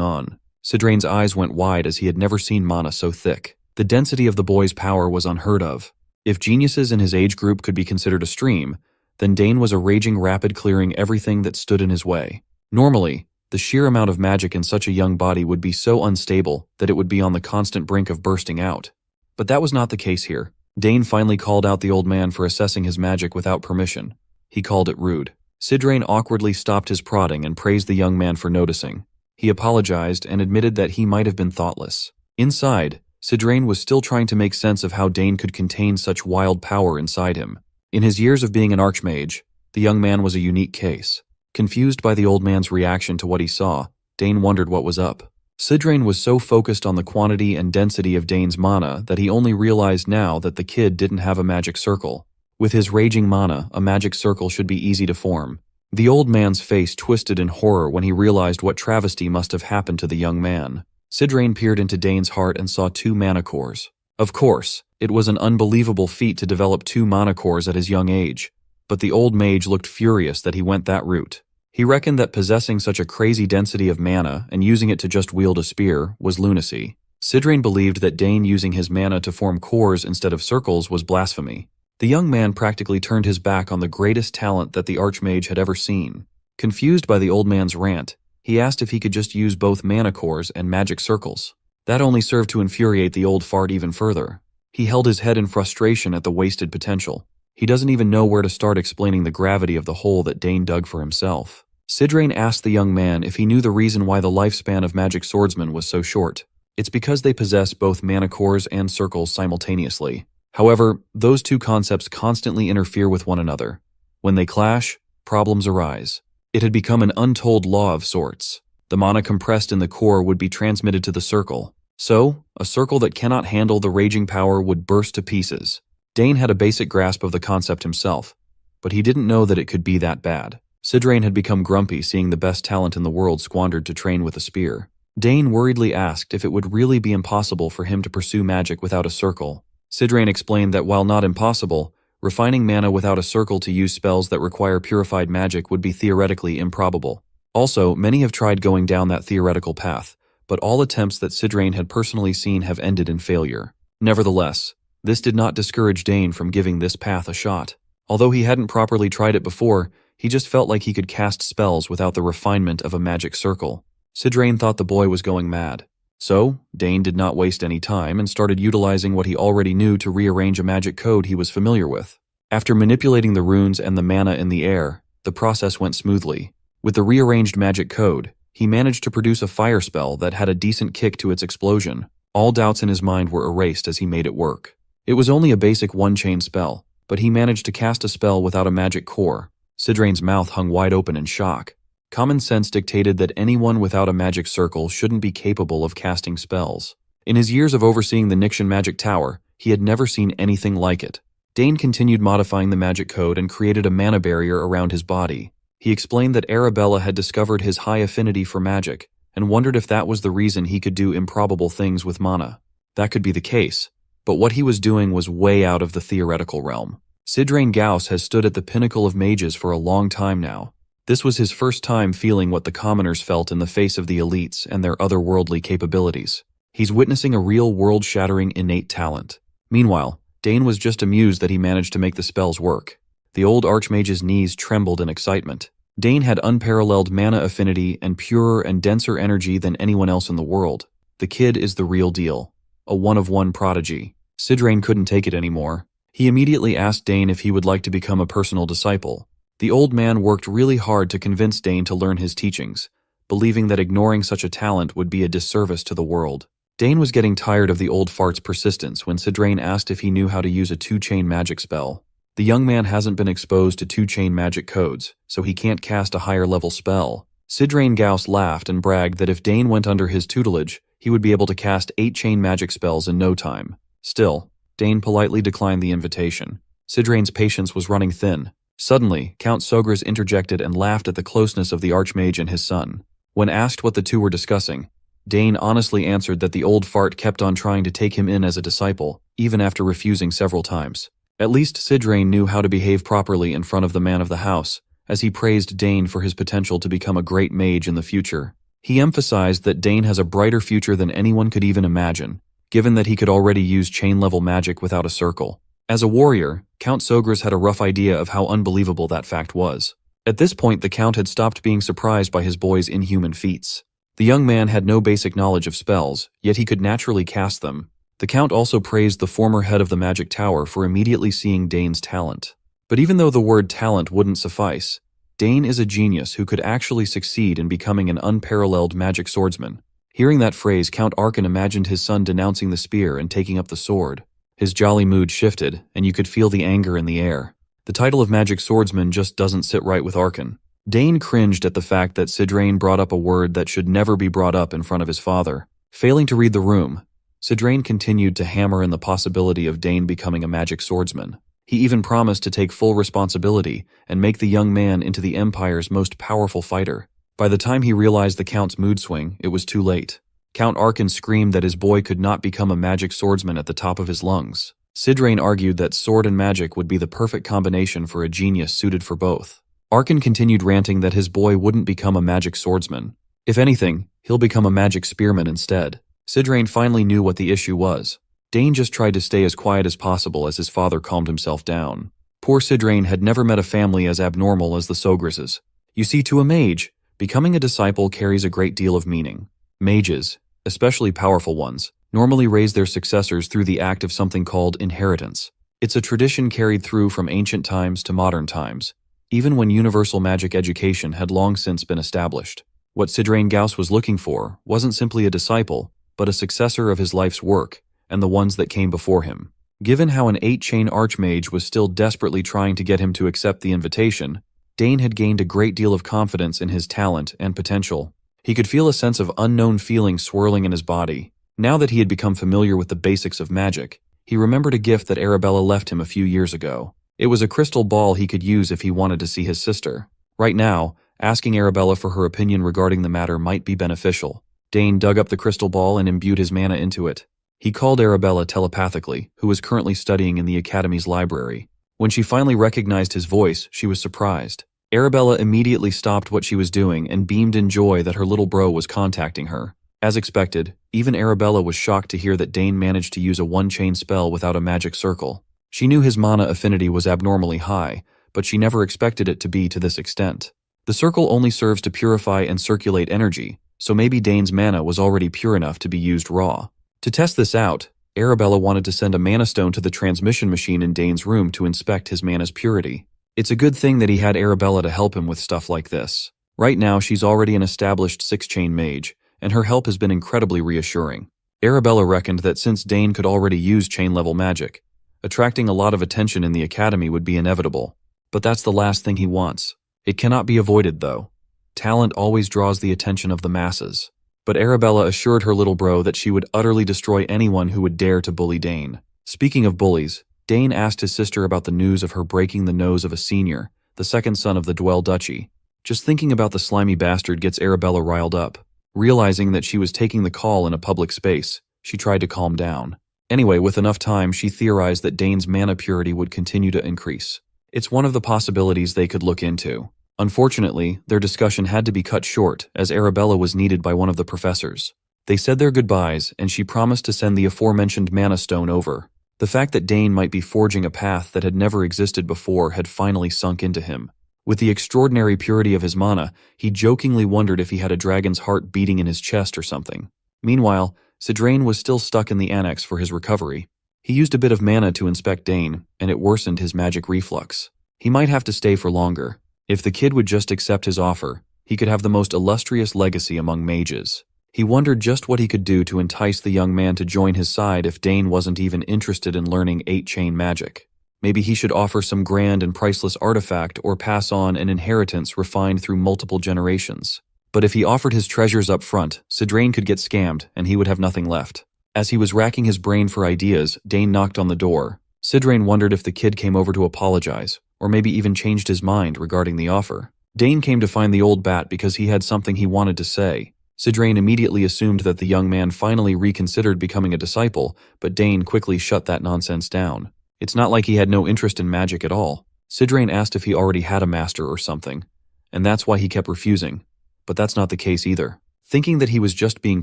on. Sidrain's eyes went wide as he had never seen mana so thick. The density of the boy's power was unheard of. If geniuses in his age group could be considered a stream, then Dane was a raging rapid clearing everything that stood in his way. Normally, the sheer amount of magic in such a young body would be so unstable that it would be on the constant brink of bursting out. But that was not the case here. Dane finally called out the old man for assessing his magic without permission. He called it rude. Sidrain awkwardly stopped his prodding and praised the young man for noticing. He apologized and admitted that he might have been thoughtless. Inside, Sidrain was still trying to make sense of how Dane could contain such wild power inside him. In his years of being an archmage, the young man was a unique case. Confused by the old man's reaction to what he saw, Dane wondered what was up. Sidrain was so focused on the quantity and density of Dane's mana that he only realized now that the kid didn't have a magic circle. With his raging mana, a magic circle should be easy to form. The old man's face twisted in horror when he realized what travesty must have happened to the young man. Sidrain peered into Dane's heart and saw 2 mana cores. Of course, it was an unbelievable feat to develop 2 mana cores at his young age, but the old mage looked furious that he went that route. He reckoned that possessing such a crazy density of mana and using it to just wield a spear was lunacy. Sidrain believed that Dane using his mana to form cores instead of circles was blasphemy. The young man practically turned his back on the greatest talent that the archmage had ever seen. Confused by the old man's rant, he asked if he could just use both mana cores and magic circles. That only served to infuriate the old fart even further. He held his head in frustration at the wasted potential. He doesn't even know where to start explaining the gravity of the hole that Dane dug for himself. Sidrain asked the young man if he knew the reason why the lifespan of magic swordsmen was so short. It's because they possess both mana cores and circles simultaneously. However, those 2 concepts constantly interfere with one another. When they clash, problems arise. It had become an untold law of sorts. The mana compressed in the core would be transmitted to the circle. So, a circle that cannot handle the raging power would burst to pieces. Dane had a basic grasp of the concept himself, but he didn't know that it could be that bad. Sidrain had become grumpy seeing the best talent in the world squandered to train with a spear. Dane worriedly asked if it would really be impossible for him to pursue magic without a circle. Sidrain explained that while not impossible, refining mana without a circle to use spells that require purified magic would be theoretically improbable. Also, many have tried going down that theoretical path, but all attempts that Sidrain had personally seen have ended in failure. Nevertheless, this did not discourage Dane from giving this path a shot. Although he hadn't properly tried it before, he just felt like he could cast spells without the refinement of a magic circle. Sidrain thought the boy was going mad. So, Dane did not waste any time and started utilizing what he already knew to rearrange a magic code he was familiar with. After manipulating the runes and the mana in the air, the process went smoothly. With the rearranged magic code, he managed to produce a fire spell that had a decent kick to its explosion. All doubts in his mind were erased as he made it work. It was only a basic one-chain spell, but he managed to cast a spell without a magic core. Sidrain's mouth hung wide open in shock. Common sense dictated that anyone without a magic circle shouldn't be capable of casting spells. In his years of overseeing the Nixian magic tower, he had never seen anything like it. Dane continued modifying the magic code and created a mana barrier around his body. He explained that Arabella had discovered his high affinity for magic and wondered if that was the reason he could do improbable things with mana. That could be the case, but what he was doing was way out of the theoretical realm. Sidrain Gauss has stood at the pinnacle of mages for a long time now. This was his first time feeling what the commoners felt in the face of the elites and their otherworldly capabilities. He's witnessing a real world-shattering innate talent. Meanwhile, Dane was just amused that he managed to make the spells work. The old archmage's knees trembled in excitement. Dane had unparalleled mana affinity and purer and denser energy than anyone else in the world. The kid is the real deal. a one-of-one prodigy. Sidrain couldn't take it anymore. He immediately asked Dane if he would like to become a personal disciple. The old man worked really hard to convince Dane to learn his teachings, believing that ignoring such a talent would be a disservice to the world. Dane was getting tired of the old fart's persistence when Sidrain asked if he knew how to use a two-chain magic spell. The young man hasn't been exposed to two-chain magic codes, so he can't cast a higher-level spell. Sidrain Gauss laughed and bragged that if Dane went under his tutelage, he would be able to cast 8-chain magic spells in no time. Still, Dane politely declined the invitation. Sidrain's patience was running thin. Suddenly, Count Sogras interjected and laughed at the closeness of the Archmage and his son. When asked what the two were discussing, Dane honestly answered that the old fart kept on trying to take him in as a disciple, even after refusing several times. At least Sidrain knew how to behave properly in front of the man of the house, as he praised Dane for his potential to become a great mage in the future. He emphasized that Dane has a brighter future than anyone could even imagine, given that he could already use chain-level magic without a circle. As a warrior, Count Sogras had a rough idea of how unbelievable that fact was. At this point, the Count had stopped being surprised by his boy's inhuman feats. The young man had no basic knowledge of spells, yet he could naturally cast them. The Count also praised the former head of the Magic Tower for immediately seeing Dane's talent. But even though the word talent wouldn't suffice, Dane is a genius who could actually succeed in becoming an unparalleled magic swordsman. Hearing that phrase, Count Arkan imagined his son denouncing the spear and taking up the sword. His jolly mood shifted, and you could feel the anger in the air. The title of magic swordsman just doesn't sit right with Arkan. Dane cringed at the fact that Sidrain brought up a word that should never be brought up in front of his father. Failing to read the room, Sidrain continued to hammer in the possibility of Dane becoming a magic swordsman. He even promised to take full responsibility and make the young man into the Empire's most powerful fighter. By the time he realized the Count's mood swing, it was too late. Count Arkan screamed that his boy could not become a magic swordsman at the top of his lungs. Sidrain argued that sword and magic would be the perfect combination for a genius suited for both. Arkan continued ranting that his boy wouldn't become a magic swordsman. If anything, he'll become a magic spearman instead. Sidrain finally knew what the issue was. Dane just tried to stay as quiet as possible as his father calmed himself down. Poor Sidrain had never met a family as abnormal as the Sograses. You see, to a mage, becoming a disciple carries a great deal of meaning. Mages, especially powerful ones, normally raise their successors through the act of something called inheritance. It's a tradition carried through from ancient times to modern times, even when universal magic education had long since been established. What Sidrain Gauss was looking for wasn't simply a disciple, but a successor of his life's work and the ones that came before him. Given how an 8-chain archmage was still desperately trying to get him to accept the invitation, Dane had gained a great deal of confidence in his talent and potential. He could feel a sense of unknown feeling swirling in his body. Now that he had become familiar with the basics of magic, he remembered a gift that Arabella left him a few years ago. It was a crystal ball he could use if he wanted to see his sister. Right now, asking Arabella for her opinion regarding the matter might be beneficial. Dane dug up the crystal ball and imbued his mana into it. He called Arabella telepathically, who was currently studying in the Academy's library. When she finally recognized his voice, she was surprised. Arabella immediately stopped what she was doing and beamed in joy that her little bro was contacting her. As expected, even Arabella was shocked to hear that Dane managed to use a one-chain spell without a magic circle. She knew his mana affinity was abnormally high, but she never expected it to be to this extent. The circle only serves to purify and circulate energy, so maybe Dane's mana was already pure enough to be used raw. To test this out, Arabella wanted to send a mana stone to the transmission machine in Dane's room to inspect his mana's purity. It's a good thing that he had Arabella to help him with stuff like this. Right now, she's already an established 6-chain mage, and her help has been incredibly reassuring. Arabella reckoned that since Dane could already use chain-level magic, attracting a lot of attention in the Academy would be inevitable. But that's the last thing he wants. It cannot be avoided, though. Talent always draws the attention of the masses. But Arabella assured her little bro that she would utterly destroy anyone who would dare to bully Dane. Speaking of bullies, Dane asked his sister about the news of her breaking the nose of a senior, the second son of the Dwell Duchy. Just thinking about the slimy bastard gets Arabella riled up. Realizing that she was taking the call in a public space, she tried to calm down. Anyway, with enough time, she theorized that Dane's mana purity would continue to increase. It's one of the possibilities they could look into. Unfortunately, their discussion had to be cut short, as Arabella was needed by one of the professors. They said their goodbyes, and she promised to send the aforementioned mana stone over. The fact that Dane might be forging a path that had never existed before had finally sunk into him. With the extraordinary purity of his mana, he jokingly wondered if he had a dragon's heart beating in his chest or something. Meanwhile, Sidrain was still stuck in the annex for his recovery. He used a bit of mana to inspect Dane, and it worsened his magic reflux. He might have to stay for longer. If the kid would just accept his offer, he could have the most illustrious legacy among mages. He wondered just what he could do to entice the young man to join his side if Dane wasn't even interested in learning 8-chain magic. Maybe he should offer some grand and priceless artifact or pass on an inheritance refined through multiple generations. But if he offered his treasures up front, Sidrain could get scammed and he would have nothing left. As he was racking his brain for ideas, Dane knocked on the door. Sidrain wondered if the kid came over to apologize, or maybe even changed his mind regarding the offer. Dane came to find the old bat because he had something he wanted to say. Sidrain immediately assumed that the young man finally reconsidered becoming a disciple, but Dane quickly shut that nonsense down. It's not like he had no interest in magic at all. Sidrain asked if he already had a master or something, and that's why he kept refusing. But that's not the case either. Thinking that he was just being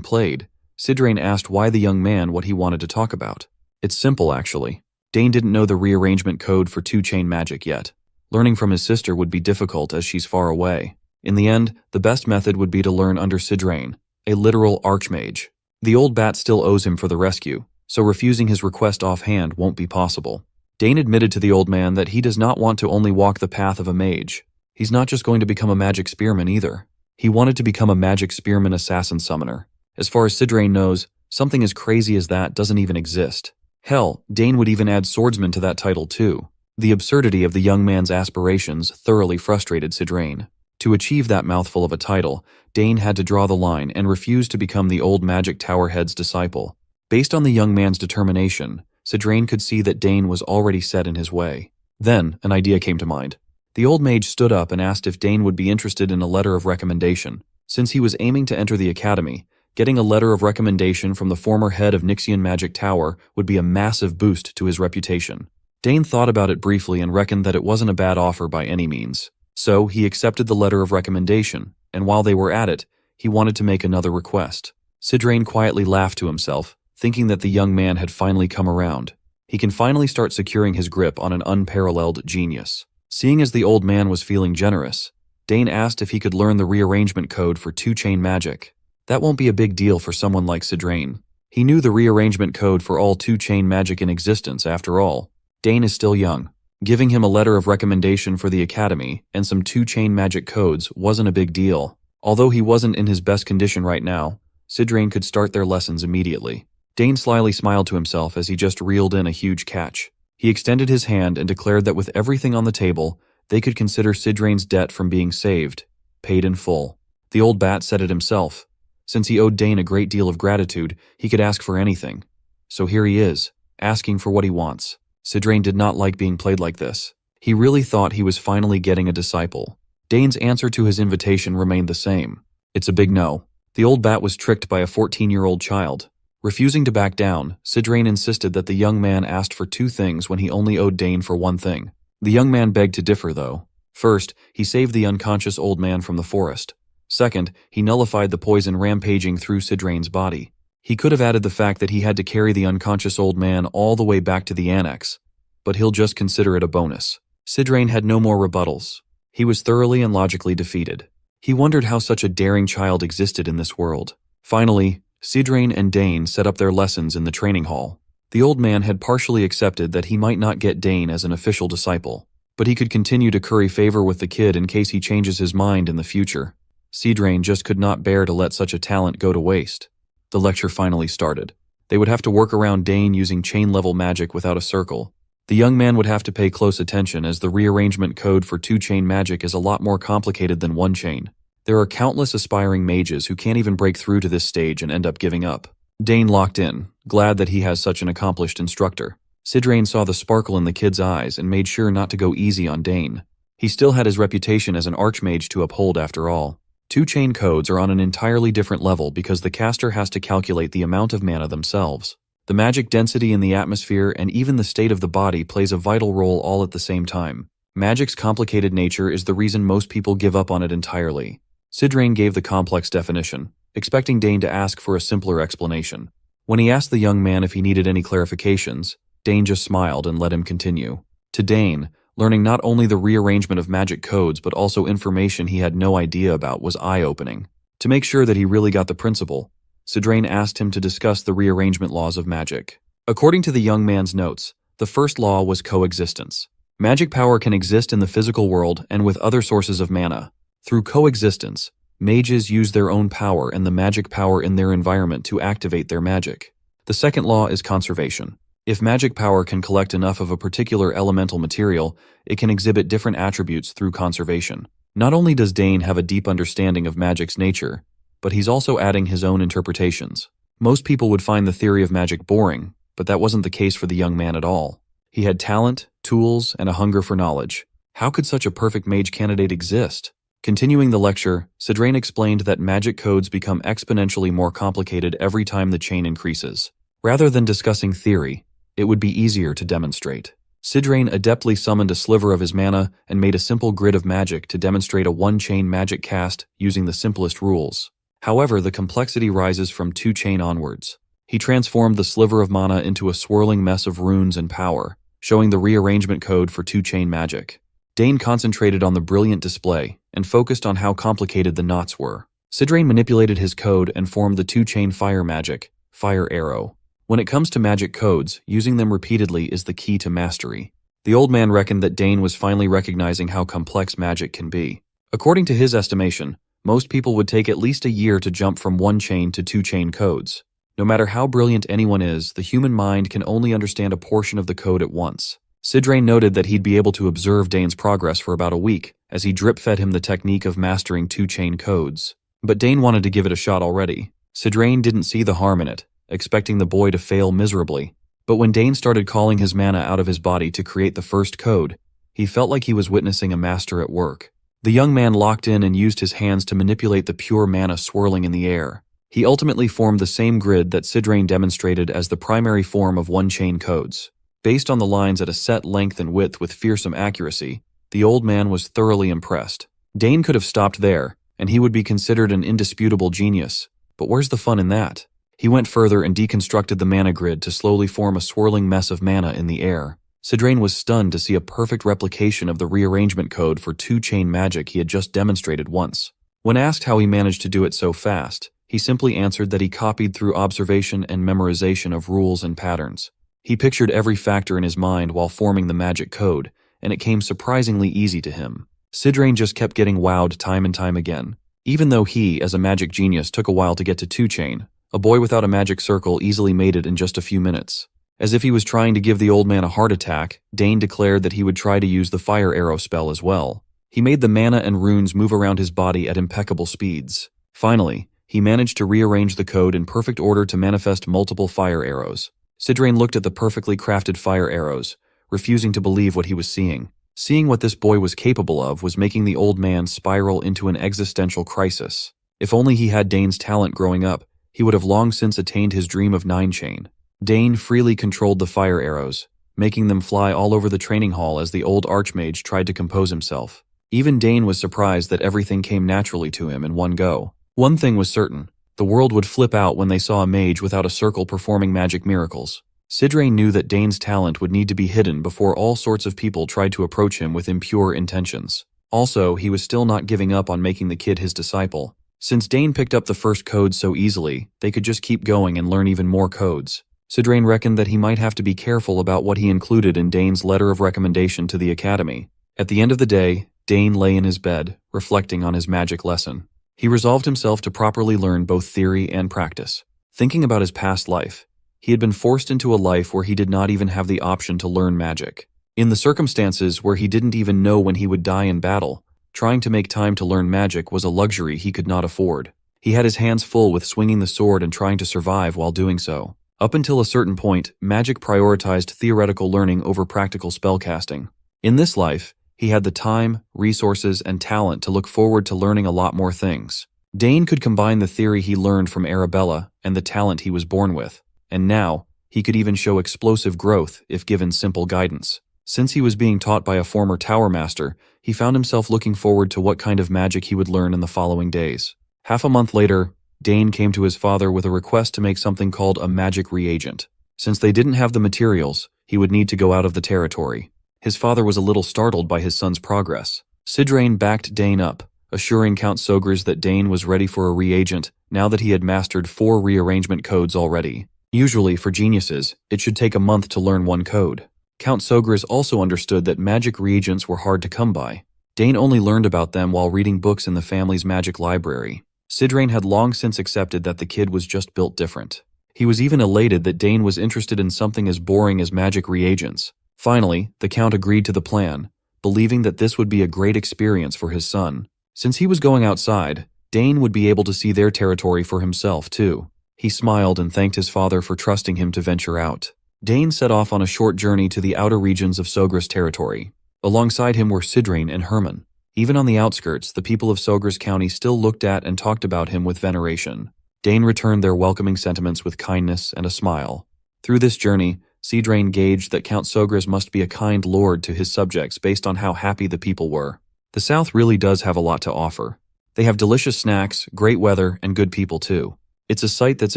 played, Sidrain asked why the young man what he wanted to talk about. It's simple, actually. Dane didn't know the rearrangement code for 2-chain magic yet. Learning from his sister would be difficult as she's far away. In the end, the best method would be to learn under Sidrain, a literal archmage. The old bat still owes him for the rescue, so refusing his request offhand won't be possible. Dane admitted to the old man that he does not want to only walk the path of a mage. He's not just going to become a magic spearman either. He wanted to become a magic spearman assassin summoner. As far as Sidrain knows, something as crazy as that doesn't even exist. Hell, Dane would even add swordsman to that title too. The absurdity of the young man's aspirations thoroughly frustrated Sidrain. To achieve that mouthful of a title, Dane had to draw the line and refuse to become the old magic tower head's disciple. Based on the young man's determination, Sidrain could see that Dane was already set in his way. Then, an idea came to mind. The old mage stood up and asked if Dane would be interested in a letter of recommendation. Since he was aiming to enter the academy, getting a letter of recommendation from the former head of Nixian Magic Tower would be a massive boost to his reputation. Dane thought about it briefly and reckoned that it wasn't a bad offer by any means. So he accepted the letter of recommendation, and while they were at it, he wanted to make another request. Sidrain quietly laughed to himself, thinking that the young man had finally come around. He can finally start securing his grip on an unparalleled genius. Seeing as the old man was feeling generous, Dane asked if he could learn the rearrangement code for 2-chain magic. That won't be a big deal for someone like Sidrain. He knew the rearrangement code for all 2-chain magic in existence after all. Dane is still young. Giving him a letter of recommendation for the academy and some 2-chain magic codes wasn't a big deal. Although he wasn't in his best condition right now, Sidrain could start their lessons immediately. Dane slyly smiled to himself as he just reeled in a huge catch. He extended his hand and declared that with everything on the table, they could consider Sidrain's debt from being saved, paid in full. The old bat said it himself. Since he owed Dane a great deal of gratitude, he could ask for anything. So here he is, asking for what he wants. Sidrain did not like being played like this. He really thought he was finally getting a disciple. Dane's answer to his invitation remained the same. It's a big no. The old bat was tricked by a 14-year-old child. Refusing to back down, Sidrain insisted that the young man asked for 2 things when he only owed Dane for 1 thing. The young man begged to differ, though. First, he saved the unconscious old man from the forest. Second, he nullified the poison rampaging through Sidrain's body. He could have added the fact that he had to carry the unconscious old man all the way back to the annex, but he'll just consider it a bonus. Sidrain had no more rebuttals. He was thoroughly and logically defeated. He wondered how such a daring child existed in this world. Finally, Sidrain and Dane set up their lessons in the training hall. The old man had partially accepted that he might not get Dane as an official disciple, but he could continue to curry favor with the kid in case he changes his mind in the future. Sidrain just could not bear to let such a talent go to waste. The lecture finally started. They would have to work around Dane using chain-level magic without a circle. The young man would have to pay close attention as the rearrangement code for 2-chain magic is a lot more complicated than 1-chain. There are countless aspiring mages who can't even break through to this stage and end up giving up. Dane locked in, glad that he has such an accomplished instructor. Sidrain saw the sparkle in the kid's eyes and made sure not to go easy on Dane. He still had his reputation as an archmage to uphold after all. 2-chain codes are on an entirely different level because the caster has to calculate the amount of mana themselves. The magic density in the atmosphere and even the state of the body plays a vital role all at the same time. Magic's complicated nature is the reason most people give up on it entirely. Sidrain gave the complex definition, expecting Dane to ask for a simpler explanation. When he asked the young man if he needed any clarifications, Dane just smiled and let him continue. To Dane, learning not only the rearrangement of magic codes but also information he had no idea about was eye-opening. To make sure that he really got the principle, Sidrain asked him to discuss the rearrangement laws of magic. According to the young man's notes, the first law was coexistence. Magic power can exist in the physical world and with other sources of mana. Through coexistence, mages use their own power and the magic power in their environment to activate their magic. The second law is conservation. If magic power can collect enough of a particular elemental material, it can exhibit different attributes through conservation. Not only does Dane have a deep understanding of magic's nature, but he's also adding his own interpretations. Most people would find the theory of magic boring, but that wasn't the case for the young man at all. He had talent, tools, and a hunger for knowledge. How could such a perfect mage candidate exist? Continuing the lecture, Sidrain explained that magic codes become exponentially more complicated every time the chain increases. Rather than discussing theory, it would be easier to demonstrate. Sidrain adeptly summoned a sliver of his mana and made a simple grid of magic to demonstrate a one-chain magic cast using the simplest rules. However, the complexity rises from two-chain onwards. He transformed the sliver of mana into a swirling mess of runes and power, showing the rearrangement code for two-chain magic. Dane concentrated on the brilliant display and focused on how complicated the knots were. Sidrain manipulated his code and formed the two-chain fire magic, Fire Arrow. When it comes to magic codes, using them repeatedly is the key to mastery. The old man reckoned that Dane was finally recognizing how complex magic can be. According to his estimation, most people would take at least a year to jump from one-chain to two-chain codes. No matter how brilliant anyone is, the human mind can only understand a portion of the code at once. Sidrain noted that he'd be able to observe Dane's progress for about a week, as he drip-fed him the technique of mastering two-chain codes. But Dane wanted to give it a shot already. Sidrain didn't see the harm in it, expecting the boy to fail miserably. But when Dane started calling his mana out of his body to create the first code, he felt like he was witnessing a master at work. The young man locked in and used his hands to manipulate the pure mana swirling in the air. He ultimately formed the same grid that Sidrain demonstrated as the primary form of one-chain codes. Based on the lines at a set length and width with fearsome accuracy, the old man was thoroughly impressed. Dane could have stopped there, and he would be considered an indisputable genius. But where's the fun in that? He went further and deconstructed the mana grid to slowly form a swirling mess of mana in the air. Sidrain was stunned to see a perfect replication of the rearrangement code for two-chain magic he had just demonstrated once. When asked how he managed to do it so fast, he simply answered that he copied through observation and memorization of rules and patterns. He pictured every factor in his mind while forming the magic code, and it came surprisingly easy to him. Sidrain just kept getting wowed time and time again. Even though he, as a magic genius, took a while to get to two-chain, a boy without a magic circle easily made it in just a few minutes. As if he was trying to give the old man a heart attack, Dane declared that he would try to use the Fire Arrow spell as well. He made the mana and runes move around his body at impeccable speeds. Finally, he managed to rearrange the code in perfect order to manifest multiple fire arrows. Sidrain looked at the perfectly crafted fire arrows, refusing to believe what he was seeing. Seeing what this boy was capable of was making the old man spiral into an existential crisis. If only he had Dane's talent growing up, he would have long since attained his dream of 9-chain. Dane freely controlled the fire arrows, making them fly all over the training hall as the old archmage tried to compose himself. Even Dane was surprised that everything came naturally to him in one go. One thing was certain: the world would flip out when they saw a mage without a circle performing magic miracles. Sidrain knew that Dane's talent would need to be hidden before all sorts of people tried to approach him with impure intentions. Also, he was still not giving up on making the kid his disciple. Since Dane picked up the first code so easily, they could just keep going and learn even more codes. Sidrain reckoned that he might have to be careful about what he included in Dane's letter of recommendation to the academy. At the end of the day, Dane lay in his bed, reflecting on his magic lesson. He resolved himself to properly learn both theory and practice. Thinking about his past life, he had been forced into a life where he did not even have the option to learn magic. In the circumstances where he didn't even know when he would die in battle, trying to make time to learn magic was a luxury he could not afford. He had his hands full with swinging the sword and trying to survive while doing so. Up until a certain point, magic prioritized theoretical learning over practical spellcasting. In this life, he had the time, resources, and talent to look forward to learning a lot more things. Dane could combine the theory he learned from Arabella and the talent he was born with, and now, he could even show explosive growth if given simple guidance. Since he was being taught by a former tower master, he found himself looking forward to what kind of magic he would learn in the following days. Half a month later, Dane came to his father with a request to make something called a magic reagent. Since they didn't have the materials, he would need to go out of the territory. His father was a little startled by his son's progress. Sidrain backed Dane up, assuring Count Sogras that Dane was ready for a reagent now that he had mastered 4 rearrangement codes already. Usually, for geniuses, it should take a month to learn one code. Count Sogras also understood that magic reagents were hard to come by. Dane only learned about them while reading books in the family's magic library. Sidrain had long since accepted that the kid was just built different. He was even elated that Dane was interested in something as boring as magic reagents. Finally, the Count agreed to the plan, believing that this would be a great experience for his son. Since he was going outside, Dane would be able to see their territory for himself, too. He smiled and thanked his father for trusting him to venture out. Dane set off on a short journey to the outer regions of Sogras territory. Alongside him were Sidrain and Herman. Even on the outskirts, the people of Sogras County still looked at and talked about him with veneration. Dane returned their welcoming sentiments with kindness and a smile. Through this journey, Sidrain gauged that Count Sogras must be a kind lord to his subjects based on how happy the people were. The South really does have a lot to offer. They have delicious snacks, great weather, and good people too. It's a sight that's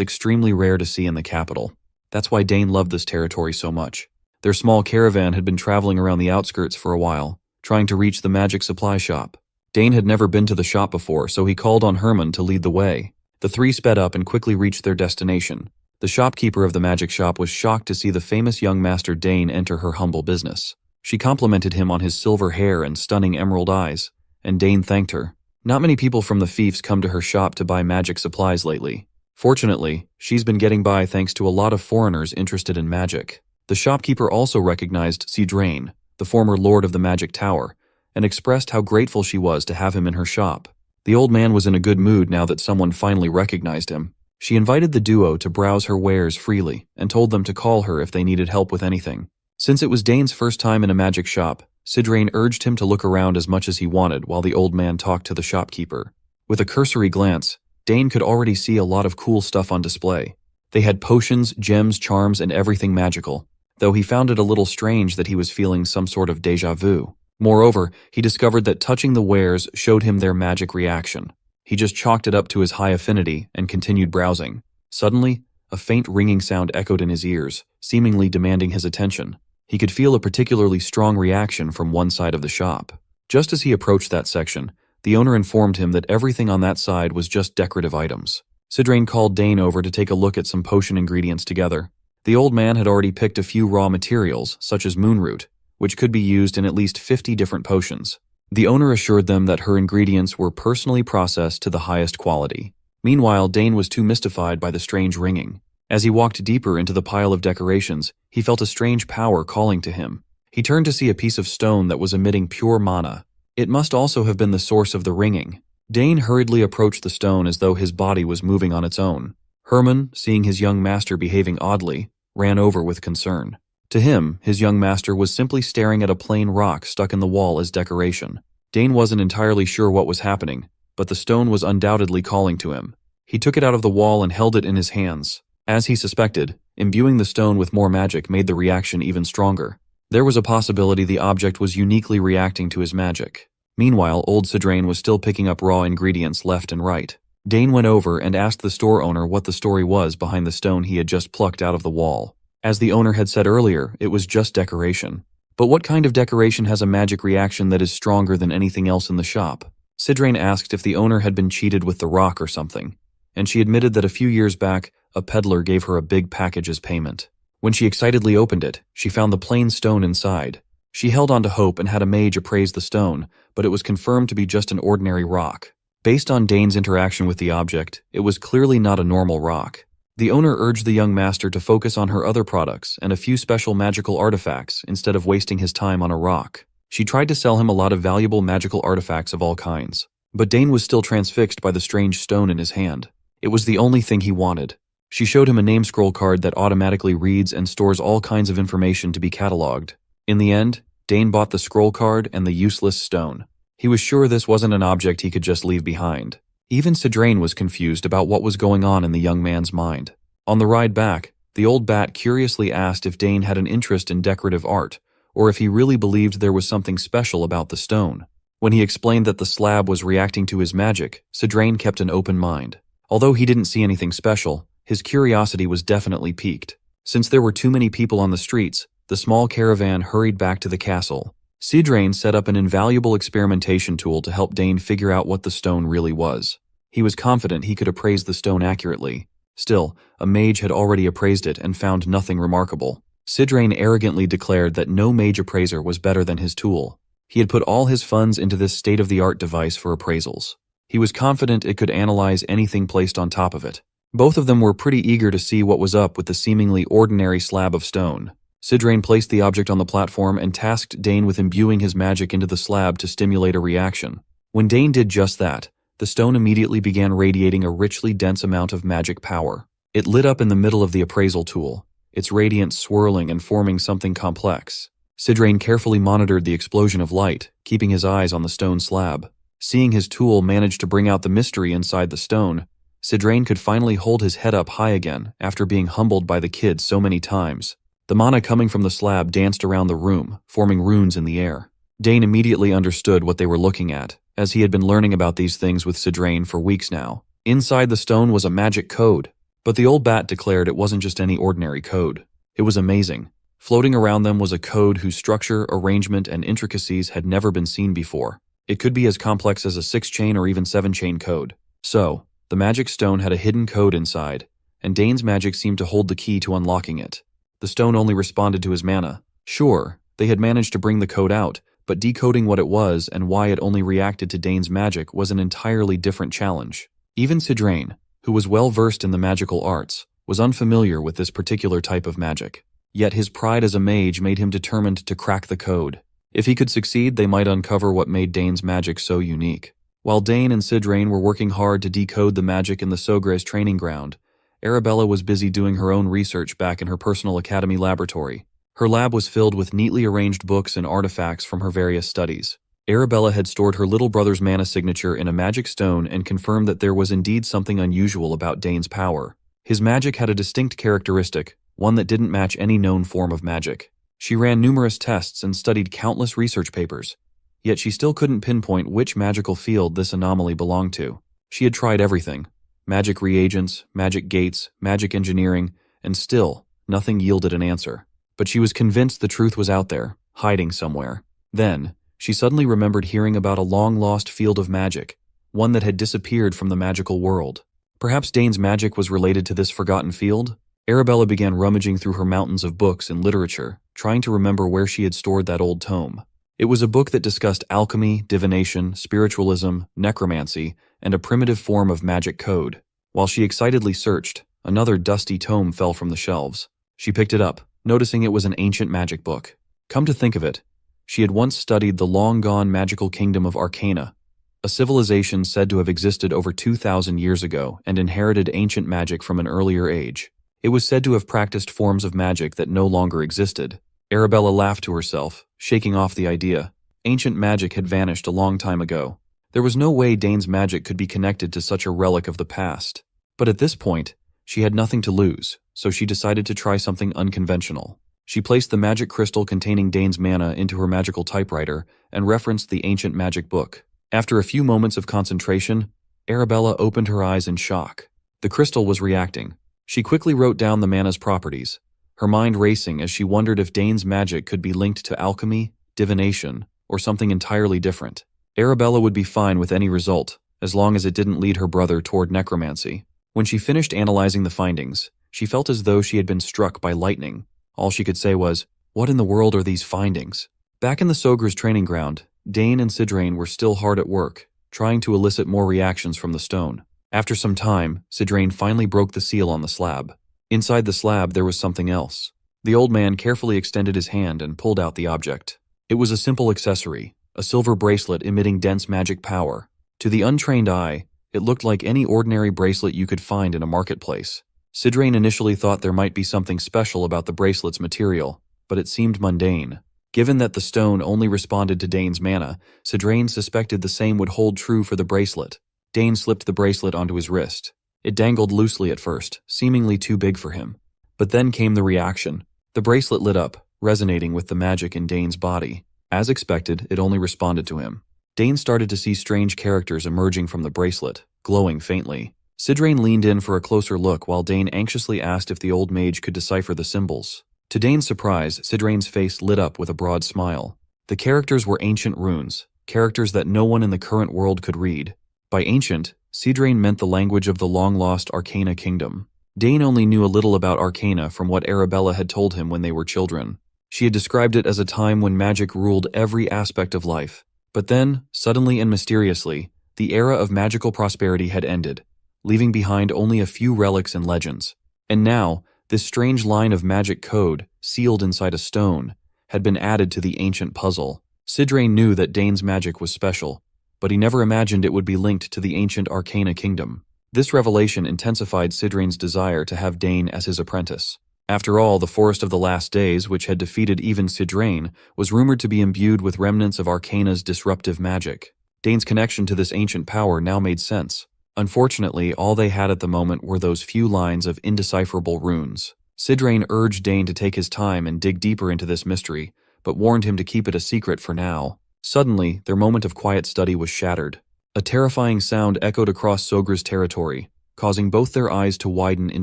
extremely rare to see in the capital. That's why Dane loved this territory so much. Their small caravan had been traveling around the outskirts for a while, trying to reach the magic supply shop. Dane had never been to the shop before, so he called on Herman to lead the way. The three sped up and quickly reached their destination. The shopkeeper of the magic shop was shocked to see the famous young master Dane enter her humble business. She complimented him on his silver hair and stunning emerald eyes, and Dane thanked her. Not many people from the fiefs come to her shop to buy magic supplies lately. Fortunately, she's been getting by thanks to a lot of foreigners interested in magic. The shopkeeper also recognized Sidrain, the former lord of the magic tower, and expressed how grateful she was to have him in her shop. The old man was in a good mood now that someone finally recognized him. She invited the duo to browse her wares freely and told them to call her if they needed help with anything. Since it was Dane's first time in a magic shop, Sidrain urged him to look around as much as he wanted while the old man talked to the shopkeeper. With a cursory glance, Dane could already see a lot of cool stuff on display. They had potions, gems, charms, and everything magical, though he found it a little strange that he was feeling some sort of déjà vu. Moreover, he discovered that touching the wares showed him their magic reaction. He just chalked it up to his high affinity and continued browsing. Suddenly, a faint ringing sound echoed in his ears, seemingly demanding his attention. He could feel a particularly strong reaction from one side of the shop. Just as he approached that section, the owner informed him that everything on that side was just decorative items. Sidrain called Dane over to take a look at some potion ingredients together. The old man had already picked a few raw materials, such as moonroot, which could be used in at least 50 different potions. The owner assured them that her ingredients were personally processed to the highest quality. Meanwhile, Dane was too mystified by the strange ringing. As he walked deeper into the pile of decorations, he felt a strange power calling to him. He turned to see a piece of stone that was emitting pure mana. It must also have been the source of the ringing. Dane hurriedly approached the stone as though his body was moving on its own. Herman, seeing his young master behaving oddly, ran over with concern. To him, his young master was simply staring at a plain rock stuck in the wall as decoration. Dane wasn't entirely sure what was happening, but the stone was undoubtedly calling to him. He took it out of the wall and held it in his hands. As he suspected, imbuing the stone with more magic made the reaction even stronger. There was a possibility the object was uniquely reacting to his magic. Meanwhile, old Sidrain was still picking up raw ingredients left and right. Dane went over and asked the store owner what the story was behind the stone he had just plucked out of the wall. As the owner had said earlier, it was just decoration. But what kind of decoration has a magic reaction that is stronger than anything else in the shop? Sidrain asked if the owner had been cheated with the rock or something, and she admitted that a few years back, a peddler gave her a big package as payment. When she excitedly opened it, she found the plain stone inside. She held on to hope and had a mage appraise the stone, but it was confirmed to be just an ordinary rock. Based on Dane's interaction with the object, it was clearly not a normal rock. The owner urged the young master to focus on her other products and a few special magical artifacts instead of wasting his time on a rock. She tried to sell him a lot of valuable magical artifacts of all kinds, but Dane was still transfixed by the strange stone in his hand. It was the only thing he wanted. She showed him a name scroll card that automatically reads and stores all kinds of information to be cataloged. In the end, Dane bought the scroll card and the useless stone. He was sure this wasn't an object he could just leave behind. Even Sidrain was confused about what was going on in the young man's mind. On the ride back, the old bat curiously asked if Dane had an interest in decorative art, or if he really believed there was something special about the stone. When he explained that the slab was reacting to his magic, Sidrain kept an open mind. Although he didn't see anything special, his curiosity was definitely piqued. Since there were too many people on the streets, the small caravan hurried back to the castle. Sidrain set up an invaluable experimentation tool to help Dane figure out what the stone really was. He was confident he could appraise the stone accurately. Still, a mage had already appraised it and found nothing remarkable. Sidrain arrogantly declared that no mage appraiser was better than his tool. He had put all his funds into this state-of-the-art device for appraisals. He was confident it could analyze anything placed on top of it. Both of them were pretty eager to see what was up with the seemingly ordinary slab of stone. Sidrain placed the object on the platform and tasked Dane with imbuing his magic into the slab to stimulate a reaction. When Dane did just that, the stone immediately began radiating a richly dense amount of magic power. It lit up in the middle of the appraisal tool, its radiance swirling and forming something complex. Sidrain carefully monitored the explosion of light, keeping his eyes on the stone slab. Seeing his tool manage to bring out the mystery inside the stone, Sidrain could finally hold his head up high again after being humbled by the kid so many times. The mana coming from the slab danced around the room, forming runes in the air. Dane immediately understood what they were looking at, as he had been learning about these things with Sidrain for weeks now. Inside the stone was a magic code, but the old bat declared it wasn't just any ordinary code. It was amazing. Floating around them was a code whose structure, arrangement, and intricacies had never been seen before. It could be as complex as a 6-chain or even 7-chain code. So, the magic stone had a hidden code inside, and Dane's magic seemed to hold the key to unlocking it. The stone only responded to his mana. Sure, they had managed to bring the code out, but decoding what it was and why it only reacted to Dane's magic was an entirely different challenge. Even Sidrain, who was well versed in the magical arts, was unfamiliar with this particular type of magic. Yet his pride as a mage made him determined to crack the code. If he could succeed, they might uncover what made Dane's magic so unique. While Dane and Sidrain were working hard to decode the magic in the Sogre's training ground, Arabella was busy doing her own research back in her personal academy laboratory. Her lab was filled with neatly arranged books and artifacts from her various studies. Arabella had stored her little brother's mana signature in a magic stone and confirmed that there was indeed something unusual about Dane's power. His magic had a distinct characteristic, one that didn't match any known form of magic. She ran numerous tests and studied countless research papers, yet she still couldn't pinpoint which magical field this anomaly belonged to. She had tried everything. Magic reagents, magic gates, magic engineering, and still, nothing yielded an answer. But she was convinced the truth was out there, hiding somewhere. Then, she suddenly remembered hearing about a long-lost field of magic, one that had disappeared from the magical world. Perhaps Dane's magic was related to this forgotten field? Arabella began rummaging through her mountains of books and literature, trying to remember where she had stored that old tome. It was a book that discussed alchemy, divination, spiritualism, necromancy, and a primitive form of magic code. While she excitedly searched, another dusty tome fell from the shelves. She picked it up, noticing it was an ancient magic book. Come to think of it, she had once studied the long-gone magical kingdom of Arcana, a civilization said to have existed over 2,000 years ago and inherited ancient magic from an earlier age. It was said to have practiced forms of magic that no longer existed. Arabella laughed to herself, shaking off the idea. Ancient magic had vanished a long time ago. There was no way Dane's magic could be connected to such a relic of the past. But at this point, she had nothing to lose, so she decided to try something unconventional. She placed the magic crystal containing Dane's mana into her magical typewriter and referenced the ancient magic book. After a few moments of concentration, Arabella opened her eyes in shock. The crystal was reacting. She quickly wrote down the mana's properties, her mind racing as she wondered if Dane's magic could be linked to alchemy, divination, or something entirely different. Arabella would be fine with any result, as long as it didn't lead her brother toward necromancy. When she finished analyzing the findings, she felt as though she had been struck by lightning. All she could say was, "What in the world are these findings?" Back in the Sogre's training ground, Dane and Sidrain were still hard at work, trying to elicit more reactions from the stone. After some time, Sidrain finally broke the seal on the slab. Inside the slab there was something else. The old man carefully extended his hand and pulled out the object. It was a simple accessory, a silver bracelet emitting dense magic power. To the untrained eye, it looked like any ordinary bracelet you could find in a marketplace. Sidrain initially thought there might be something special about the bracelet's material, but it seemed mundane. Given that the stone only responded to Dane's mana, Sidrain suspected the same would hold true for the bracelet. Dane slipped the bracelet onto his wrist. It dangled loosely at first, seemingly too big for him. But then came the reaction. The bracelet lit up, resonating with the magic in Dane's body. As expected, it only responded to him. Dane started to see strange characters emerging from the bracelet, glowing faintly. Sidrain leaned in for a closer look while Dane anxiously asked if the old mage could decipher the symbols. To Dane's surprise, Sidrain's face lit up with a broad smile. The characters were ancient runes, characters that no one in the current world could read. By ancient, Sidrain meant the language of the long-lost Arcana kingdom. Dane only knew a little about Arcana from what Arabella had told him when they were children. She had described it as a time when magic ruled every aspect of life. But then, suddenly and mysteriously, the era of magical prosperity had ended, leaving behind only a few relics and legends. And now, this strange line of magic code, sealed inside a stone, had been added to the ancient puzzle. Sidrain knew that Dane's magic was special, but he never imagined it would be linked to the ancient Arcana kingdom. This revelation intensified Sidrain's desire to have Dane as his apprentice. After all, the Forest of the Last Days, which had defeated even Sidrain, was rumored to be imbued with remnants of Arcana's disruptive magic. Dane's connection to this ancient power now made sense. Unfortunately, all they had at the moment were those few lines of indecipherable runes. Sidrain urged Dane to take his time and dig deeper into this mystery, but warned him to keep it a secret for now. Suddenly, their moment of quiet study was shattered. A terrifying sound echoed across Sogra's territory, causing both their eyes to widen in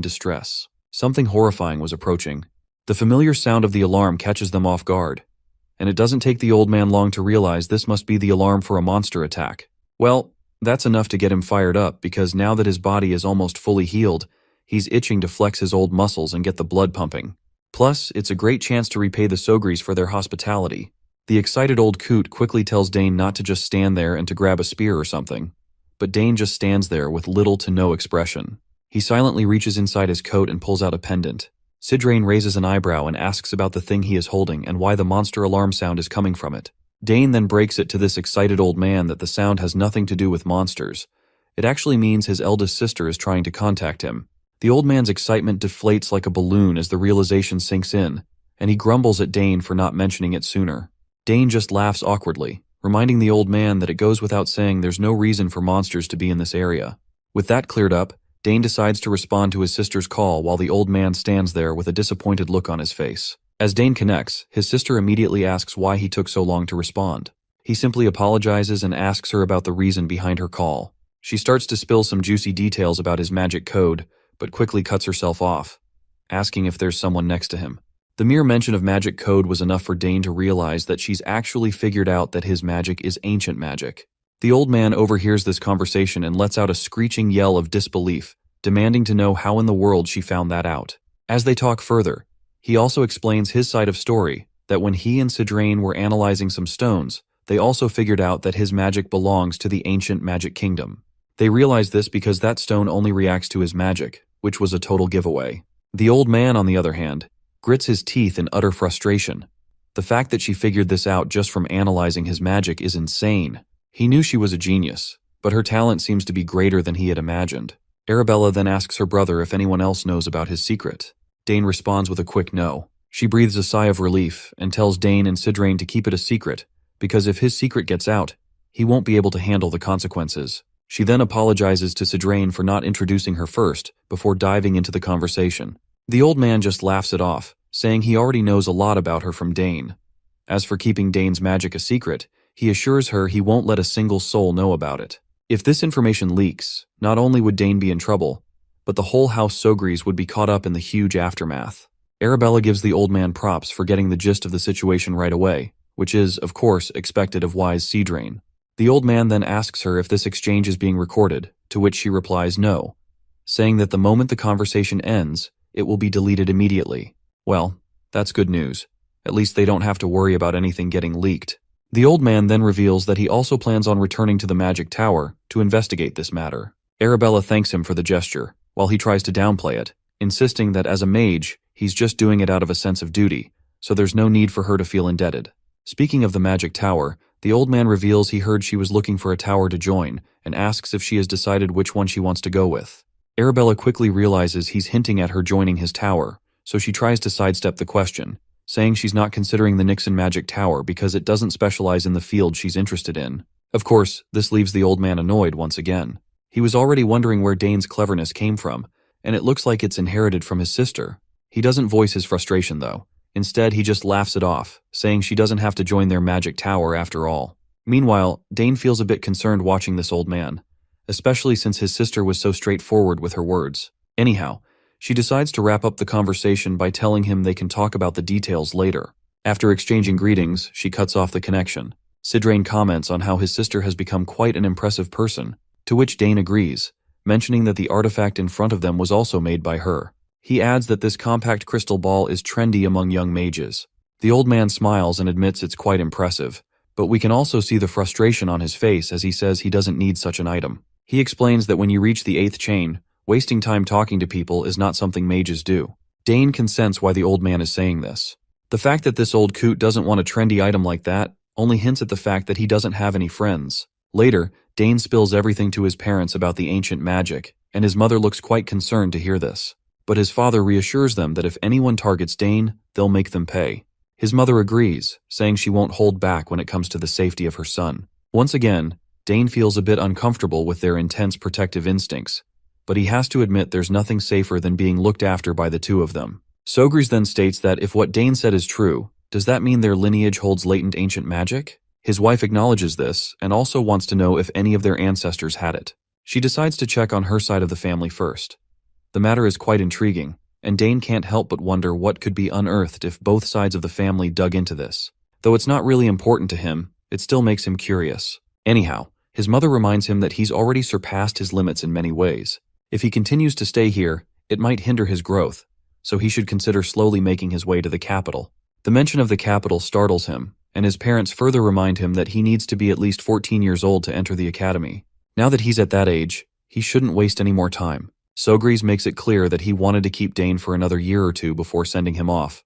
distress. Something horrifying was approaching. The familiar sound of the alarm catches them off guard, and it doesn't take the old man long to realize this must be the alarm for a monster attack. Well, that's enough to get him fired up, because now that his body is almost fully healed, he's itching to flex his old muscles and get the blood pumping. Plus, it's a great chance to repay the Sogris for their hospitality. The excited old coot quickly tells Dane not to just stand there and to grab a spear or something, but Dane just stands there with little to no expression. He silently reaches inside his coat and pulls out a pendant. Sidrain raises an eyebrow and asks about the thing he is holding and why the monster alarm sound is coming from it. Dane then breaks it to this excited old man that the sound has nothing to do with monsters. It actually means his eldest sister is trying to contact him. The old man's excitement deflates like a balloon as the realization sinks in, and he grumbles at Dane for not mentioning it sooner. Dane just laughs awkwardly, reminding the old man that it goes without saying there's no reason for monsters to be in this area. With that cleared up, Dane decides to respond to his sister's call while the old man stands there with a disappointed look on his face. As Dane connects, his sister immediately asks why he took so long to respond. He simply apologizes and asks her about the reason behind her call. She starts to spill some juicy details about his magic code, but quickly cuts herself off, asking if there's someone next to him. The mere mention of magic code was enough for Dane to realize that she's actually figured out that his magic is ancient magic. The old man overhears this conversation and lets out a screeching yell of disbelief, demanding to know how in the world she found that out. As they talk further, he also explains his side of story, that when he and Sidrain were analyzing some stones, they also figured out that his magic belongs to the ancient magic kingdom. They realized this because that stone only reacts to his magic, which was a total giveaway. The old man, on the other hand, grits his teeth in utter frustration. The fact that she figured this out just from analyzing his magic is insane. He knew she was a genius, but her talent seems to be greater than he had imagined. Arabella then asks her brother if anyone else knows about his secret. Dane responds with a quick no. She breathes a sigh of relief and tells Dane and Sidrain to keep it a secret, because if his secret gets out, he won't be able to handle the consequences. She then apologizes to Sidrain for not introducing her first, before diving into the conversation. The old man just laughs it off, saying he already knows a lot about her from Dane. As for keeping Dane's magic a secret, he assures her he won't let a single soul know about it. If this information leaks, not only would Dane be in trouble, but the whole House Sogris would be caught up in the huge aftermath. Arabella gives the old man props for getting the gist of the situation right away, which is, of course, expected of wise Sidrain. The old man then asks her if this exchange is being recorded, to which she replies no, saying that the moment the conversation ends, it will be deleted immediately. Well, that's good news. At least they don't have to worry about anything getting leaked. The old man then reveals that he also plans on returning to the Magic Tower to investigate this matter. Arabella thanks him for the gesture, while he tries to downplay it, insisting that as a mage, he's just doing it out of a sense of duty, so there's no need for her to feel indebted. Speaking of the Magic Tower, the old man reveals he heard she was looking for a tower to join, and asks if she has decided which one she wants to go with. Arabella quickly realizes he's hinting at her joining his tower, so she tries to sidestep the question, saying she's not considering the Nixon Magic Tower because it doesn't specialize in the field she's interested in. Of course, this leaves the old man annoyed once again. He was already wondering where Dane's cleverness came from, and it looks like it's inherited from his sister. He doesn't voice his frustration, though. Instead, he just laughs it off, saying she doesn't have to join their magic tower after all. Meanwhile, Dane feels a bit concerned watching this old man, especially since his sister was so straightforward with her words. Anyhow, she decides to wrap up the conversation by telling him they can talk about the details later. After exchanging greetings, she cuts off the connection. Sidrain comments on how his sister has become quite an impressive person, to which Dane agrees, mentioning that the artifact in front of them was also made by her. He adds that this compact crystal ball is trendy among young mages. The old man smiles and admits it's quite impressive, but we can also see the frustration on his face as he says he doesn't need such an item. He explains that when you reach the 8th chain, wasting time talking to people is not something mages do. Dane can sense why the old man is saying this. The fact that this old coot doesn't want a trendy item like that only hints at the fact that he doesn't have any friends. Later, Dane spills everything to his parents about the ancient magic, and his mother looks quite concerned to hear this. But his father reassures them that if anyone targets Dane, they'll make them pay. His mother agrees, saying she won't hold back when it comes to the safety of her son. Once again, Dane feels a bit uncomfortable with their intense protective instincts, but he has to admit there's nothing safer than being looked after by the two of them. Sogris then states that if what Dane said is true, does that mean their lineage holds latent ancient magic? His wife acknowledges this and also wants to know if any of their ancestors had it. She decides to check on her side of the family first. The matter is quite intriguing, and Dane can't help but wonder what could be unearthed if both sides of the family dug into this. Though it's not really important to him, it still makes him curious. Anyhow, his mother reminds him that he's already surpassed his limits in many ways. If he continues to stay here, it might hinder his growth, so he should consider slowly making his way to the capital. The mention of the capital startles him, and his parents further remind him that he needs to be at least 14 years old to enter the academy. Now that he's at that age, he shouldn't waste any more time. Sogris makes it clear that he wanted to keep Dane for another year or two before sending him off,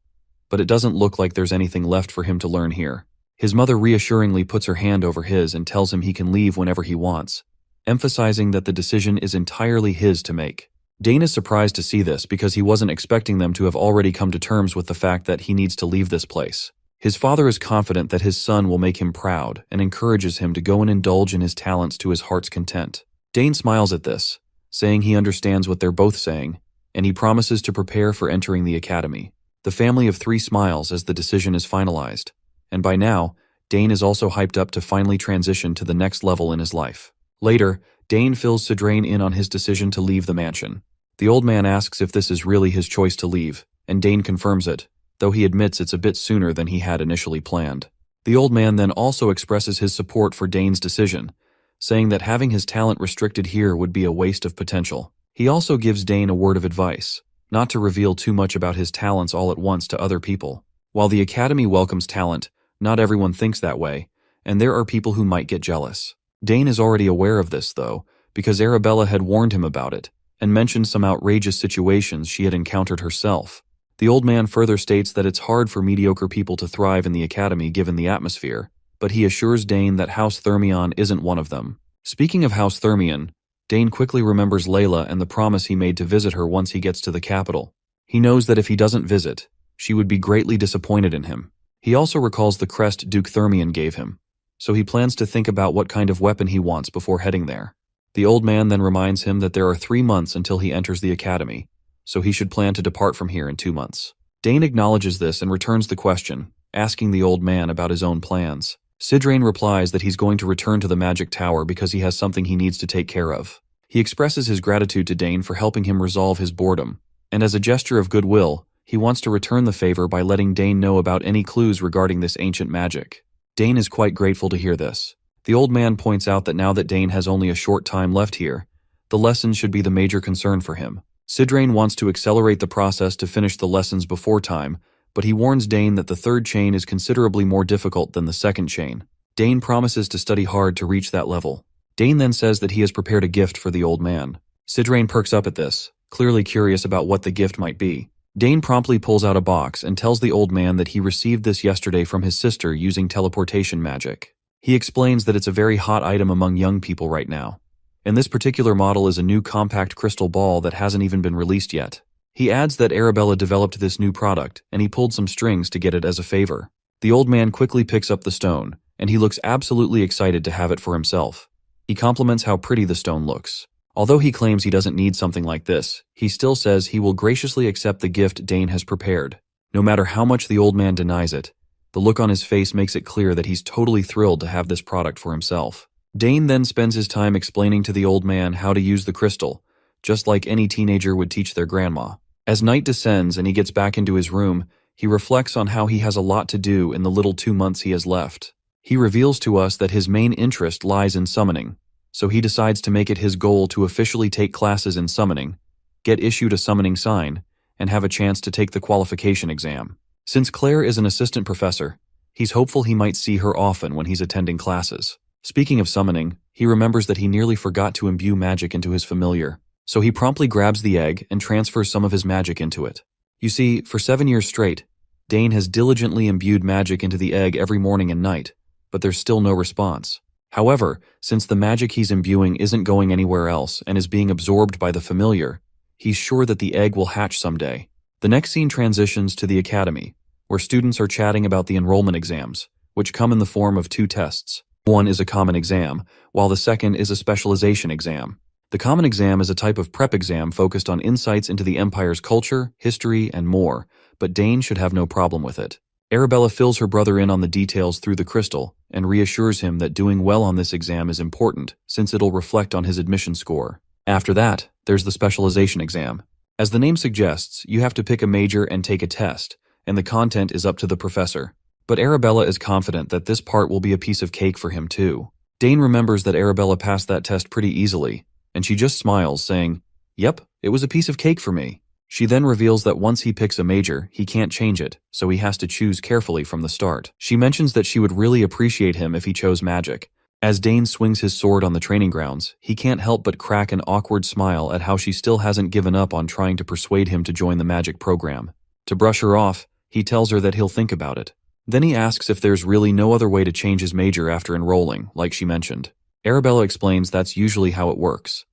but it doesn't look like there's anything left for him to learn here. His mother reassuringly puts her hand over his and tells him he can leave whenever he wants, emphasizing that the decision is entirely his to make. Dane is surprised to see this because he wasn't expecting them to have already come to terms with the fact that he needs to leave this place. His father is confident that his son will make him proud and encourages him to go and indulge in his talents to his heart's content. Dane smiles at this, saying he understands what they're both saying, and he promises to prepare for entering the academy. The family of 3 smiles as the decision is finalized, and by now, Dane is also hyped up to finally transition to the next level in his life. Later, Dane fills Sidrain in on his decision to leave the mansion. The old man asks if this is really his choice to leave, and Dane confirms it, though he admits it's a bit sooner than he had initially planned. The old man then also expresses his support for Dane's decision, saying that having his talent restricted here would be a waste of potential. He also gives Dane a word of advice, not to reveal too much about his talents all at once to other people. While the academy welcomes talent, not everyone thinks that way, and there are people who might get jealous. Dane is already aware of this, though, because Arabella had warned him about it, and mentioned some outrageous situations she had encountered herself. The old man further states that it's hard for mediocre people to thrive in the academy given the atmosphere, but he assures Dane that House Thermion isn't one of them. Speaking of House Thermion, Dane quickly remembers Layla and the promise he made to visit her once he gets to the capital. He knows that if he doesn't visit, she would be greatly disappointed in him. He also recalls the crest Duke Thermion gave him, so he plans to think about what kind of weapon he wants before heading there. The old man then reminds him that there are 3 months until he enters the academy, so he should plan to depart from here in 2 months. Dane acknowledges this and returns the question, asking the old man about his own plans. Sidrain replies that he's going to return to the magic tower because he has something he needs to take care of. He expresses his gratitude to Dane for helping him resolve his boredom, and as a gesture of goodwill, he wants to return the favor by letting Dane know about any clues regarding this ancient magic. Dane is quite grateful to hear this. The old man points out that now that Dane has only a short time left here, the lessons should be the major concern for him. Sidrain wants to accelerate the process to finish the lessons before time, but he warns Dane that the 3rd chain is considerably more difficult than the 2nd chain. Dane promises to study hard to reach that level. Dane then says that he has prepared a gift for the old man. Sidrain perks up at this, clearly curious about what the gift might be. Dane promptly pulls out a box and tells the old man that he received this yesterday from his sister using teleportation magic. He explains that it's a very hot item among young people right now, and this particular model is a new compact crystal ball that hasn't even been released yet. He adds that Arabella developed this new product, and he pulled some strings to get it as a favor. The old man quickly picks up the stone, and he looks absolutely excited to have it for himself. He compliments how pretty the stone looks. Although he claims he doesn't need something like this, he still says he will graciously accept the gift Dane has prepared. No matter how much the old man denies it, the look on his face makes it clear that he's totally thrilled to have this product for himself. Dane then spends his time explaining to the old man how to use the crystal, just like any teenager would teach their grandma. As night descends and he gets back into his room, he reflects on how he has a lot to do in the little 2 months he has left. He reveals to us that his main interest lies in summoning, so he decides to make it his goal to officially take classes in summoning, get issued a summoning sign, and have a chance to take the qualification exam. Since Claire is an assistant professor, he's hopeful he might see her often when he's attending classes. Speaking of summoning, he remembers that he nearly forgot to imbue magic into his familiar, so he promptly grabs the egg and transfers some of his magic into it. You see, for 7 years straight, Dane has diligently imbued magic into the egg every morning and night, but there's still no response. However, since the magic he's imbuing isn't going anywhere else and is being absorbed by the familiar, he's sure that the egg will hatch someday. The next scene transitions to the academy, where students are chatting about the enrollment exams, which come in the form of 2 tests. One is a common exam, while the second is a specialization exam. The common exam is a type of prep exam focused on insights into the Empire's culture, history, and more, but Dane should have no problem with it. Arabella fills her brother in on the details through the crystal and reassures him that doing well on this exam is important, since it'll reflect on his admission score. After that, there's the specialization exam. As the name suggests, you have to pick a major and take a test, and the content is up to the professor. But Arabella is confident that this part will be a piece of cake for him too. Dane remembers that Arabella passed that test pretty easily, and she just smiles, saying, "Yep, it was a piece of cake for me." She then reveals that once he picks a major, he can't change it, so he has to choose carefully from the start. She mentions that she would really appreciate him if he chose magic. As Dane swings his sword on the training grounds, he can't help but crack an awkward smile at how she still hasn't given up on trying to persuade him to join the magic program. To brush her off, he tells her that he'll think about it. Then he asks if there's really no other way to change his major after enrolling, like she mentioned. Arabella explains that's usually how it works.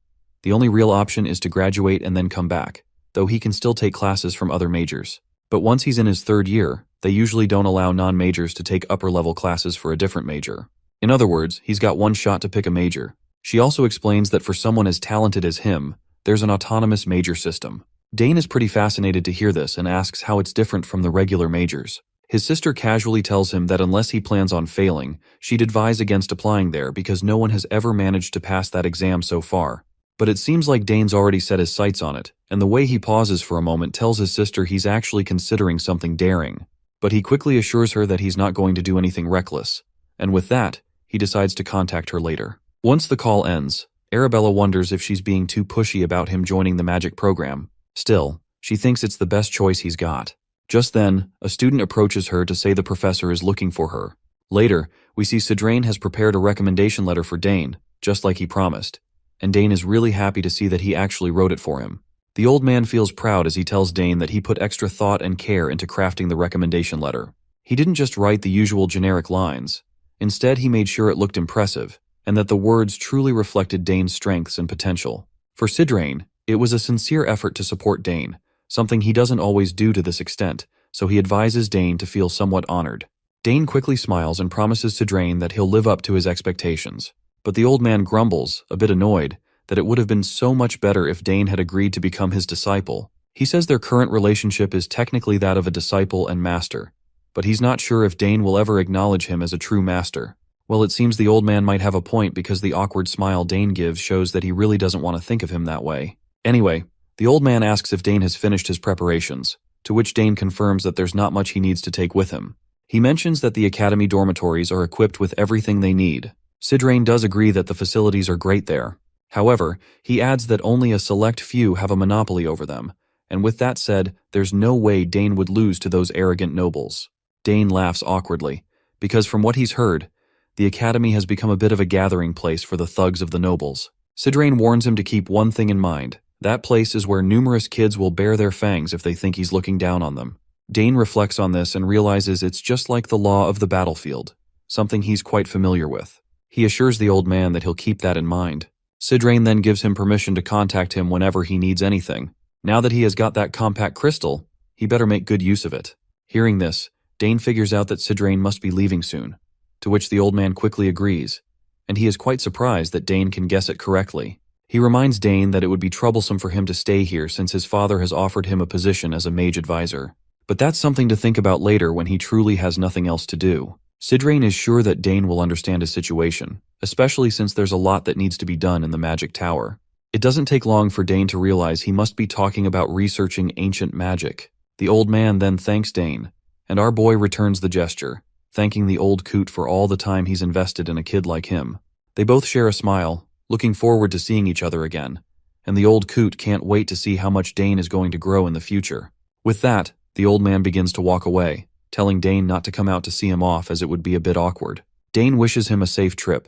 The only real option is to graduate and then come back, though he can still take classes from other majors. But once he's in his 3rd year, they usually don't allow non-majors to take upper-level classes for a different major. In other words, he's got one shot to pick a major. She also explains that for someone as talented as him, there's an autonomous major system. Dane is pretty fascinated to hear this and asks how it's different from the regular majors. His sister casually tells him that unless he plans on failing, she'd advise against applying there because no one has ever managed to pass that exam so far. But it seems like Dane's already set his sights on it, and the way he pauses for a moment tells his sister he's actually considering something daring. But he quickly assures her that he's not going to do anything reckless, and with that, he decides to contact her later. Once the call ends, Arabella wonders if she's being too pushy about him joining the magic program. Still, she thinks it's the best choice he's got. Just then, a student approaches her to say the professor is looking for her. Later, we see Sidrain has prepared a recommendation letter for Dane, just like he promised, and Dane is really happy to see that he actually wrote it for him. The old man feels proud as he tells Dane that he put extra thought and care into crafting the recommendation letter. He didn't just write the usual generic lines. Instead, he made sure it looked impressive, and that the words truly reflected Dane's strengths and potential. For Sidrain, it was a sincere effort to support Dane, something he doesn't always do to this extent, so he advises Dane to feel somewhat honored. Dane quickly smiles and promises Sidrain that he'll live up to his expectations. But the old man grumbles, a bit annoyed, that it would have been so much better if Dane had agreed to become his disciple. He says their current relationship is technically that of a disciple and master, but he's not sure if Dane will ever acknowledge him as a true master. Well, it seems the old man might have a point because the awkward smile Dane gives shows that he really doesn't want to think of him that way. Anyway, the old man asks if Dane has finished his preparations, to which Dane confirms that there's not much he needs to take with him. He mentions that the academy dormitories are equipped with everything they need. Sidrain does agree that the facilities are great there. However, he adds that only a select few have a monopoly over them, and with that said, there's no way Dane would lose to those arrogant nobles. Dane laughs awkwardly, because from what he's heard, the academy has become a bit of a gathering place for the thugs of the nobles. Sidrain warns him to keep one thing in mind. That place is where numerous kids will bare their fangs if they think he's looking down on them. Dane reflects on this and realizes it's just like the law of the battlefield, something he's quite familiar with. He assures the old man that he'll keep that in mind. Sidrain then gives him permission to contact him whenever he needs anything. Now that he has got that compact crystal, he better make good use of it. Hearing this, Dane figures out that Sidrain must be leaving soon, to which the old man quickly agrees, and he is quite surprised that Dane can guess it correctly. He reminds Dane that it would be troublesome for him to stay here since his father has offered him a position as a mage advisor. But that's something to think about later when he truly has nothing else to do. Sidrain is sure that Dane will understand his situation, especially since there's a lot that needs to be done in the magic tower. It doesn't take long for Dane to realize he must be talking about researching ancient magic. The old man then thanks Dane, and our boy returns the gesture, thanking the old coot for all the time he's invested in a kid like him. They both share a smile, looking forward to seeing each other again, and the old coot can't wait to see how much Dane is going to grow in the future. With that, the old man begins to walk away, telling Dane not to come out to see him off as it would be a bit awkward. Dane wishes him a safe trip,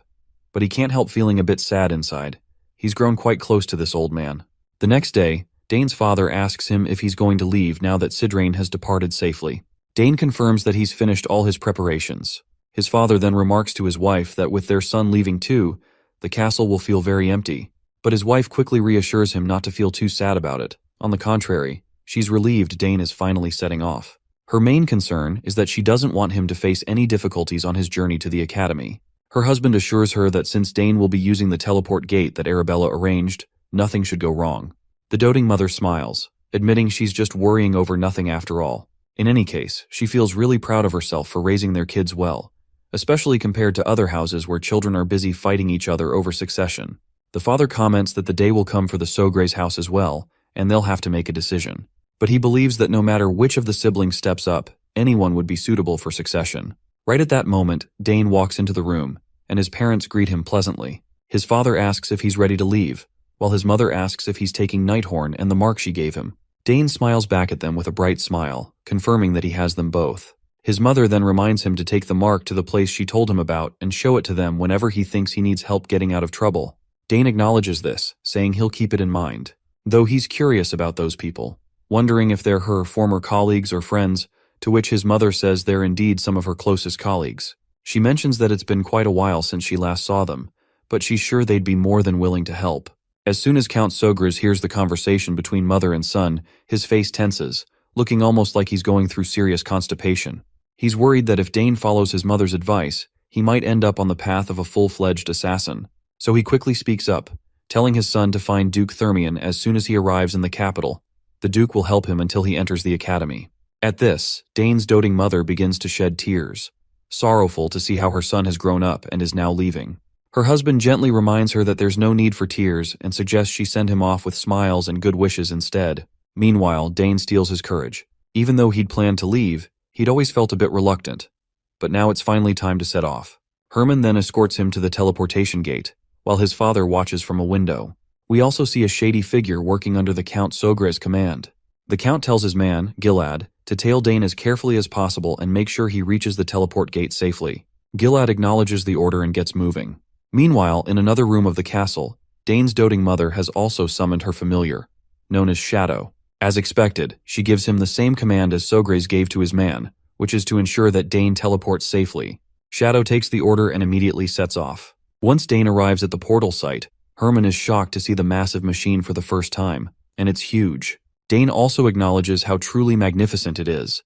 but he can't help feeling a bit sad inside. He's grown quite close to this old man. The next day, Dane's father asks him if he's going to leave now that Sidrain has departed safely. Dane confirms that he's finished all his preparations. His father then remarks to his wife that with their son leaving too, the castle will feel very empty. But his wife quickly reassures him not to feel too sad about it. On the contrary, she's relieved Dane is finally setting off. Her main concern is that she doesn't want him to face any difficulties on his journey to the academy. Her husband assures her that since Dane will be using the teleport gate that Arabella arranged, nothing should go wrong. The doting mother smiles, admitting she's just worrying over nothing after all. In any case, she feels really proud of herself for raising their kids well, especially compared to other houses where children are busy fighting each other over succession. The father comments that the day will come for the Sogre's house as well, and they'll have to make a decision. But he believes that no matter which of the siblings steps up, anyone would be suitable for succession. Right at that moment, Dane walks into the room, and his parents greet him pleasantly. His father asks if he's ready to leave, while his mother asks if he's taking Nighthorn and the mark she gave him. Dane smiles back at them with a bright smile, confirming that he has them both. His mother then reminds him to take the mark to the place she told him about and show it to them whenever he thinks he needs help getting out of trouble. Dane acknowledges this, saying he'll keep it in mind, though he's curious about those people, wondering if they're her former colleagues or friends, to which his mother says they're indeed some of her closest colleagues. She mentions that it's been quite a while since she last saw them, but she's sure they'd be more than willing to help. As soon as Count Sogres hears the conversation between mother and son, his face tenses, looking almost like he's going through serious constipation. He's worried that if Dane follows his mother's advice, he might end up on the path of a full-fledged assassin. So he quickly speaks up, telling his son to find Duke Thermion as soon as he arrives in the capital. The Duke will help him until he enters the academy. At this, Dane's doting mother begins to shed tears, sorrowful to see how her son has grown up and is now leaving. Her husband gently reminds her that there's no need for tears and suggests she send him off with smiles and good wishes instead. Meanwhile, Dane steals his courage. Even though he'd planned to leave, he'd always felt a bit reluctant. But now it's finally time to set off. Herman then escorts him to the teleportation gate, while his father watches from a window. We also see a shady figure working under the Count Sogre's command. The Count tells his man, Gilad, to tail Dane as carefully as possible and make sure he reaches the teleport gate safely. Gilad acknowledges the order and gets moving. Meanwhile, in another room of the castle, Dane's doting mother has also summoned her familiar, known as Shadow. As expected, she gives him the same command as Sogres gave to his man, which is to ensure that Dane teleports safely. Shadow takes the order and immediately sets off. Once Dane arrives at the portal site, Herman is shocked to see the massive machine for the first time, and it's huge. Dane also acknowledges how truly magnificent it is.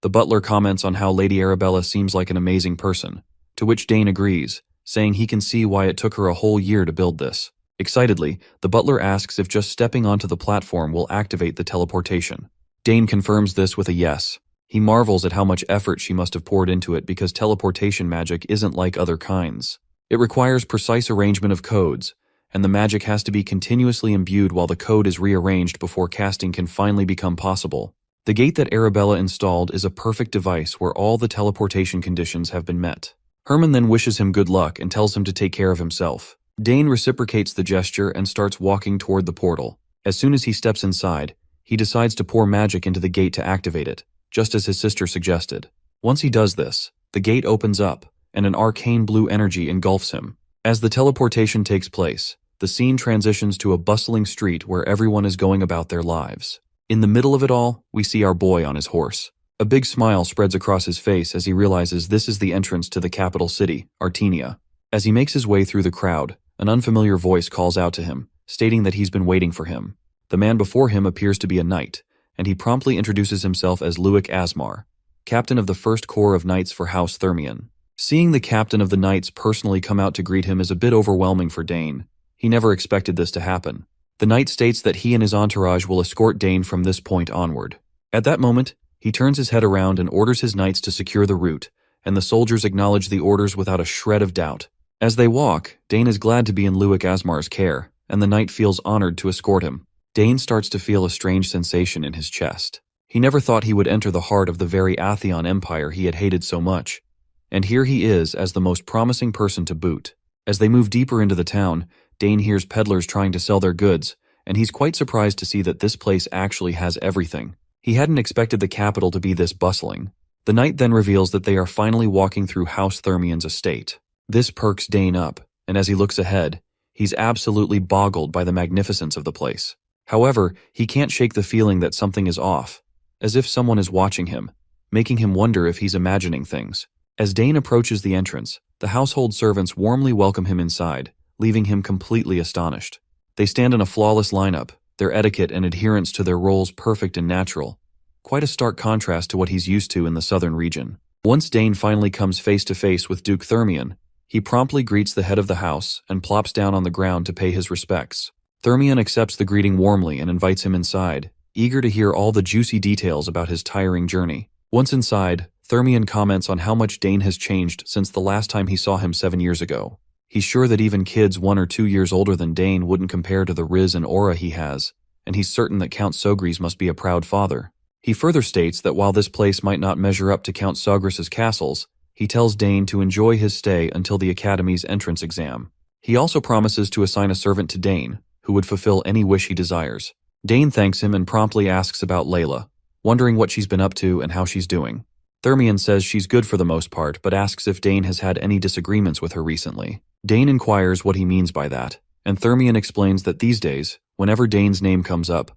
The butler comments on how Lady Arabella seems like an amazing person, to which Dane agrees, saying he can see why it took her a whole year to build this. Excitedly, the butler asks if just stepping onto the platform will activate the teleportation. Dane confirms this with a yes. He marvels at how much effort she must have poured into it because teleportation magic isn't like other kinds. It requires precise arrangement of codes, and the magic has to be continuously imbued while the code is rearranged before casting can finally become possible. The gate that Arabella installed is a perfect device where all the teleportation conditions have been met. Herman then wishes him good luck and tells him to take care of himself. Dane reciprocates the gesture and starts walking toward the portal. As soon as he steps inside, he decides to pour magic into the gate to activate it, just as his sister suggested. Once he does this, the gate opens up, and an arcane blue energy engulfs him. As the teleportation takes place, the scene transitions to a bustling street where everyone is going about their lives. In the middle of it all, we see our boy on his horse. A big smile spreads across his face as he realizes this is the entrance to the capital city, Artenia. As he makes his way through the crowd, an unfamiliar voice calls out to him, stating that he's been waiting for him. The man before him appears to be a knight, and he promptly introduces himself as Luic Asmar, captain of the First Corps of Knights for House Thermion. Seeing the captain of the Knights personally come out to greet him is a bit overwhelming for Dane. He never expected this to happen. The knight states that he and his entourage will escort Dane from this point onward. At that moment, he turns his head around and orders his knights to secure the route, and the soldiers acknowledge the orders without a shred of doubt. As they walk, Dane is glad to be in Luic Asmar's care, and the knight feels honored to escort him. Dane starts to feel a strange sensation in his chest. He never thought he would enter the heart of the very Atheon Empire he had hated so much. And here he is as the most promising person to boot. As they move deeper into the town, Dane hears peddlers trying to sell their goods, and he's quite surprised to see that this place actually has everything. He hadn't expected the capital to be this bustling. The knight then reveals that they are finally walking through House Thermian's estate. This perks Dane up, and as he looks ahead, he's absolutely boggled by the magnificence of the place. However, he can't shake the feeling that something is off, as if someone is watching him, making him wonder if he's imagining things. As Dane approaches the entrance, the household servants warmly welcome him inside, leaving him completely astonished. They stand in a flawless lineup, their etiquette and adherence to their roles perfect and natural. Quite a stark contrast to what he's used to in the southern region. Once Dane finally comes face to face with Duke Thermian, he promptly greets the head of the house and plops down on the ground to pay his respects. Thermian accepts the greeting warmly and invites him inside, eager to hear all the juicy details about his tiring journey. Once inside, Thermian comments on how much Dane has changed since the last time he saw him 7 years ago. He's sure that even kids 1 or 2 years older than Dane wouldn't compare to the riz and aura he has, and he's certain that Count Sogris must be a proud father. He further states that while this place might not measure up to Count Sogris's castles, he tells Dane to enjoy his stay until the Academy's entrance exam. He also promises to assign a servant to Dane, who would fulfill any wish he desires. Dane thanks him and promptly asks about Layla, wondering what she's been up to and how she's doing. Thermian says she's good for the most part, but asks if Dane has had any disagreements with her recently. Dane inquires what he means by that, and Thermian explains that these days, whenever Dane's name comes up,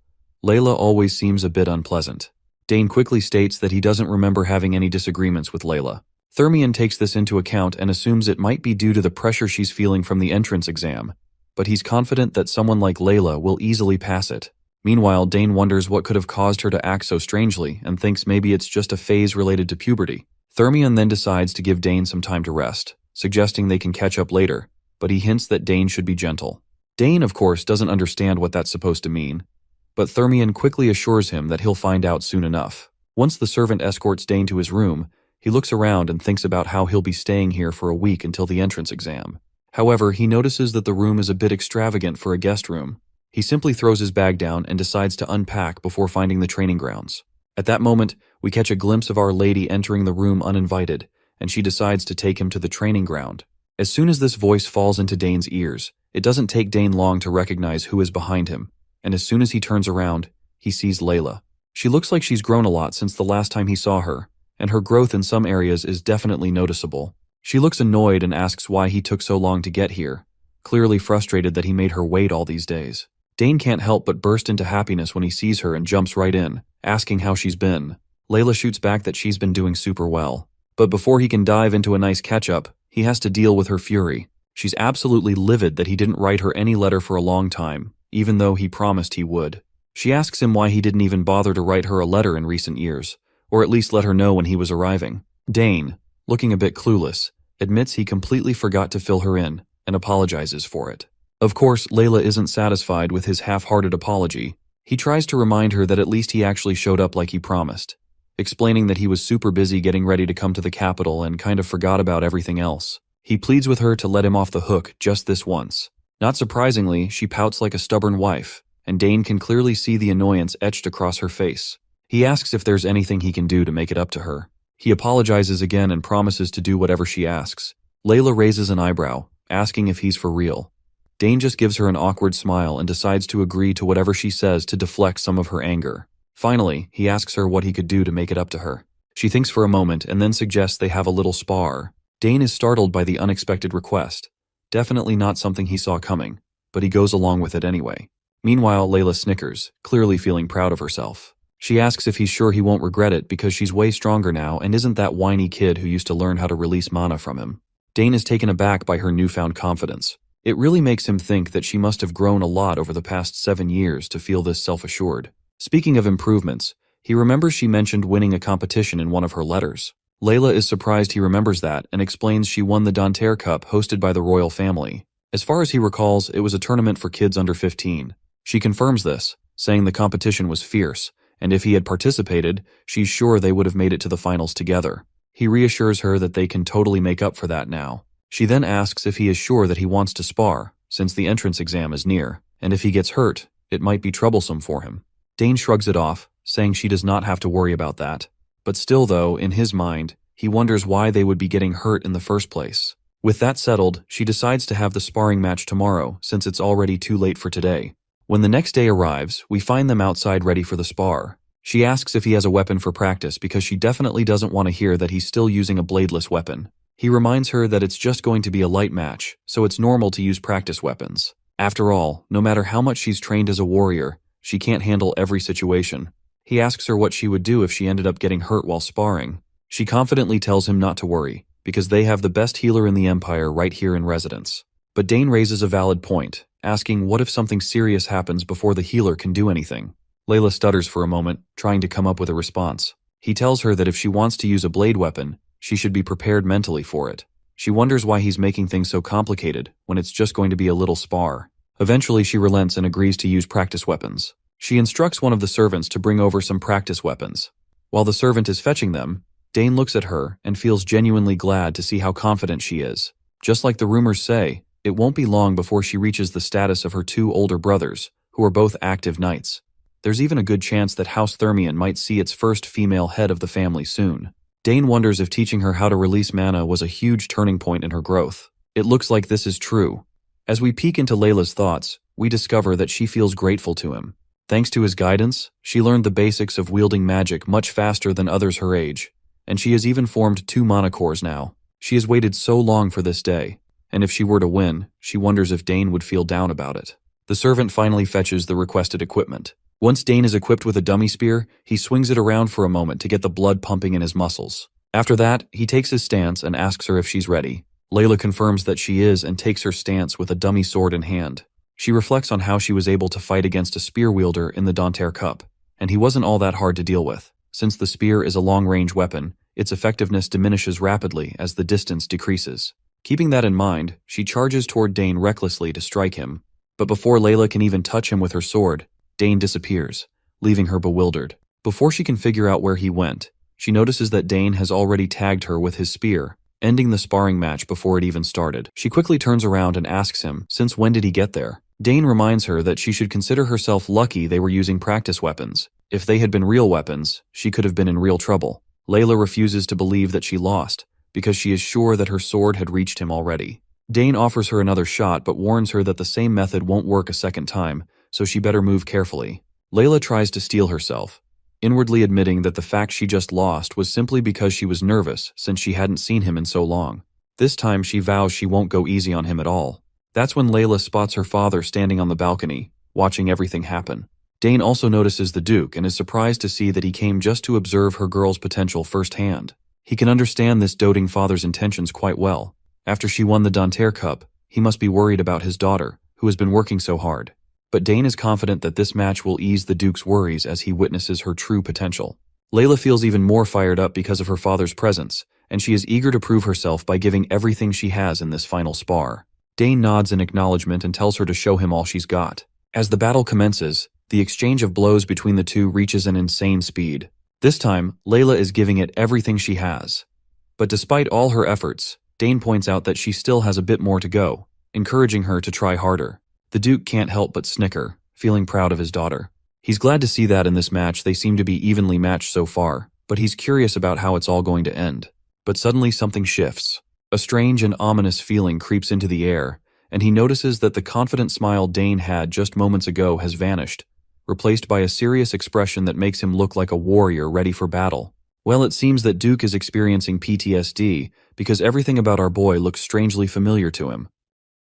Layla always seems a bit unpleasant. Dane quickly states that he doesn't remember having any disagreements with Layla. Thermian takes this into account and assumes it might be due to the pressure she's feeling from the entrance exam, but he's confident that someone like Layla will easily pass it. Meanwhile, Dane wonders what could have caused her to act so strangely and thinks maybe it's just a phase related to puberty. Thermian then decides to give Dane some time to rest, suggesting they can catch up later, but he hints that Dane should be gentle. Dane, of course, doesn't understand what that's supposed to mean, but Thermian quickly assures him that he'll find out soon enough. Once the servant escorts Dane to his room, he looks around and thinks about how he'll be staying here for a week until the entrance exam. However, he notices that the room is a bit extravagant for a guest room. He simply throws his bag down and decides to unpack before finding the training grounds. At that moment, we catch a glimpse of Our Lady entering the room uninvited, and she decides to take him to the training ground. As soon as this voice falls into Dane's ears, it doesn't take Dane long to recognize who is behind him, and as soon as he turns around, he sees Layla. She looks like she's grown a lot since the last time he saw her, and her growth in some areas is definitely noticeable. She looks annoyed and asks why he took so long to get here, clearly frustrated that he made her wait all these days. Dane can't help but burst into happiness when he sees her and jumps right in, asking how she's been. Layla shoots back that she's been doing super well. But before he can dive into a nice catch-up, he has to deal with her fury. She's absolutely livid that he didn't write her any letter for a long time, even though he promised he would. She asks him why he didn't even bother to write her a letter in recent years, or at least let her know when he was arriving. Dane, looking a bit clueless, admits he completely forgot to fill her in, and apologizes for it. Of course, Layla isn't satisfied with his half-hearted apology. He tries to remind her that at least he actually showed up like he promised, explaining that he was super busy getting ready to come to the capital and kind of forgot about everything else. He pleads with her to let him off the hook just this once. Not surprisingly, she pouts like a stubborn wife, and Dane can clearly see the annoyance etched across her face. He asks if there's anything he can do to make it up to her. He apologizes again and promises to do whatever she asks. Layla raises an eyebrow, asking if he's for real. Dane just gives her an awkward smile and decides to agree to whatever she says to deflect some of her anger. Finally, he asks her what he could do to make it up to her. She thinks for a moment and then suggests they have a little spar. Dane is startled by the unexpected request. Definitely not something he saw coming, but he goes along with it anyway. Meanwhile, Layla snickers, clearly feeling proud of herself. She asks if he's sure he won't regret it because she's way stronger now and isn't that whiny kid who used to learn how to release mana from him. Dane is taken aback by her newfound confidence. It really makes him think that she must have grown a lot over the past 7 years to feel this self-assured. Speaking of improvements, he remembers she mentioned winning a competition in one of her letters. Layla is surprised he remembers that and explains she won the Danter Cup hosted by the royal family. As far as he recalls, it was a tournament for kids under 15. She confirms this, saying the competition was fierce, and if he had participated, she's sure they would have made it to the finals together. He reassures her that they can totally make up for that now. She then asks if he is sure that he wants to spar, since the entrance exam is near, and if he gets hurt, it might be troublesome for him. Dane shrugs it off, saying she does not have to worry about that. But still though, in his mind, he wonders why they would be getting hurt in the first place. With that settled, she decides to have the sparring match tomorrow since it's already too late for today. When the next day arrives, we find them outside ready for the spar. She asks if he has a weapon for practice because she definitely doesn't want to hear that he's still using a bladeless weapon. He reminds her that it's just going to be a light match, so it's normal to use practice weapons. After all, no matter how much she's trained as a warrior, she can't handle every situation. He asks her what she would do if she ended up getting hurt while sparring. She confidently tells him not to worry, because they have the best healer in the Empire right here in residence. But Dane raises a valid point, asking what if something serious happens before the healer can do anything. Layla stutters for a moment, trying to come up with a response. He tells her that if she wants to use a blade weapon, she should be prepared mentally for it. She wonders why he's making things so complicated when it's just going to be a little spar. Eventually she relents and agrees to use practice weapons. She instructs one of the servants to bring over some practice weapons. While the servant is fetching them, Dane looks at her and feels genuinely glad to see how confident she is. Just like the rumors say, it won't be long before she reaches the status of her two older brothers, who are both active knights. There's even a good chance that House Thermion might see its first female head of the family soon. Dane wonders if teaching her how to release mana was a huge turning point in her growth. It looks like this is true. As we peek into Layla's thoughts, we discover that she feels grateful to him. Thanks to his guidance, she learned the basics of wielding magic much faster than others her age, and she has even formed 2 mana cores now. She has waited so long for this day, and if she were to win, she wonders if Dane would feel down about it. The servant finally fetches the requested equipment. Once Dane is equipped with a dummy spear, he swings it around for a moment to get the blood pumping in his muscles. After that, he takes his stance and asks her if she's ready. Layla confirms that she is and takes her stance with a dummy sword in hand. She reflects on how she was able to fight against a spear wielder in the Danter Cup, and he wasn't all that hard to deal with. Since the spear is a long-range weapon, its effectiveness diminishes rapidly as the distance decreases. Keeping that in mind, she charges toward Dane recklessly to strike him. But before Layla can even touch him with her sword, Dane disappears, leaving her bewildered. Before she can figure out where he went, she notices that Dane has already tagged her with his spear, ending the sparring match before it even started. She quickly turns around and asks him, since when did he get there? Dane reminds her that she should consider herself lucky they were using practice weapons. If they had been real weapons, she could have been in real trouble. Layla refuses to believe that she lost, because she is sure that her sword had reached him already. Dane offers her another shot but warns her that the same method won't work a second time, so she better move carefully. Layla tries to steel herself, inwardly admitting that the fact she just lost was simply because she was nervous since she hadn't seen him in so long. This time she vows she won't go easy on him at all. That's when Layla spots her father standing on the balcony, watching everything happen. Dane also notices the Duke and is surprised to see that he came just to observe her girl's potential firsthand. He can understand this doting father's intentions quite well. After she won the Danter Cup, he must be worried about his daughter, who has been working so hard. But Dane is confident that this match will ease the Duke's worries as he witnesses her true potential. Layla feels even more fired up because of her father's presence, and she is eager to prove herself by giving everything she has in this final spar. Dane nods in acknowledgement and tells her to show him all she's got. As the battle commences, the exchange of blows between the two reaches an insane speed. This time, Layla is giving it everything she has. But despite all her efforts, Dane points out that she still has a bit more to go, encouraging her to try harder. The Duke can't help but snicker, feeling proud of his daughter. He's glad to see that in this match they seem to be evenly matched so far, but he's curious about how it's all going to end. But suddenly something shifts. A strange and ominous feeling creeps into the air, and he notices that the confident smile Dane had just moments ago has vanished, replaced by a serious expression that makes him look like a warrior ready for battle. Well, it seems that Duke is experiencing PTSD because everything about our boy looks strangely familiar to him.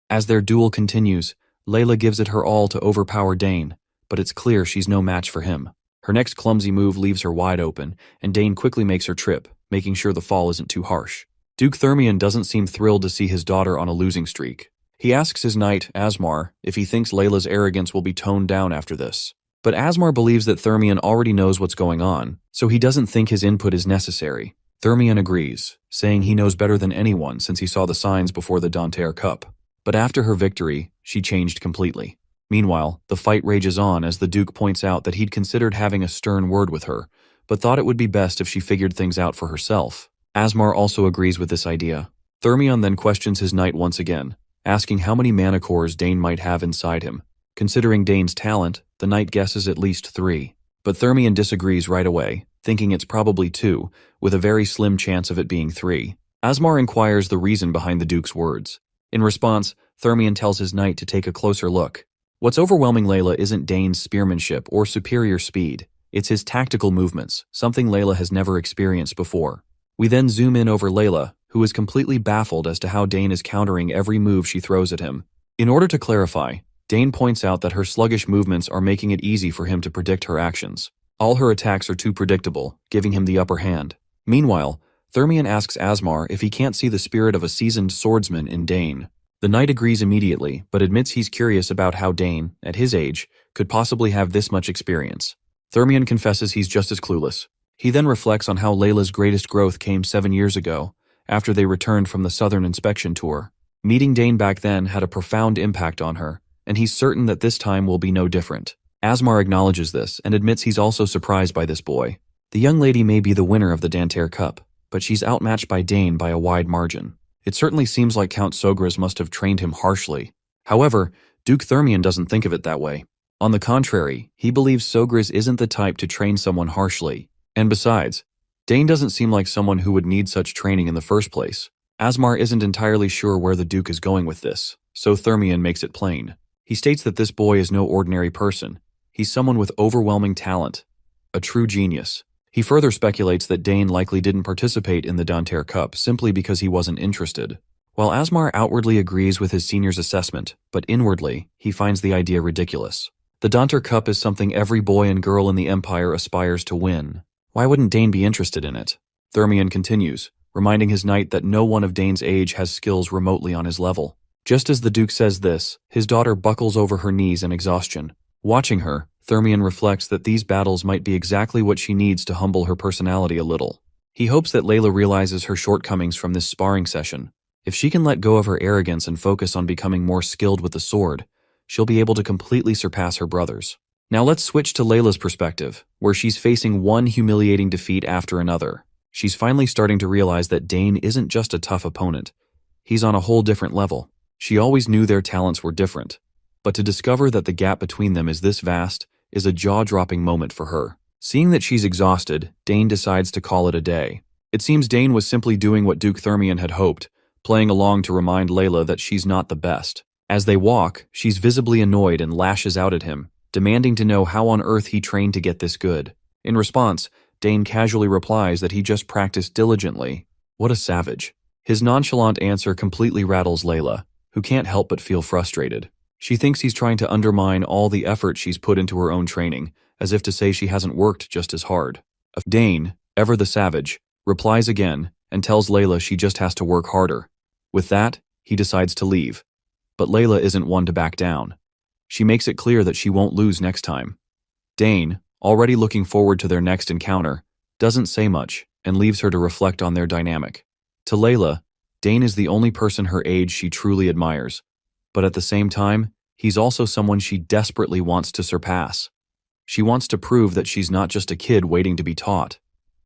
As their duel continues, Layla gives it her all to overpower Dane, but it's clear she's no match for him. Her next clumsy move leaves her wide open, and Dane quickly makes her trip, making sure the fall isn't too harsh. Duke Thermion doesn't seem thrilled to see his daughter on a losing streak. He asks his knight, Asmar, if he thinks Layla's arrogance will be toned down after this. But Asmar believes that Thermion already knows what's going on, so he doesn't think his input is necessary. Thermion agrees, saying he knows better than anyone since he saw the signs before the Danter Cup. But after her victory, she changed completely. Meanwhile, the fight rages on as the Duke points out that he'd considered having a stern word with her, but thought it would be best if she figured things out for herself. Asmar also agrees with this idea. Thermion then questions his knight once again, asking how many mana cores Dane might have inside him. Considering Dane's talent, the knight guesses at least 3. But Thermion disagrees right away, thinking it's probably 2, with a very slim chance of it being 3. Asmar inquires the reason behind the Duke's words. In response, Thermion tells his knight to take a closer look. What's overwhelming Layla isn't Dane's spearmanship or superior speed, it's his tactical movements, something Layla has never experienced before. We then zoom in over Layla, who is completely baffled as to how Dane is countering every move she throws at him. In order to clarify, Dane points out that her sluggish movements are making it easy for him to predict her actions. All her attacks are too predictable, giving him the upper hand. Meanwhile, Thermion asks Asmar if he can't see the spirit of a seasoned swordsman in Dane. The knight agrees immediately, but admits he's curious about how Dane, at his age, could possibly have this much experience. Thermion confesses he's just as clueless. He then reflects on how Layla's greatest growth came 7 years ago, after they returned from the Southern Inspection Tour. Meeting Dane back then had a profound impact on her, and he's certain that this time will be no different. Asmar acknowledges this and admits he's also surprised by this boy. The young lady may be the winner of the Danter Cup, but she's outmatched by Dane by a wide margin. It certainly seems like Count Sogras must have trained him harshly. However, Duke Thermion doesn't think of it that way. On the contrary, he believes Sogras isn't the type to train someone harshly. And besides, Dane doesn't seem like someone who would need such training in the first place. Asmar isn't entirely sure where the Duke is going with this, so Thermion makes it plain. He states that this boy is no ordinary person. He's someone with overwhelming talent, a true genius. He further speculates that Dane likely didn't participate in the Danter Cup simply because he wasn't interested. While Asmar outwardly agrees with his senior's assessment, but inwardly, he finds the idea ridiculous. The Danter Cup is something every boy and girl in the Empire aspires to win. Why wouldn't Dane be interested in it? Thermion continues, reminding his knight that no one of Dane's age has skills remotely on his level. Just as the Duke says this, his daughter buckles over her knees in exhaustion. Watching her, Thermion reflects that these battles might be exactly what she needs to humble her personality a little. He hopes that Layla realizes her shortcomings from this sparring session. If she can let go of her arrogance and focus on becoming more skilled with the sword, she'll be able to completely surpass her brothers. Now let's switch to Layla's perspective, where she's facing one humiliating defeat after another. She's finally starting to realize that Dane isn't just a tough opponent. He's on a whole different level. She always knew their talents were different, but to discover that the gap between them is this vast is a jaw-dropping moment for her. Seeing that she's exhausted, Dane decides to call it a day. It seems Dane was simply doing what Duke Thermion had hoped, playing along to remind Layla that she's not the best. As they walk, she's visibly annoyed and lashes out at him, demanding to know how on earth he trained to get this good. In response, Dane casually replies that he just practiced diligently. What a savage. His nonchalant answer completely rattles Layla, who can't help but feel frustrated. She thinks he's trying to undermine all the effort she's put into her own training, as if to say she hasn't worked just as hard. Dane, ever the savage, replies again and tells Layla she just has to work harder. With that, he decides to leave. But Layla isn't one to back down. She makes it clear that she won't lose next time. Dane, already looking forward to their next encounter, doesn't say much and leaves her to reflect on their dynamic. To Layla, Dane is the only person her age she truly admires, but at the same time, he's also someone she desperately wants to surpass. She wants to prove that she's not just a kid waiting to be taught.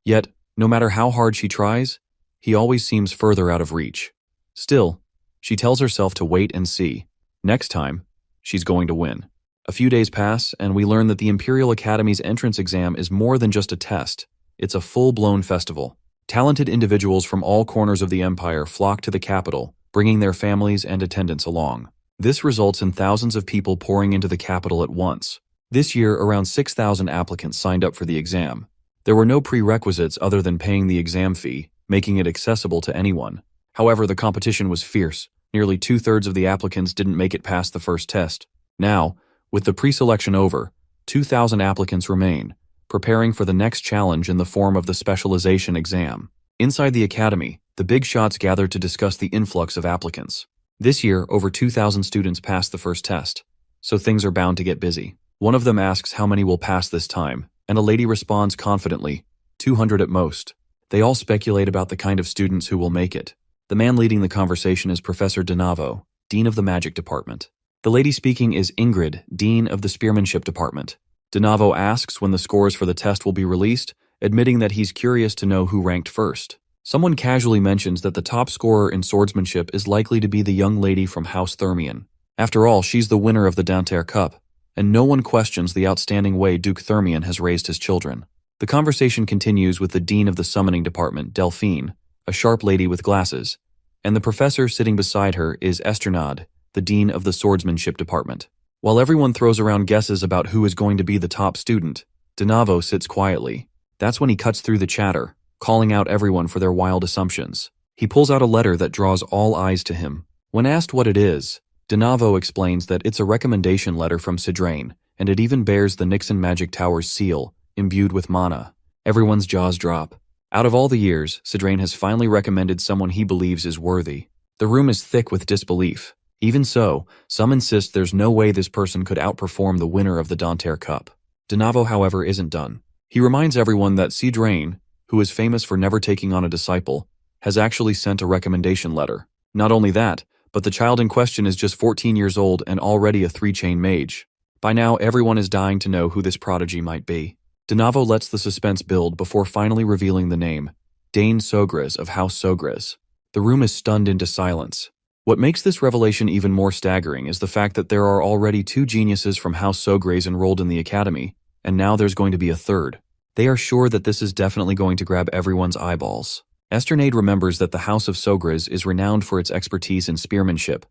Yet, no matter how hard she tries, he always seems further out of reach. Still, she tells herself to wait and see. Next time, she's going to win. A few days pass, and we learn that the Imperial Academy's entrance exam is more than just a test. It's a full-blown festival. Talented individuals from all corners of the Empire flock to the capital, bringing their families and attendants along. This results in thousands of people pouring into the capital at once. This year, around 6,000 applicants signed up for the exam. There were no prerequisites other than paying the exam fee, making it accessible to anyone. However, the competition was fierce. Nearly 2/3 of the applicants didn't make it past the first test. Now, with the pre-selection over, 2,000 applicants remain, preparing for the next challenge in the form of the specialization exam. Inside the academy, the big shots gathered to discuss the influx of applicants. This year, over 2,000 students passed the first test, so things are bound to get busy. One of them asks how many will pass this time, and a lady responds confidently, 200 at most. They all speculate about the kind of students who will make it. The man leading the conversation is Professor Donavo, Dean of the Magic Department. The lady speaking is Ingrid, Dean of the Spearmanship Department. Donavo asks when the scores for the test will be released, admitting that he's curious to know who ranked first. Someone casually mentions that the top scorer in swordsmanship is likely to be the young lady from House Thermion. After all, she's the winner of the Danter Cup. and no one questions the outstanding way Duke Thermion has raised his children. The conversation continues with the dean of the summoning department, Delphine, a sharp lady with glasses, and the professor sitting beside her is Esternade, the dean of the swordsmanship department. While everyone throws around guesses about who is going to be the top student, Denavo sits quietly. That's when he cuts through the chatter, calling out everyone for their wild assumptions. He pulls out a letter that draws all eyes to him. When asked what it is, Denavo explains that it's a recommendation letter from Sidrain, and it even bears the Nixon Magic Tower's seal, imbued with mana. Everyone's jaws drop. Out of all the years, Sidrain has finally recommended someone he believes is worthy. The room is thick with disbelief. Even so, some insist there's no way this person could outperform the winner of the Danter Cup. Denavo, however, isn't done. He reminds everyone that Sidrain, who is famous for never taking on a disciple, has actually sent a recommendation letter. Not only that, but the child in question is just 14 years old and already a 3-chain mage. By now, everyone is dying to know who this prodigy might be. Denavo lets the suspense build before finally revealing the name, Dane Sogres of House Sogres. The room is stunned into silence. What makes this revelation even more staggering is the fact that there are already 2 geniuses from House Sogres enrolled in the academy, and now there's going to be a third. They are sure that this is definitely going to grab everyone's eyeballs. Esternade remembers that the House of Sogres is renowned for its expertise in spearmanship,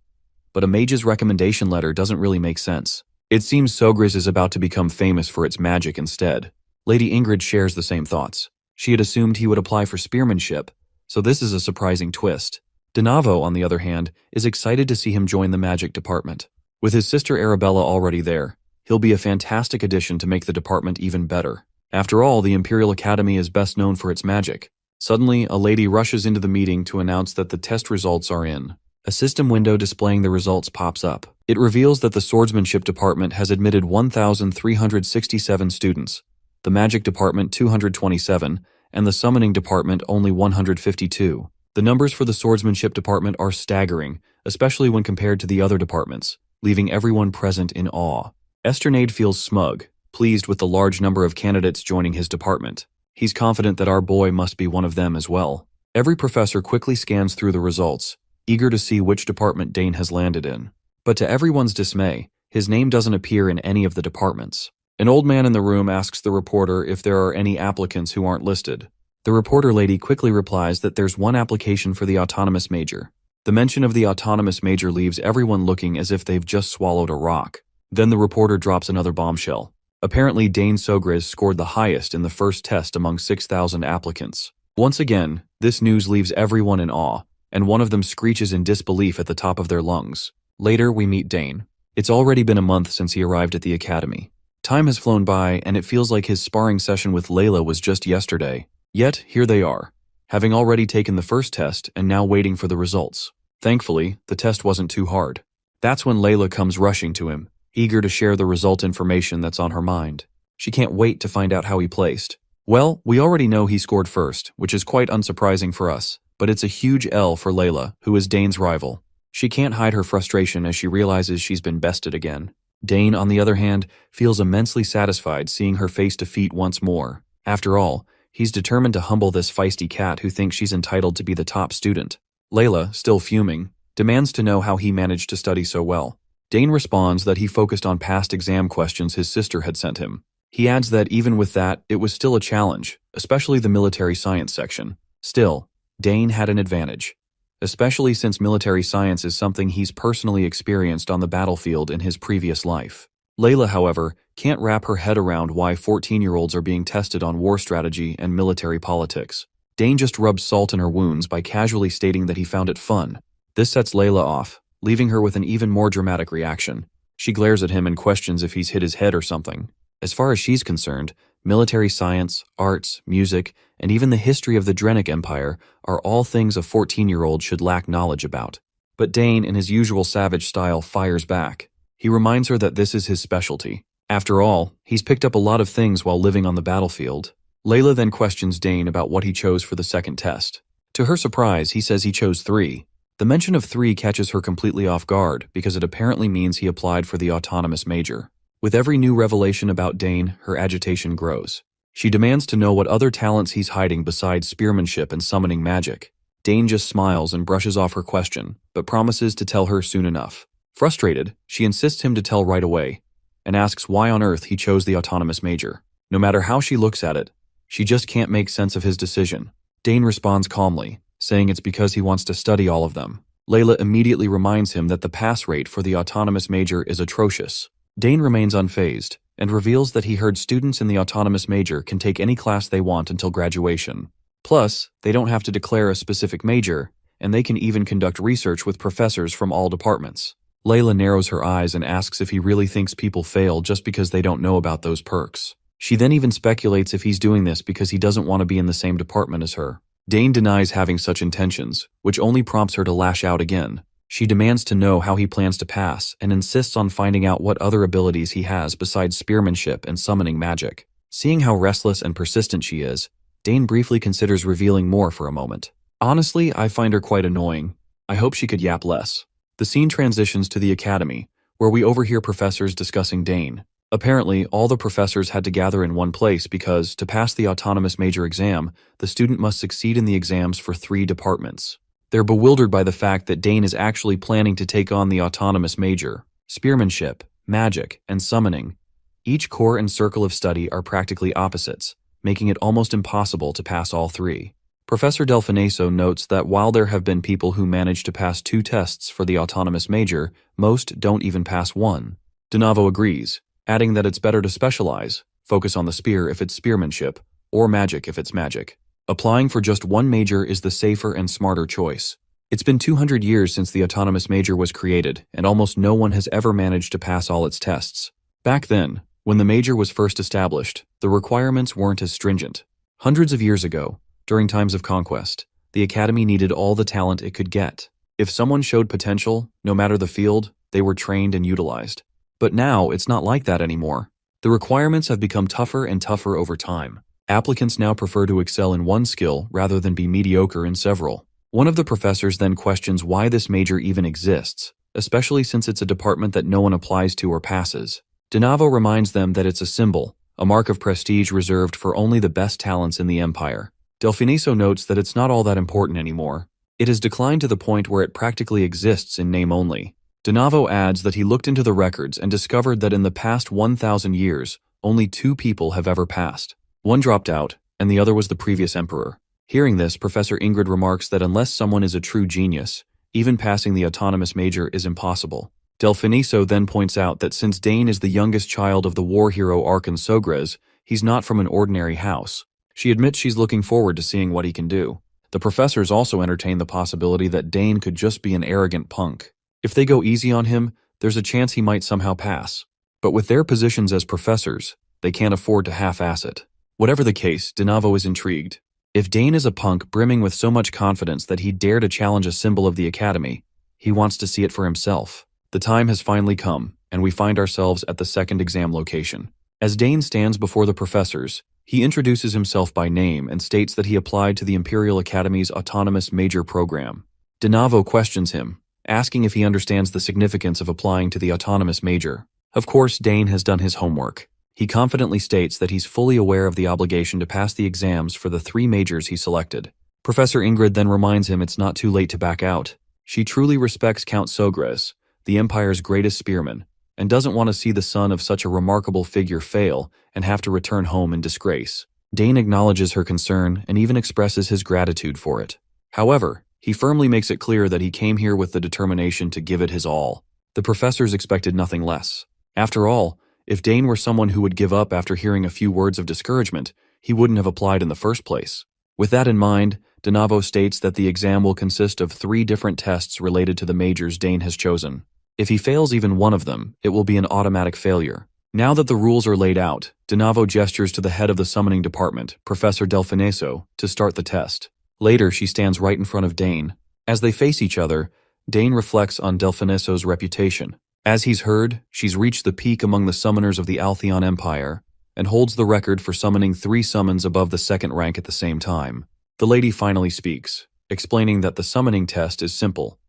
but a mage's recommendation letter doesn't really make sense. It seems Sogres is about to become famous for its magic instead. Lady Ingrid shares the same thoughts. She had assumed he would apply for spearmanship, so this is a surprising twist. Denavo, on the other hand, is excited to see him join the magic department. With his sister Arabella already there, he'll be a fantastic addition to make the department even better. After all, the Imperial Academy is best known for its magic. Suddenly, a lady rushes into the meeting to announce that the test results are in. A system window displaying the results pops up. It reveals that the swordsmanship department has admitted 1,367 students, the magic department 227, and the summoning department only 152. The numbers for the swordsmanship department are staggering, especially when compared to the other departments, leaving everyone present in awe. Esternade feels smug, pleased with the large number of candidates joining his department. He's confident that our boy must be one of them as well. Every professor quickly scans through the results, eager to see which department Dane has landed in. But to everyone's dismay, his name doesn't appear in any of the departments. An old man in the room asks the reporter if there are any applicants who aren't listed. The reporter lady quickly replies that there's one application for the autonomous major. The mention of the autonomous major leaves everyone looking as if they've just swallowed a rock. Then the reporter drops another bombshell. Apparently, Dane Sogres scored the highest in the first test among 6,000 applicants. Once again, this news leaves everyone in awe, and one of them screeches in disbelief at the top of their lungs. Later, we meet Dane. It's already been a month since he arrived at the academy. Time has flown by, and it feels like his sparring session with Layla was just yesterday. Yet, here they are, having already taken the first test and now waiting for the results. Thankfully, the test wasn't too hard. That's when Layla comes rushing to him, eager to share the result information that's on her mind. She can't wait to find out how he placed. Well, we already know he scored first, which is quite unsurprising for us, but it's a huge L for Layla, who is Dane's rival. She can't hide her frustration as she realizes she's been bested again. Dane, on the other hand, feels immensely satisfied seeing her face defeat once more. After all, he's determined to humble this feisty cat who thinks she's entitled to be the top student. Layla, still fuming, demands to know how he managed to study so well. Dane responds that he focused on past exam questions his sister had sent him. He adds that even with that, it was still a challenge, especially the military science section. Still, Dane had an advantage, especially since military science is something he's personally experienced on the battlefield in his previous life. Layla, however, can't wrap her head around why 14-year-olds are being tested on war strategy and military politics. Dane just rubs salt in her wounds by casually stating that he found it fun. This sets Layla off, leaving her with an even more dramatic reaction. She glares at him and questions if he's hit his head or something. As far as she's concerned, military science, arts, music, and even the history of the Drenic Empire are all things a 14-year-old should lack knowledge about. But Dane, in his usual savage style, fires back. He reminds her that this is his specialty. After all, he's picked up a lot of things while living on the battlefield. Layla then questions Dane about what he chose for the second test. To her surprise, he says he chose 3. The mention of 3 catches her completely off guard because it apparently means he applied for the autonomous major. With every new revelation about Dane, her agitation grows. She demands to know what other talents he's hiding besides spearmanship and summoning magic. Dane just smiles and brushes off her question, but promises to tell her soon enough. Frustrated, she insists him to tell right away. and asks why on earth he chose the autonomous major. No matter how she looks at it, she just can't make sense of his decision. Dane responds calmly, saying it's because he wants to study all of them. Layla immediately reminds him that the pass rate for the autonomous major is atrocious. Dane remains unfazed and reveals that he heard students in the autonomous major can take any class they want until graduation. Plus, they don't have to declare a specific major, and they can even conduct research with professors from all departments. Layla narrows her eyes and asks if he really thinks people fail just because they don't know about those perks. She then even speculates if he's doing this because he doesn't want to be in the same department as her. Dane denies having such intentions, which only prompts her to lash out again. She demands to know how he plans to pass and insists on finding out what other abilities he has besides spearmanship and summoning magic. Seeing how restless and persistent she is, Dane briefly considers revealing more for a moment. Honestly, I find her quite annoying. I hope she could yap less. The scene transitions to the academy, where we overhear professors discussing Dane. Apparently, all the professors had to gather in one place because, to pass the autonomous major exam, the student must succeed in the exams for 3 departments. They're bewildered by the fact that Dane is actually planning to take on the autonomous major. Spearmanship, magic, and summoning. Each core and circle of study are practically opposites, making it almost impossible to pass all 3. Professor Delfineso notes that while there have been people who manage to pass 2 tests for the autonomous major, most don't even pass 1. Donavo agrees, adding that it's better to specialize, focus on the spear if it's spearmanship, or magic if it's magic. Applying for just one major is the safer and smarter choice. It's been 200 years since the autonomous major was created, and almost no one has ever managed to pass all its tests. Back then, when the major was first established, the requirements weren't as stringent. Hundreds of years ago, during times of conquest, the academy needed all the talent it could get. If someone showed potential, no matter the field, they were trained and utilized. But now, it's not like that anymore. The requirements have become tougher and tougher over time. Applicants now prefer to excel in one skill rather than be mediocre in several. One of the professors then questions why this major even exists, especially since it's a department that no one applies to or passes. Donavo reminds them that it's a symbol, a mark of prestige reserved for only the best talents in the empire. Delfineso notes that it's not all that important anymore. It has declined to the point where it practically exists in name only. Donavo adds that he looked into the records and discovered that in the past 1,000 years, only 2 people have ever passed. One dropped out, and the other was the previous emperor. Hearing this, Professor Ingrid remarks that unless someone is a true genius, even passing the autonomous major is impossible. Delfineso then points out that since Dane is the youngest child of the war hero Arkan Sogres, he's not from an ordinary house. She admits she's looking forward to seeing what he can do. The professors also entertain the possibility that Dane could just be an arrogant punk. If they go easy on him, there's a chance he might somehow pass. But with their positions as professors, they can't afford to half-ass it. Whatever the case, Donavo is intrigued. If Dane is a punk brimming with so much confidence that he'd dare to challenge a symbol of the academy, he wants to see it for himself. The time has finally come, and we find ourselves at the second exam location. As Dane stands before the professors, he introduces himself by name and states that he applied to the Imperial Academy's autonomous major program. Donavo questions him, asking if he understands the significance of applying to the autonomous major. Of course, Dane has done his homework. He confidently states that he's fully aware of the obligation to pass the exams for the 3 majors he selected. Professor Ingrid then reminds him it's not too late to back out. She truly respects Count Sogres, the Empire's greatest spearman, and doesn't want to see the son of such a remarkable figure fail and have to return home in disgrace. Dane acknowledges her concern and even expresses his gratitude for it. However, he firmly makes it clear that he came here with the determination to give it his all. The professors expected nothing less. After all, if Dane were someone who would give up after hearing a few words of discouragement, he wouldn't have applied in the first place. With that in mind, Donavo states that the exam will consist of 3 different tests related to the majors Dane has chosen. If he fails even one of them, it will be an automatic failure. Now that the rules are laid out, Donavo gestures to the head of the summoning department, Professor Delfineso, to start the test. Later, she stands right in front of Dane. As they face each other, Dane reflects on Delfineso's reputation. As he's heard, she's reached the peak among the summoners of the Altheon Empire, and holds the record for summoning 3 summons above the 2nd rank at the same time. The lady finally speaks, explaining that the summoning test is simple.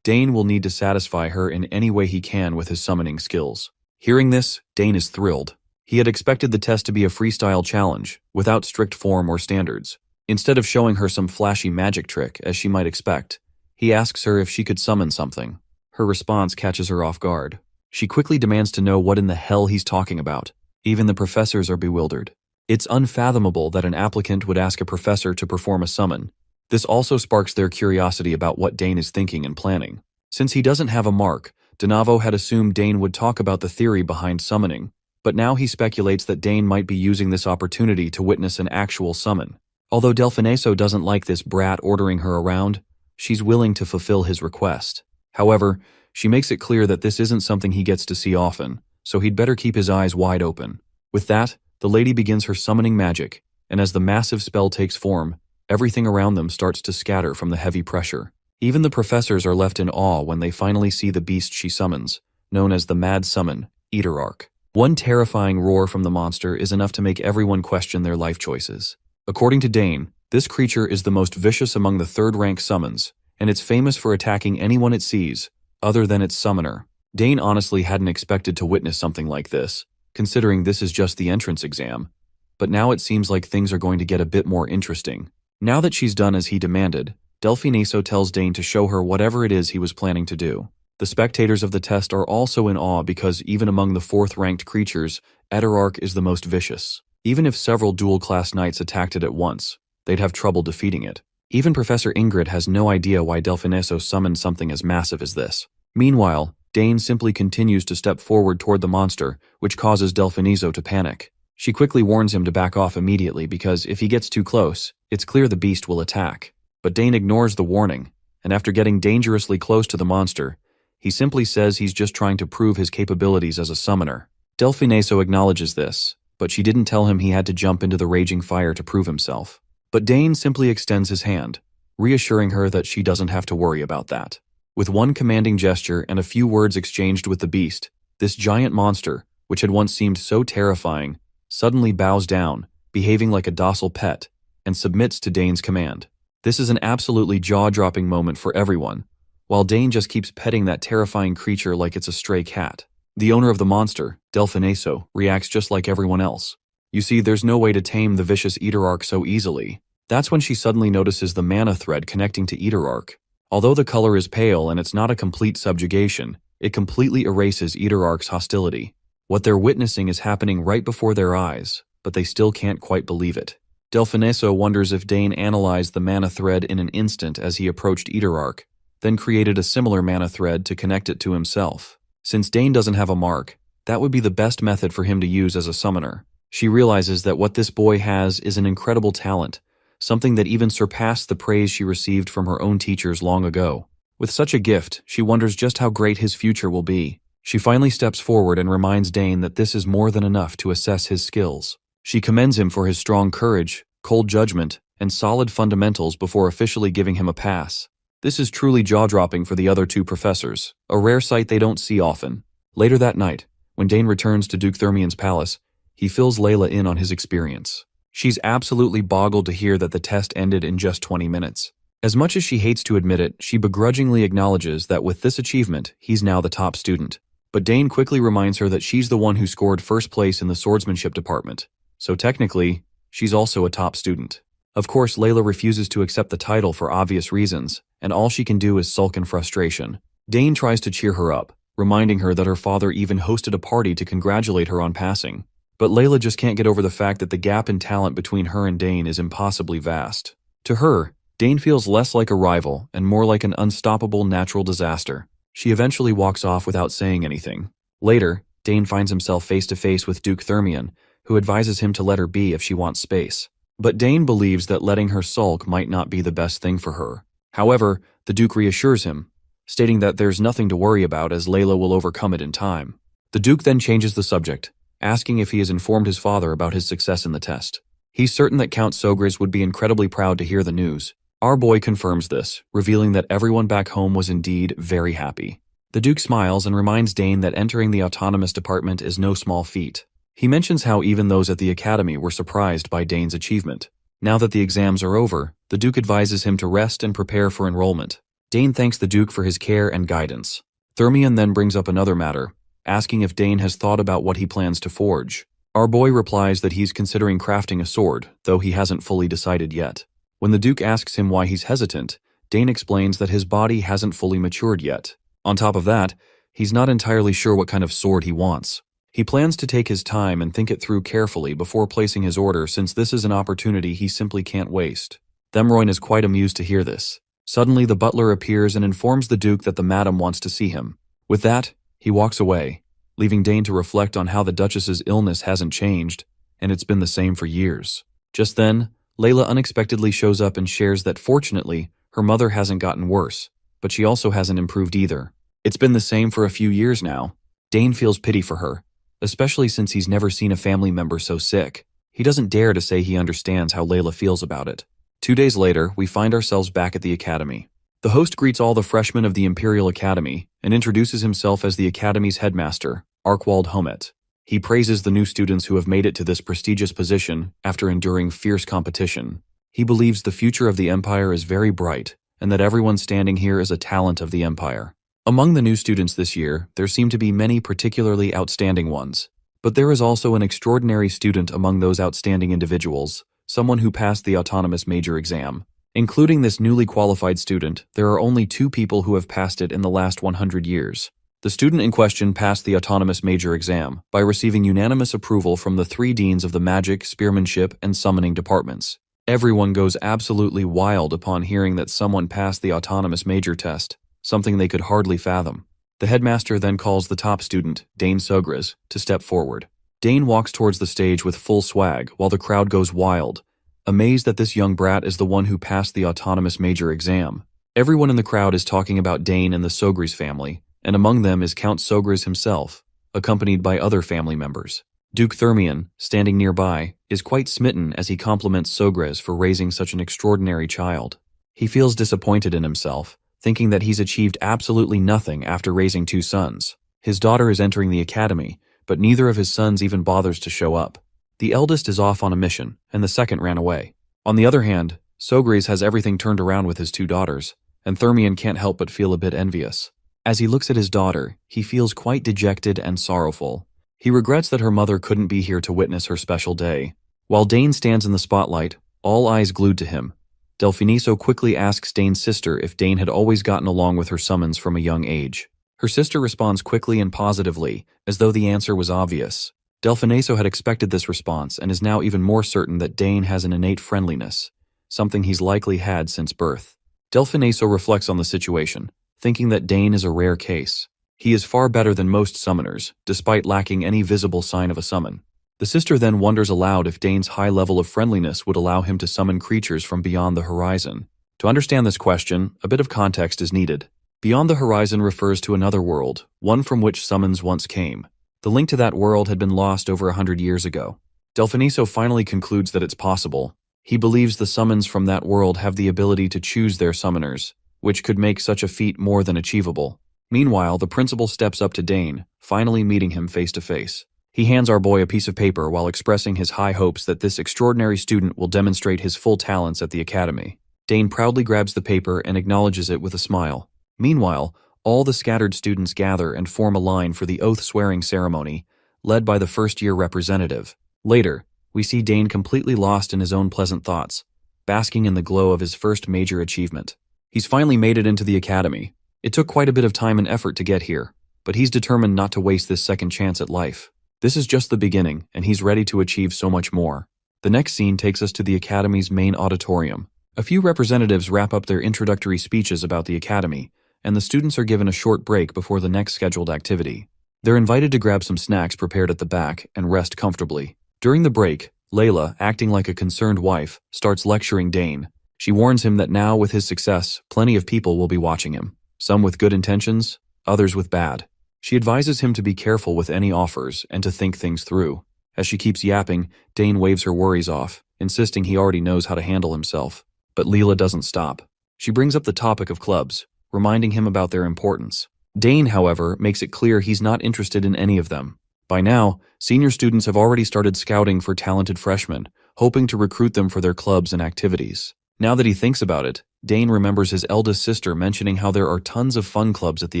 Dane will need to satisfy her in any way he can with his summoning skills. Hearing this, Dane is thrilled. He had expected the test to be a freestyle challenge, without strict form or standards. Instead of showing her some flashy magic trick, as she might expect, he asks her if she could summon something. Her response catches her off guard. She quickly demands to know what in the hell he's talking about. Even the professors are bewildered. It's unfathomable that an applicant would ask a professor to perform a summon. This also sparks their curiosity about what Dane is thinking and planning. Since he doesn't have a mark, Donavo had assumed Dane would talk about the theory behind summoning, but now he speculates that Dane might be using this opportunity to witness an actual summon. Although Delfineso doesn't like this brat ordering her around, she's willing to fulfill his request. However, she makes it clear that this isn't something he gets to see often, so he'd better keep his eyes wide open. With that, the lady begins her summoning magic, and as the massive spell takes form, everything around them starts to scatter from the heavy pressure. Even the professors are left in awe when they finally see the beast she summons, known as the Mad Summon, Eaterarch. One terrifying roar from the monster is enough to make everyone question their life choices. According to Dane, this creature is the most vicious among the third-rank summons, and it's famous for attacking anyone it sees, other than its summoner. Dane honestly hadn't expected to witness something like this, considering this is just the entrance exam. But now it seems like things are going to get a bit more interesting. Now that she's done as he demanded, Delfineso tells Dane to show her whatever it is he was planning to do. The spectators of the test are also in awe because even among the fourth-ranked creatures, Eaterarch is the most vicious. Even if several dual-class knights attacked it at once, they'd have trouble defeating it. Even Professor Ingrid has no idea why Delfineso summoned something as massive as this. Meanwhile, Dane simply continues to step forward toward the monster, which causes Delfineso to panic. She quickly warns him to back off immediately because if he gets too close, it's clear the beast will attack. But Dane ignores the warning, and after getting dangerously close to the monster, he simply says he's just trying to prove his capabilities as a summoner. Delfineso acknowledges this, but she didn't tell him he had to jump into the raging fire to prove himself. But Dane simply extends his hand, reassuring her that she doesn't have to worry about that. With one commanding gesture and a few words exchanged with the beast, this giant monster, which had once seemed so terrifying, suddenly bows down, behaving like a docile pet, and submits to Dane's command. This is an absolutely jaw-dropping moment for everyone, while Dane just keeps petting that terrifying creature like it's a stray cat. The owner of the monster, Delfineso, reacts just like everyone else. You see, there's no way to tame the vicious Eaterarch so easily. That's when she suddenly notices the mana thread connecting to Eaterarch. Although the color is pale and it's not a complete subjugation, it completely erases Eaterarch's hostility. What they're witnessing is happening right before their eyes, but they still can't quite believe it. Delfineso wonders if Dane analyzed the mana thread in an instant as he approached Eaterarch, then created a similar mana thread to connect it to himself. Since Dane doesn't have a mark, that would be the best method for him to use as a summoner. She realizes that what this boy has is an incredible talent, something that even surpassed the praise she received from her own teachers long ago. With such a gift, she wonders just how great his future will be. She finally steps forward and reminds Dane that this is more than enough to assess his skills. She commends him for his strong courage, cold judgment, and solid fundamentals before officially giving him a pass. This is truly jaw-dropping for the other two professors, a rare sight they don't see often. Later that night, when Dane returns to Duke Thermian's palace, he fills Layla in on his experience. She's absolutely boggled to hear that the test ended in just 20 minutes. As much as she hates to admit it, she begrudgingly acknowledges that with this achievement, he's now the top student. But Dane quickly reminds her that she's the one who scored first place in the swordsmanship department, so technically, she's also a top student. Of course, Layla refuses to accept the title for obvious reasons, and all she can do is sulk in frustration. Dane tries to cheer her up, reminding her that her father even hosted a party to congratulate her on passing. But Layla just can't get over the fact that the gap in talent between her and Dane is impossibly vast. To her, Dane feels less like a rival and more like an unstoppable natural disaster. She eventually walks off without saying anything. Later, Dane finds himself face-to-face with Duke Thermian, who advises him to let her be if she wants space. But Dane believes that letting her sulk might not be the best thing for her. However, the Duke reassures him, stating that there's nothing to worry about as Layla will overcome it in time. The Duke then changes the subject, asking if he has informed his father about his success in the test. He's certain that Count Sogris would be incredibly proud to hear the news. Our boy confirms this, revealing that everyone back home was indeed very happy. The Duke smiles and reminds Dane that entering the autonomous department is no small feat. He mentions how even those at the academy were surprised by Dane's achievement. Now that the exams are over, the Duke advises him to rest and prepare for enrollment. Dane thanks the Duke for his care and guidance. Thermian then brings up another matter, asking if Dane has thought about what he plans to forge. Our boy replies that he's considering crafting a sword, though he hasn't fully decided yet. When the Duke asks him why he's hesitant, Dane explains that his body hasn't fully matured yet. On top of that, He's not entirely sure what kind of sword he wants. He plans to take his time and think it through carefully before placing his order, since this is an opportunity he simply can't waste. Themroyn is quite amused to hear this. Suddenly, the butler appears and informs the Duke that the madam wants to see him. With that, he walks away, leaving Dane to reflect on how the Duchess's illness hasn't changed, and it's been the same for years. Just then, Layla unexpectedly shows up and shares that fortunately, her mother hasn't gotten worse, but she also hasn't improved either. It's been the same for a few years now. Dane feels pity for her, especially since he's never seen a family member so sick. He doesn't dare to say he understands how Layla feels about it. 2 days later, we find ourselves back at the academy. The host greets all the freshmen of the Imperial Academy and introduces himself as the academy's headmaster, Arkwald Homet. He praises the new students who have made it to this prestigious position after enduring fierce competition. He believes the future of the Empire is very bright and that everyone standing here is a talent of the Empire. Among the new students this year, there seem to be many particularly outstanding ones. But there is also an extraordinary student among those outstanding individuals, someone who passed the autonomous major exam. Including this newly qualified student, there are only 2 people who have passed it in the last 100 years. The student in question passed the autonomous major exam by receiving unanimous approval from the 3 deans of the magic, spearmanship, and summoning departments. Everyone goes absolutely wild upon hearing that someone passed the autonomous major test, something they could hardly fathom. The headmaster then calls the top student, Dane Sogras, to step forward. Dane walks towards the stage with full swag while the crowd goes wild, amazed that this young brat is the one who passed the autonomous major exam. Everyone in the crowd is talking about Dane and the Sogras family, and among them is Count Sogras himself, accompanied by other family members. Duke Thermion, standing nearby, is quite smitten as he compliments Sogras for raising such an extraordinary child. He feels disappointed in himself, thinking that he's achieved absolutely nothing after raising 2 sons. His daughter is entering the academy, but neither of his sons even bothers to show up. The eldest is off on a mission, and the second ran away. On the other hand, Sogras has everything turned around with his 2 daughters, and Thermion can't help but feel a bit envious. As he looks at his daughter, he feels quite dejected and sorrowful. He regrets that her mother couldn't be here to witness her special day. While Dane stands in the spotlight, all eyes glued to him, Delfiniso quickly asks Dane's sister if Dane had always gotten along with her summons from a young age. Her sister responds quickly and positively, as though the answer was obvious. Delfiniso had expected this response and is now even more certain that Dane has an innate friendliness, something he's likely had since birth. Delfiniso reflects on the situation, thinking that Dane is a rare case. He is far better than most summoners, despite lacking any visible sign of a summon. The sister then wonders aloud if Dane's high level of friendliness would allow him to summon creatures from beyond the horizon. To understand this question, a bit of context is needed. Beyond the horizon refers to another world, one from which summons once came. The link to that world had been lost over 100 years ago. Delfiniso finally concludes that it's possible. He believes the summons from that world have the ability to choose their summoners, which could make such a feat more than achievable. Meanwhile, the principal steps up to Dane, finally meeting him face to face. He hands our boy a piece of paper while expressing his high hopes that this extraordinary student will demonstrate his full talents at the academy. Dane proudly grabs the paper and acknowledges it with a smile. Meanwhile, all the scattered students gather and form a line for the oath-swearing ceremony, led by the first-year representative. Later, we see Dane completely lost in his own pleasant thoughts, basking in the glow of his first major achievement. He's finally made it into the academy. It took quite a bit of time and effort to get here, but he's determined not to waste this second chance at life. This is just the beginning, and he's ready to achieve so much more. The next scene takes us to the Academy's main auditorium. A few representatives wrap up their introductory speeches about the Academy, and the students are given a short break before the next scheduled activity. They're invited to grab some snacks prepared at the back and rest comfortably. During the break, Layla, acting like a concerned wife, starts lecturing Dane. She warns him that now, with his success, plenty of people will be watching him. Some with good intentions, others with bad. She advises him to be careful with any offers and to think things through. As she keeps yapping, Dane waves her worries off, insisting he already knows how to handle himself. But Leela doesn't stop. She brings up the topic of clubs, reminding him about their importance. Dane, however, makes it clear he's not interested in any of them. By now, senior students have already started scouting for talented freshmen, hoping to recruit them for their clubs and activities. Now that he thinks about it, Dane remembers his eldest sister mentioning how there are tons of fun clubs at the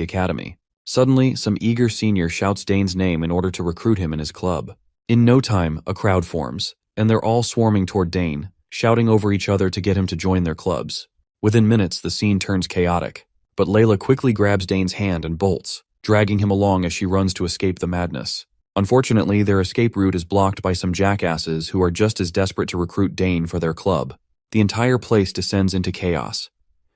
academy. Suddenly, some eager senior shouts Dane's name in order to recruit him in his club. In no time, a crowd forms, and they're all swarming toward Dane, shouting over each other to get him to join their clubs. Within minutes, the scene turns chaotic, but Layla quickly grabs Dane's hand and bolts. dragging him along as she runs to escape the madness. Unfortunately, their escape route is blocked by some jackasses who are just as desperate to recruit Dane for their club. The entire place descends into chaos.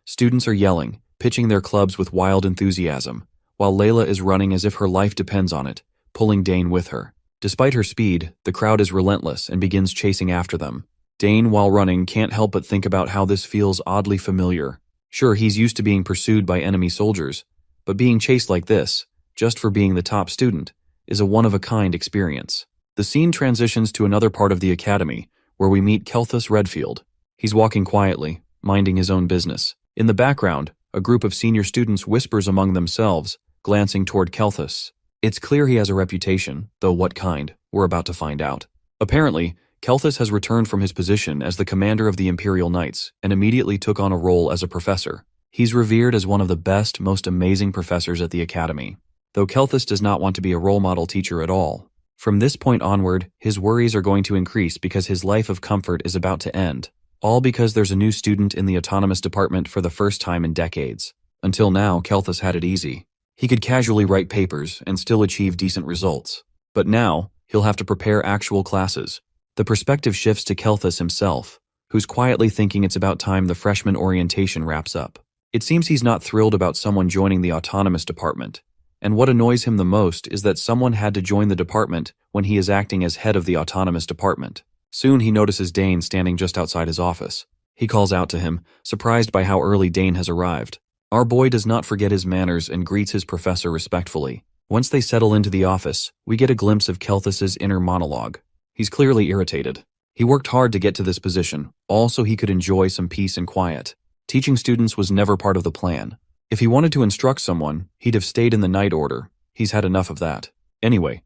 Students are yelling, pitching their clubs with wild enthusiasm, while Layla is running as if her life depends on it, pulling Dane with her. Despite her speed, the crowd is relentless and begins chasing after them. Dane, while running, can't help but think about how this feels oddly familiar. Sure, he's used to being pursued by enemy soldiers, but being chased like this, just for being the top student, is a one-of-a-kind experience. The scene transitions to another part of the academy, where we meet Kelthus Redfield. He's walking quietly, minding his own business. In the background, a group of senior students whispers among themselves, glancing toward Kelthus. It's clear he has a reputation, though what kind, we're about to find out. Apparently, Kelthus has returned from his position as the commander of the Imperial Knights and immediately took on a role as a professor. He's revered as one of the best, most amazing professors at the academy, though Kelthus does not want to be a role model teacher at all. From this point onward, his worries are going to increase because his life of comfort is about to end, all because there's a new student in the autonomous department for the first time in decades. Until now, Kelthus had it easy. He could casually write papers and still achieve decent results. But now, he'll have to prepare actual classes. The perspective shifts to Kelthus himself, who's quietly thinking it's about time the freshman orientation wraps up. It seems he's not thrilled about someone joining the autonomous department, and what annoys him the most is that someone had to join the department when he is acting as head of the autonomous department. Soon he notices Dane standing just outside his office. He calls out to him, surprised by how early Dane has arrived. Our boy does not forget his manners and greets his professor respectfully. Once they settle into the office, we get a glimpse of Kelthus's inner monologue. He's clearly irritated. He worked hard to get to this position, all so he could enjoy some peace and quiet. Teaching students was never part of the plan. If he wanted to instruct someone, he'd have stayed in the Night Order. He's had enough of that. Anyway,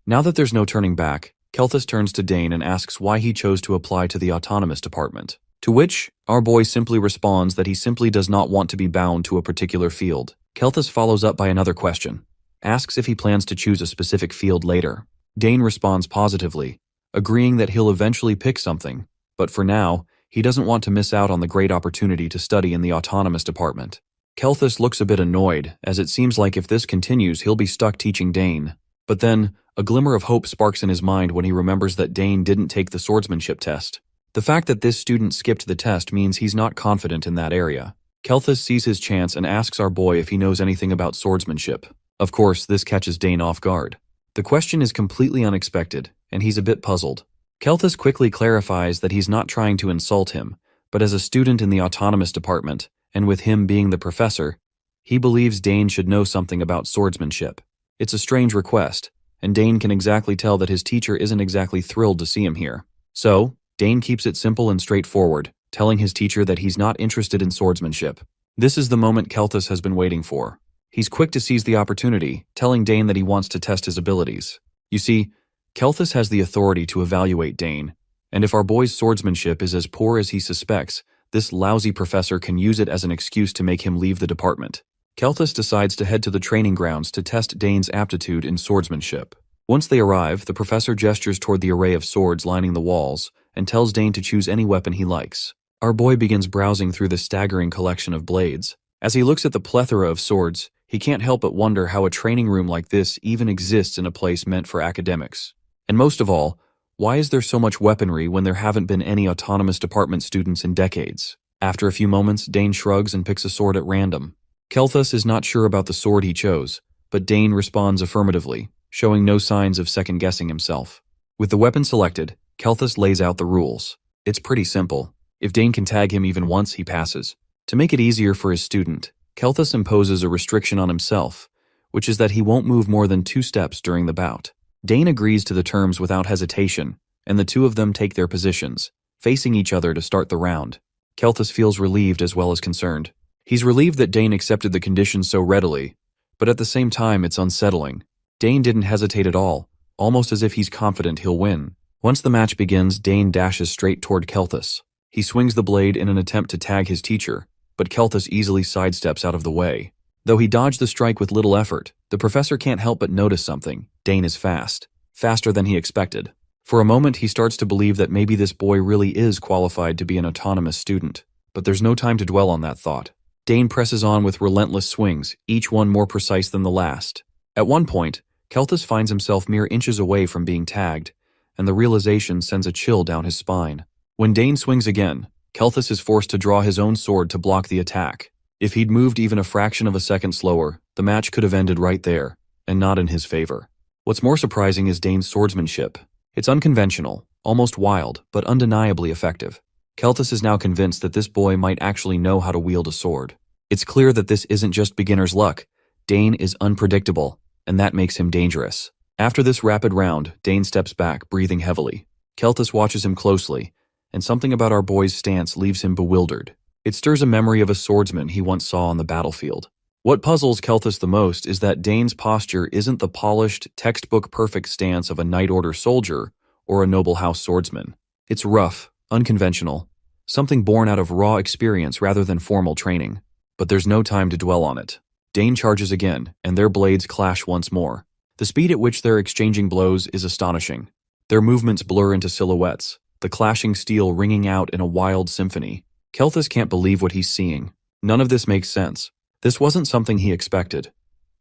now that there's no turning back, Kelthus turns to Dane and asks why he chose to apply to the autonomous department. To which, our boy simply responds that he simply does not want to be bound to a particular field. Kelthus follows up by another question, asks if he plans to choose a specific field later. Dane responds positively, agreeing that he'll eventually pick something, but for now, he doesn't want to miss out on the great opportunity to study in the autonomous department. Kelthus looks a bit annoyed, as it seems like if this continues, he'll be stuck teaching Dane. But then, a glimmer of hope sparks in his mind when he remembers that Dane didn't take the swordsmanship test. The fact that this student skipped the test means he's not confident in that area. Kelthus sees his chance and asks our boy if he knows anything about swordsmanship. Of course, this catches Dane off guard. The question is completely unexpected, and he's a bit puzzled. Kelthus quickly clarifies that he's not trying to insult him, but as a student in the autonomous department, and with him being the professor, he believes Dane should know something about swordsmanship. It's a strange request, and Dane can exactly tell that his teacher isn't exactly thrilled to see him here. So, Dane keeps it simple and straightforward, telling his teacher that he's not interested in swordsmanship. This is the moment Kelthus has been waiting for. He's quick to seize the opportunity, telling Dane that he wants to test his abilities. You see, Kelthus has the authority to evaluate Dane, and if our boy's swordsmanship is as poor as he suspects, this lousy professor can use it as an excuse to make him leave the department. Kelthus decides to head to the training grounds to test Dane's aptitude in swordsmanship. Once they arrive, the professor gestures toward the array of swords lining the walls and tells Dane to choose any weapon he likes. Our boy begins browsing through the staggering collection of blades. As he looks at the plethora of swords, he can't help but wonder how a training room like this even exists in a place meant for academics. And most of all, why is there so much weaponry when there haven't been any autonomous department students in decades? After a few moments, Dane shrugs and picks a sword at random. Kelthus is not sure about the sword he chose, but Dane responds affirmatively, showing no signs of second-guessing himself. With the weapon selected, Kelthus lays out the rules. It's pretty simple. If Dane can tag him even once, he passes. To make it easier for his student, Kelthus imposes a restriction on himself, which is that he won't move more than 2 steps during the bout. Dane agrees to the terms without hesitation, and the two of them take their positions, facing each other to start the round. Kelthus feels relieved as well as concerned. He's relieved that Dane accepted the conditions so readily, but at the same time it's unsettling. Dane didn't hesitate at all, almost as if he's confident he'll win. Once the match begins, Dane dashes straight toward Kelthus. He swings the blade in an attempt to tag his teacher, but Kelthus easily sidesteps out of the way. Though he dodged the strike with little effort, the professor can't help but notice something. Dane is fast. Faster than he expected. For a moment, he starts to believe that maybe this boy really is qualified to be an autonomous student. But there's no time to dwell on that thought. Dane presses on with relentless swings, each one more precise than the last. At one point, Kelthus finds himself mere inches away from being tagged, and the realization sends a chill down his spine. When Dane swings again, Kelthus is forced to draw his own sword to block the attack. If he'd moved even a fraction of a second slower, the match could have ended right there, and not in his favor. What's more surprising is Dane's swordsmanship. It's unconventional, almost wild, but undeniably effective. Kelthus is now convinced that this boy might actually know how to wield a sword. It's clear that this isn't just beginner's luck. Dane is unpredictable, and that makes him dangerous. After this rapid round, Dane steps back, breathing heavily. Kelthus watches him closely, and something about our boy's stance leaves him bewildered. It stirs a memory of a swordsman he once saw on the battlefield. What puzzles Kelthus the most is that Dane's posture isn't the polished, textbook-perfect stance of a Knight Order soldier or a noble house swordsman. It's rough, unconventional, something born out of raw experience rather than formal training. But there's no time to dwell on it. Dane charges again, and their blades clash once more. The speed at which they're exchanging blows is astonishing. Their movements blur into silhouettes, the clashing steel ringing out in a wild symphony. Kelthus can't believe what he's seeing. None of this makes sense. This wasn't something he expected.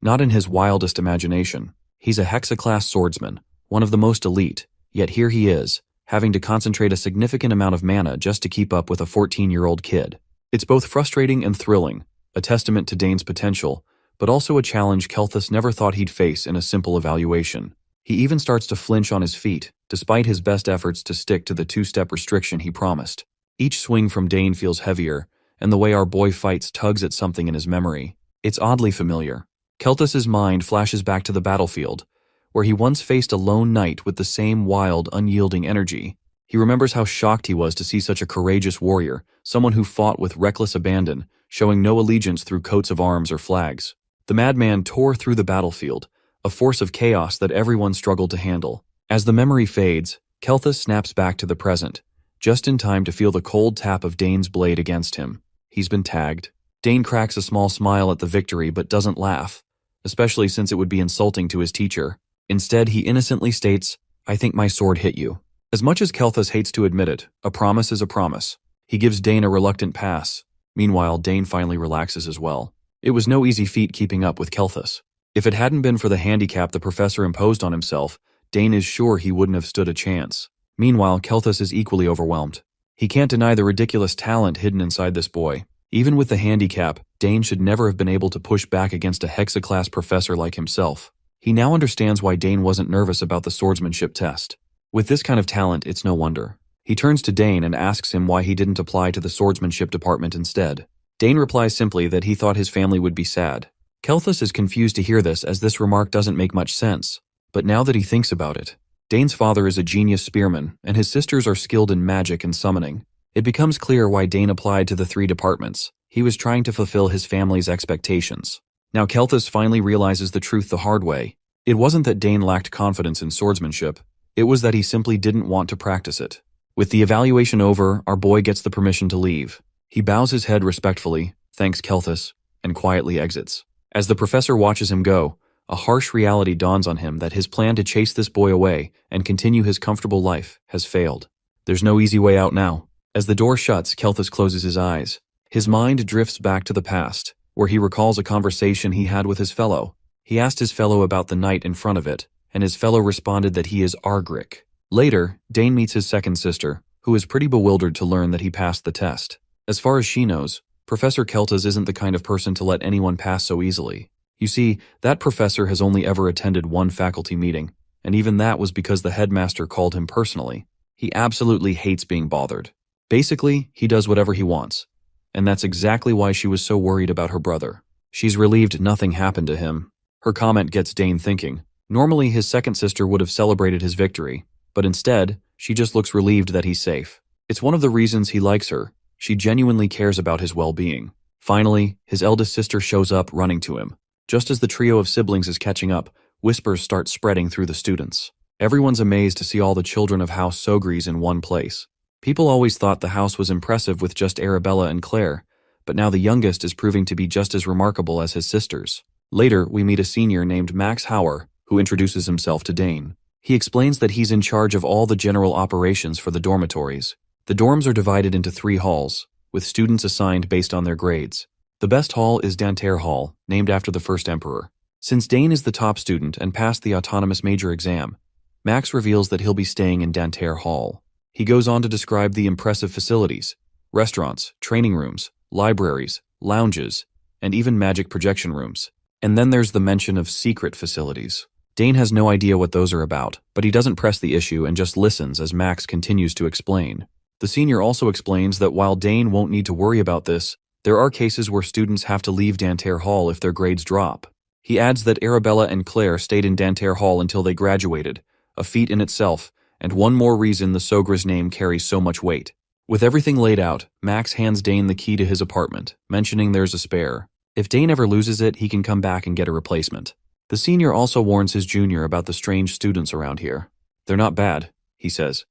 Not in his wildest imagination. He's a Hexa-class swordsman, one of the most elite, yet here he is, having to concentrate a significant amount of mana just to keep up with a 14-year-old kid. It's both frustrating and thrilling, a testament to Dane's potential, but also a challenge Kelthus never thought he'd face in a simple evaluation. He even starts to flinch on his feet, despite his best efforts to stick to the two-step restriction he promised. Each swing from Dane feels heavier, and the way our boy fights tugs at something in his memory. It's oddly familiar. Kelthus's mind flashes back to the battlefield, where he once faced a lone knight with the same wild, unyielding energy. He remembers how shocked he was to see such a courageous warrior, someone who fought with reckless abandon, showing no allegiance through coats of arms or flags. The madman tore through the battlefield, a force of chaos that everyone struggled to handle. As the memory fades, Kelthus snaps back to the present, just in time to feel the cold tap of Dane's blade against him. He's been tagged. Dane cracks a small smile at the victory but doesn't laugh, especially since it would be insulting to his teacher. Instead, he innocently states, "I think my sword hit you." As much as Kelthus hates to admit it, a promise is a promise. He gives Dane a reluctant pass. Meanwhile, Dane finally relaxes as well. It was no easy feat keeping up with Kelthus. If it hadn't been for the handicap the professor imposed on himself, Dane is sure he wouldn't have stood a chance. Meanwhile, Kelthus is equally overwhelmed. He can't deny the ridiculous talent hidden inside this boy. Even with the handicap, Dane should never have been able to push back against a Hexa-class professor like himself. He now understands why Dane wasn't nervous about the swordsmanship test. With this kind of talent, it's no wonder. He turns to Dane and asks him why he didn't apply to the swordsmanship department instead. Dane replies simply that he thought his family would be sad. Kelthus is confused to hear this, as this remark doesn't make much sense. But now that he thinks about it, Dane's father is a genius spearman, and his sisters are skilled in magic and summoning. It becomes clear why Dane applied to the 3 departments. He was trying to fulfill his family's expectations. Now Kelthus finally realizes the truth the hard way. It wasn't that Dane lacked confidence in swordsmanship. It was that he simply didn't want to practice it. With the evaluation over, our boy gets the permission to leave. He bows his head respectfully, thanks Kelthus, and quietly exits. As the professor watches him go, a harsh reality dawns on him that his plan to chase this boy away and continue his comfortable life has failed. There's no easy way out now. As the door shuts, Kelthus closes his eyes. His mind drifts back to the past, where he recalls a conversation he had with his fellow. He asked his fellow about the knight in front of it, and his fellow responded that he is Argrick. Later, Dane meets his second sister, who is pretty bewildered to learn that he passed the test. As far as she knows, Professor Kelthus isn't the kind of person to let anyone pass so easily. You see, that professor has only ever attended one faculty meeting, and even that was because the headmaster called him personally. He absolutely hates being bothered. Basically, he does whatever he wants, and that's exactly why she was so worried about her brother. She's relieved nothing happened to him. Her comment gets Dane thinking. Normally, his second sister would have celebrated his victory, but instead, she just looks relieved that he's safe. It's one of the reasons he likes her. She genuinely cares about his well-being. Finally, his eldest sister shows up, running to him. Just as the trio of siblings is catching up, whispers start spreading through the students. Everyone's amazed to see all the children of House Sogries in one place. People always thought the house was impressive with just Arabella and Claire, but now the youngest is proving to be just as remarkable as his sisters. Later, we meet a senior named Max Hauer, who introduces himself to Dane. He explains that he's in charge of all the general operations for the dormitories. The dorms are divided into 3 halls, with students assigned based on their grades. The best hall is Danter Hall, named after the first emperor. Since Dane is the top student and passed the autonomous major exam, Max reveals that he'll be staying in Dantaire Hall. He goes on to describe the impressive facilities: restaurants, training rooms, libraries, lounges, and even magic projection rooms. And then there's the mention of secret facilities. Dane has no idea what those are about, but he doesn't press the issue and just listens as Max continues to explain. The senior also explains that while Dane won't need to worry about this, there are cases where students have to leave Dantaire Hall if their grades drop. He adds that Arabella and Claire stayed in Dantaire Hall until they graduated, a feat in itself, and one more reason the Sogre's name carries so much weight. With everything laid out, Max hands Dane the key to his apartment, mentioning there's a spare. If Dane ever loses it, he can come back and get a replacement. The senior also warns his junior about the strange students around here. They're not bad, he says,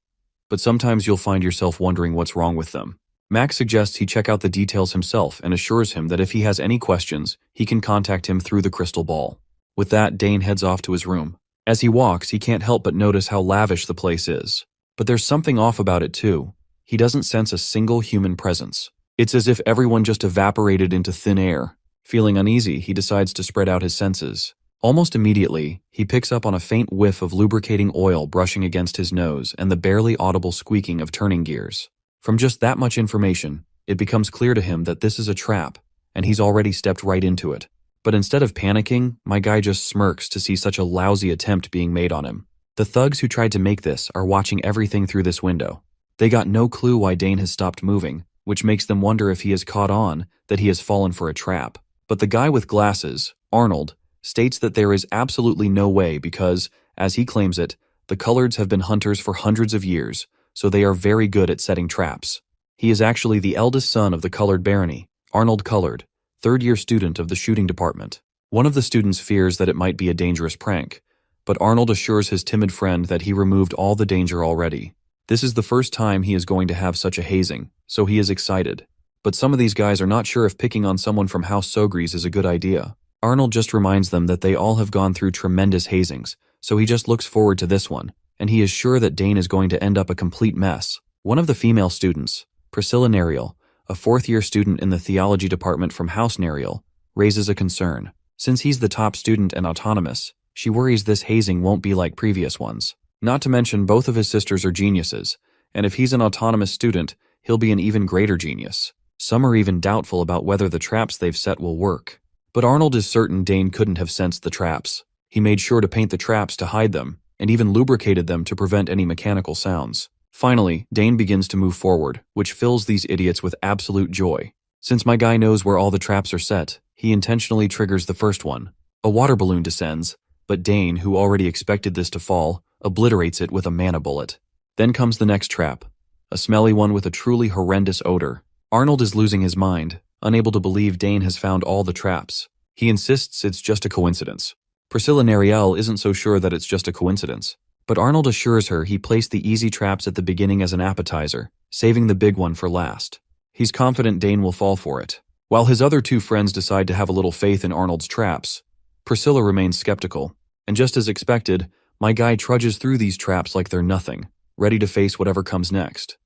but sometimes you'll find yourself wondering what's wrong with them. Max suggests he check out the details himself and assures him that if he has any questions, he can contact him through the crystal ball. With that, Dane heads off to his room. As he walks, he can't help but notice how lavish the place is. But there's something off about it too. He doesn't sense a single human presence. It's as if everyone just evaporated into thin air. Feeling uneasy, he decides to spread out his senses. Almost immediately, he picks up on a faint whiff of lubricating oil brushing against his nose and the barely audible squeaking of turning gears. From just that much information, it becomes clear to him that this is a trap, and he's already stepped right into it. But instead of panicking, my guy just smirks to see such a lousy attempt being made on him. The thugs who tried to make this are watching everything through this window. They got no clue why Dane has stopped moving, which makes them wonder if he has caught on that he has fallen for a trap. But the guy with glasses, Arnold, states that there is absolutely no way because, as he claims it, the Collards have been hunters for hundreds of years, so they are very good at setting traps. He is actually the eldest son of the Collard barony, Arnold Collard, third-year student of the shooting department. One of the students fears that it might be a dangerous prank, but Arnold assures his timid friend that he removed all the danger already. This is the first time he is going to have such a hazing, so he is excited. But some of these guys are not sure if picking on someone from House Sogre's is a good idea. Arnold just reminds them that they all have gone through tremendous hazings, so he just looks forward to this one, and he is sure that Dane is going to end up a complete mess. One of the female students, Priscilla Nerial, a fourth-year student in the theology department from House Nerial, raises a concern. Since he's the top student and autonomous, she worries this hazing won't be like previous ones. Not to mention both of his sisters are geniuses, and if he's an autonomous student, he'll be an even greater genius. Some are even doubtful about whether the traps they've set will work. But Arnold is certain Dane couldn't have sensed the traps. He made sure to paint the traps to hide them, and even lubricated them to prevent any mechanical sounds. Finally, Dane begins to move forward, which fills these idiots with absolute joy. Since my guy knows where all the traps are set, he intentionally triggers the first one. A water balloon descends, but Dane, who already expected this to fall, obliterates it with a mana bullet. Then comes the next trap, a smelly one with a truly horrendous odor. Arnold is losing his mind, unable to believe Dane has found all the traps. He insists it's just a coincidence. Priscilla Nerial isn't so sure that it's just a coincidence, but Arnold assures her he placed the easy traps at the beginning as an appetizer, saving the big one for last. He's confident Dane will fall for it. While his other two friends decide to have a little faith in Arnold's traps, Priscilla remains skeptical, and just as expected, my guy trudges through these traps like they're nothing, ready to face whatever comes next.